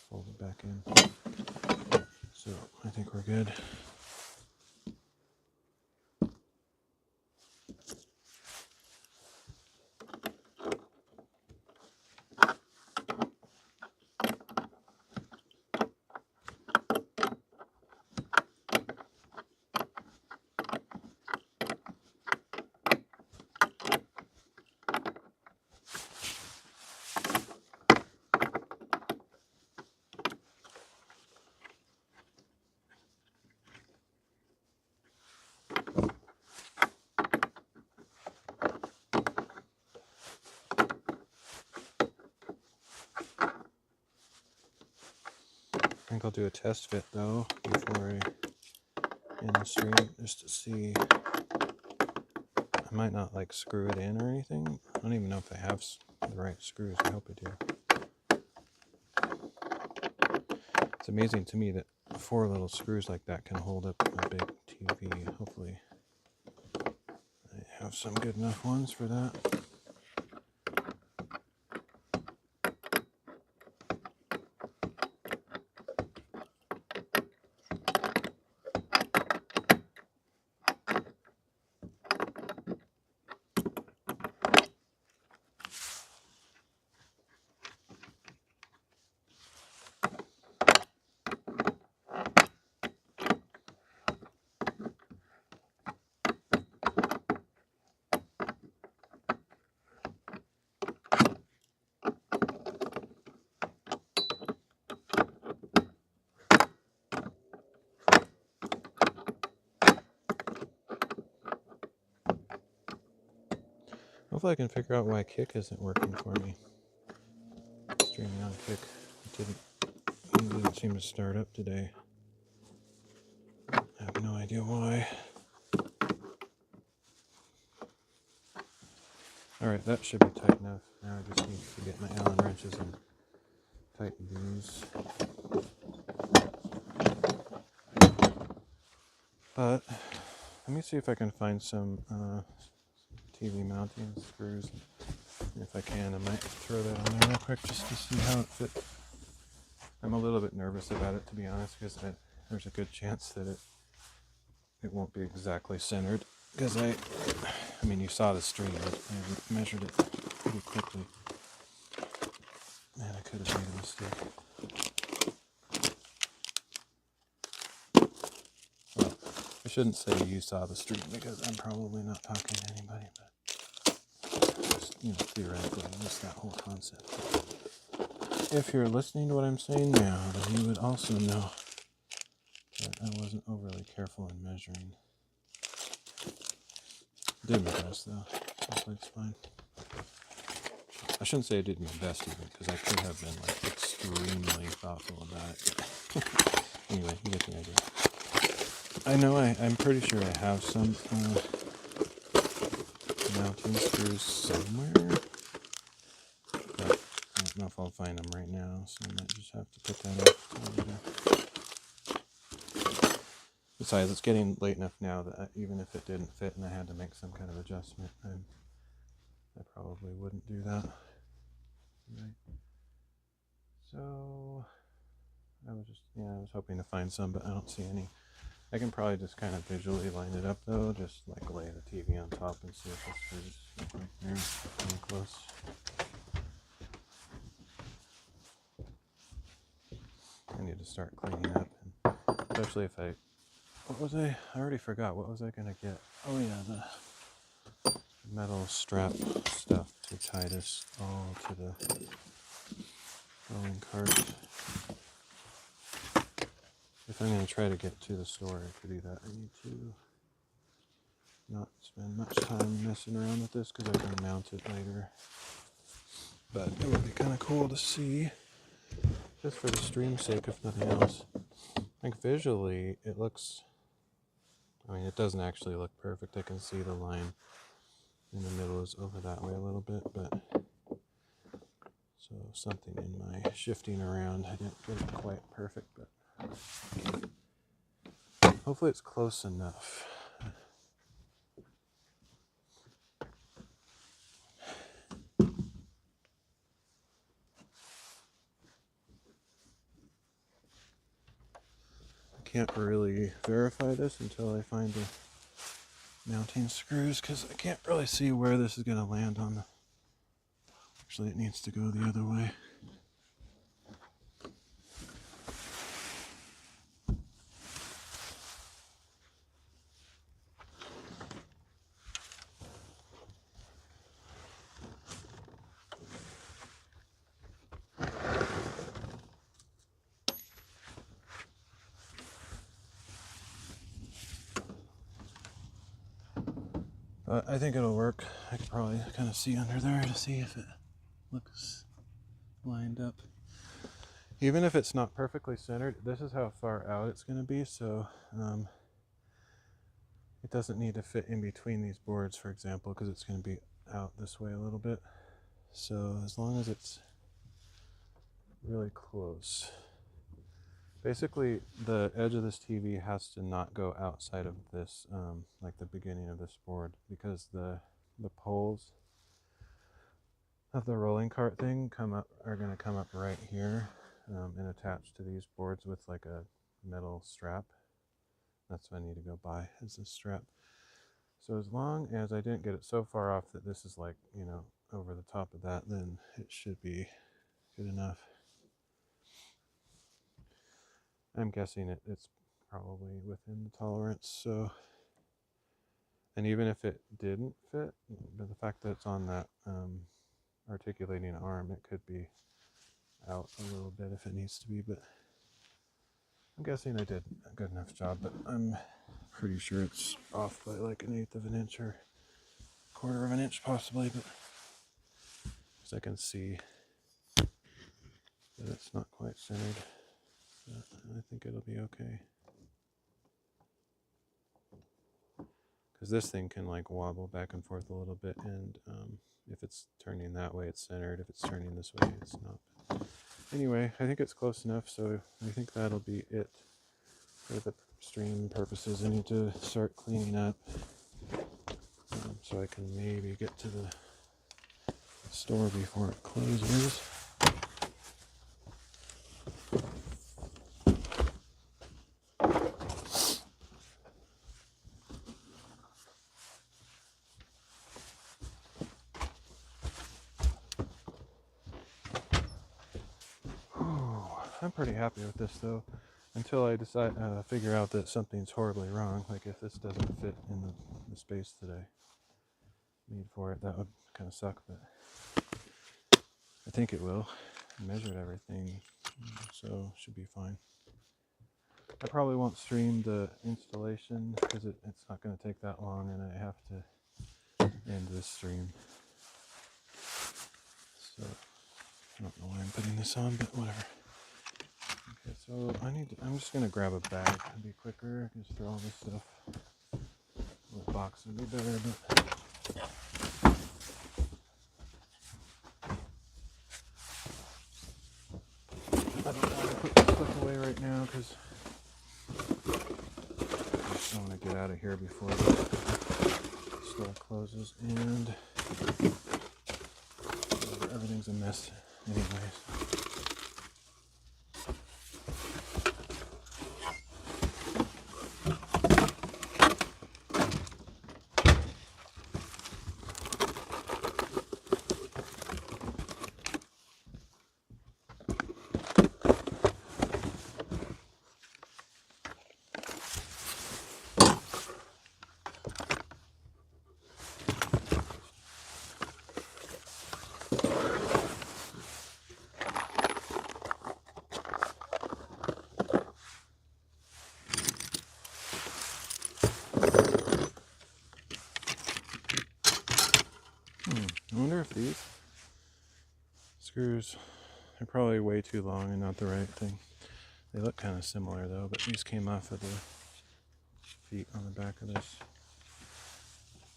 fold it back in. So I think we're good. I think I'll do a test fit though before I end the stream, just to see. I might not like screw it in or anything. I don't even know if I have the right screws. I hope I do. It's amazing to me that 4 little screws like that can hold up a big TV. Hopefully I have some good enough ones for that. Hopefully I can figure out why Kick isn't working for me. Streaming on Kick. It didn't seem to start up today. I have no idea why. Alright, that should be tight enough. Now I just need to get my Allen wrenches and tighten these. But let me see if I can find some TV mounting screws. And if I can, I might throw that on there real quick just to see how it fits. I'm a little bit nervous about it, to be honest, because there's a good chance that it won't be exactly centered. Because I mean, you saw the string. I measured it pretty quickly. Man, I could have made a mistake. Well, I shouldn't say you saw the stream because I'm probably not talking to anybody, but just, theoretically, just that whole concept. If you're listening to what I'm saying now, then you would also know that I wasn't overly careful in measuring. Did my best though. Hopefully it's fine. I shouldn't say I did my best even, because I could have been like extremely thoughtful about it. Anyway, you get the idea. I know I'm pretty sure I have some mounting screws somewhere, but I don't know if I'll find them right now, so I might just have to put that off till later. Besides, it's getting late enough now that even if it didn't fit and I had to make some kind of adjustment, I probably wouldn't do that. Right. So I was hoping to find some, but I don't see any. I can probably just kind of visually line it up though, just like lay the TV on top and see if this is right there, pretty close. I need to start cleaning up, and especially if I already forgot, what was I gonna get? Oh yeah, the metal strap stuff to tie this all to the rolling cart. If I'm going to try to get to the store to do that, I need to not spend much time messing around with this because I can mount it later. But it would be kind of cool to see, just for the stream's sake, if nothing else. Like visually, it looks, it doesn't actually look perfect. I can see the line in the middle is over that way a little bit, but so something in my shifting around, I didn't get it quite perfect, but hopefully it's close enough. I can't really verify this until I find the mounting screws because I can't really see where this is going to land on the... Actually, it needs to go the other way. I think it'll work. I could probably kind of see under there to see if it looks lined up. Even if it's not perfectly centered, this is how far out it's going to be, so it doesn't need to fit in between these boards, for example, because it's going to be out this way a little bit. So as long as it's really close. Basically, the edge of this TV has to not go outside of this, like the beginning of this board, because the poles of the rolling cart thing are going to come up right here and attach to these boards with like a metal strap. That's what I need to go buy, is this strap. So as long as I didn't get it so far off that this is like, over the top of that, then it should be good enough. I'm guessing it's probably within the tolerance, so... And even if it didn't fit, but the fact that it's on that articulating arm, it could be out a little bit if it needs to be, but I'm guessing I did a good enough job, but I'm pretty sure it's off by like 1/8 of an inch or 1/4 of an inch possibly, but as I can see that it's not quite centered. I think it'll be okay. Because this thing can like wobble back and forth a little bit, and if it's turning that way, it's centered. If it's turning this way, it's not. Anyway, I think it's close enough, so I think that'll be it for the stream purposes. I need to start cleaning up so I can maybe get to the store before it closes. I'm pretty happy with this though, until I figure out that something's horribly wrong. Like if this doesn't fit in the space that I need for it, that would kind of suck, but I think it will. I measured everything, so it should be fine. I probably won't stream the installation because it's not going to take that long, and I have to end this stream. So I don't know why I'm putting this on, but whatever. Okay, so I'm just going to grab a bag to be quicker. Just throw all this stuff in the box would be better, but I don't want to put this stuff away right now because out of here before the store closes, and everything's a mess anyways. I wonder if these screws are probably way too long and not the right thing. They look kind of similar though, but these came off of the feet on the back of this.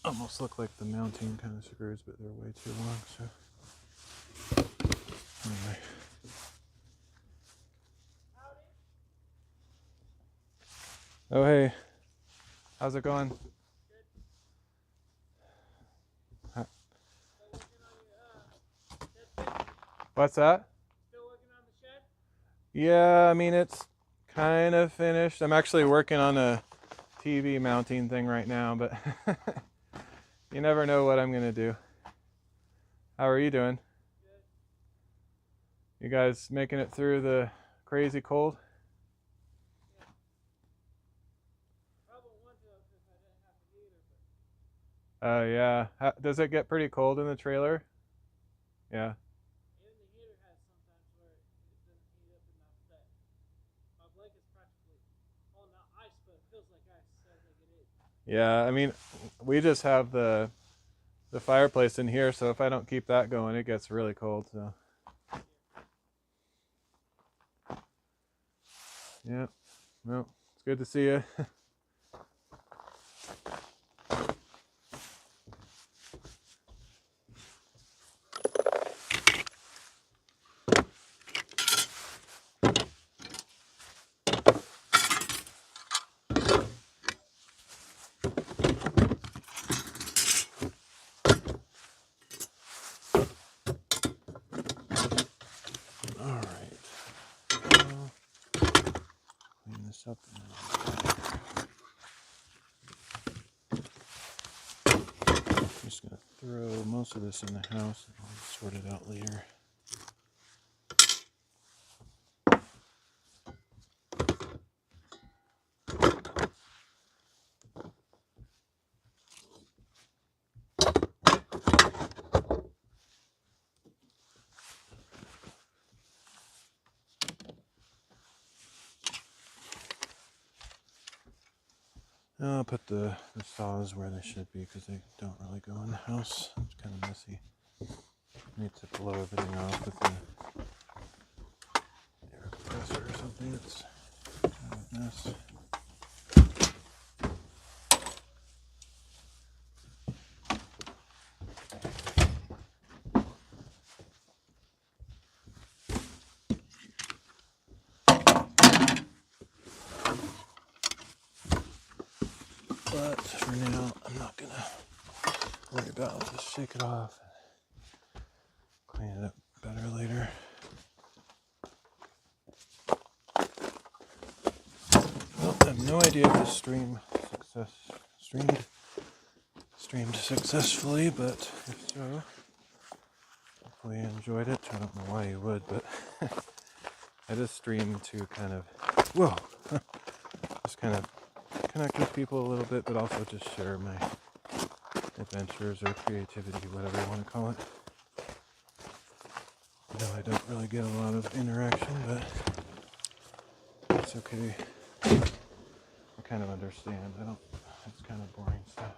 Almost look like the mounting kind of screws, but they're way too long, so anyway. Oh hey, how's it going? What's that? Still working on the shed? Yeah, I mean, it's kind of finished. I'm actually working on a TV mounting thing right now, but you never know what I'm going to do. How are you doing? Good. You guys making it through the crazy cold? Yeah. Probably wouldn't have if I didn't have the heater, but... Oh, yeah. Does it get pretty cold in the trailer? Yeah. Even the heater has sometimes where it doesn't heat up enough that my blanket's practically, well, not ice, but it feels like ice, sounds like it is. Yeah, I mean, we just have the fireplace in here, so if I don't keep that going, it gets really cold, so. Yeah, well, it's good to see you. Up I'm just going to throw most of this in the house and I'll sort it out later. I'll put the saws where they should be because they don't really go in the house. It's kind of messy. I need to blow everything off with an air compressor or something. It's kind of a mess. But for now, I'm not going to worry about it. I'll just shake it off and clean it up better later. Well, I have no idea if this streamed successfully, but if so, hopefully you enjoyed it. I don't know why you would, but I just stream to kind of, just kind of connect with people a little bit, but also just share my adventures or creativity, whatever you want to call it. I know I don't really get a lot of interaction, but it's okay. I kind of understand. It's kind of boring stuff.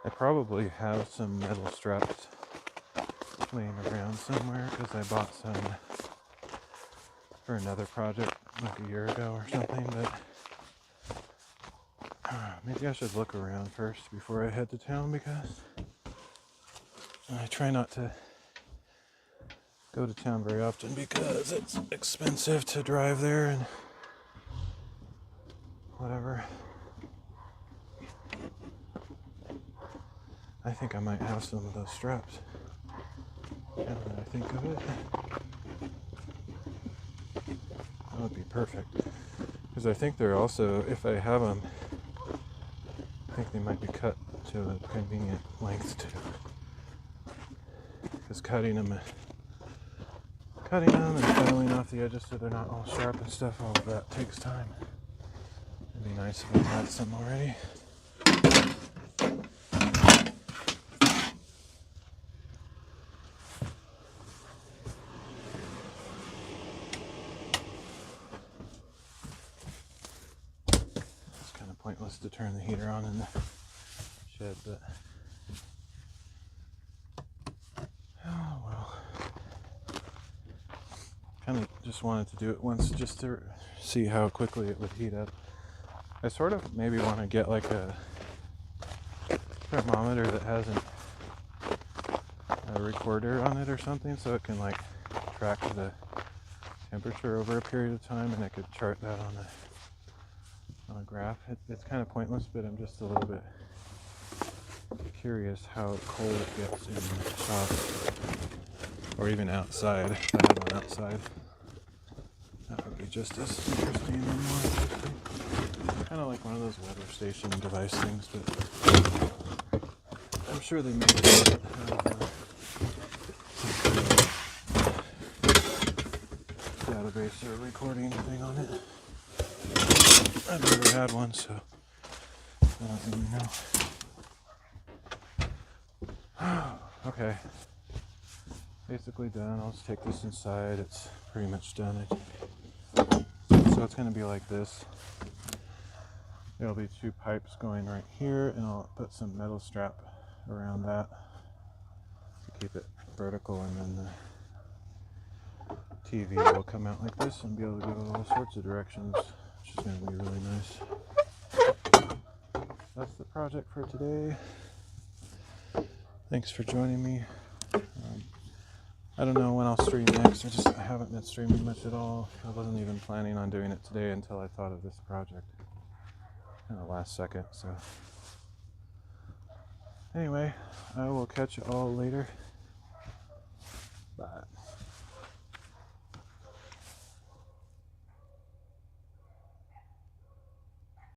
I probably have some metal straps laying around somewhere because I bought some for another project like a year ago or something, but maybe I should look around first before I head to town, because I try not to go to town very often because it's expensive to drive there and whatever. I think I might have some of those straps. Now that I think of it, that would be perfect. Because I think they're also, if I have them, I think they might be cut to a convenient length too. Because cutting them and filing off the edges so they're not all sharp and stuff, all of that takes time. It'd be nice if I had some already. It's kind of pointless to turn the heater on in the shed, but oh well. Kind of just wanted to do it once just to see how quickly it would heat up. I sort of maybe want to get like a thermometer that has a recorder on it or something, so it can like track the temperature over a period of time, and I could chart that on a graph. It's kind of pointless, but I'm just a little bit curious how cold it gets in the shop, or even outside. If I have one outside, that would be just as interesting and more interesting. Kind of like one of those weather station device things, but I'm sure they make it database or recording thing on it. I've never had one, so I don't really know. Okay, basically done. I'll just take this inside. It's pretty much done. So it's going to be like this. There'll be two pipes going right here, and I'll put some metal strap around that to keep it vertical, and then the TV will come out like this and be able to go all sorts of directions, which is going to be really nice. That's the project for today. Thanks for joining me. I don't know when I'll stream next. I haven't been streaming much at all. I wasn't even planning on doing it today until I thought of this project in the last second. So anyway, I will catch you all later. Bye.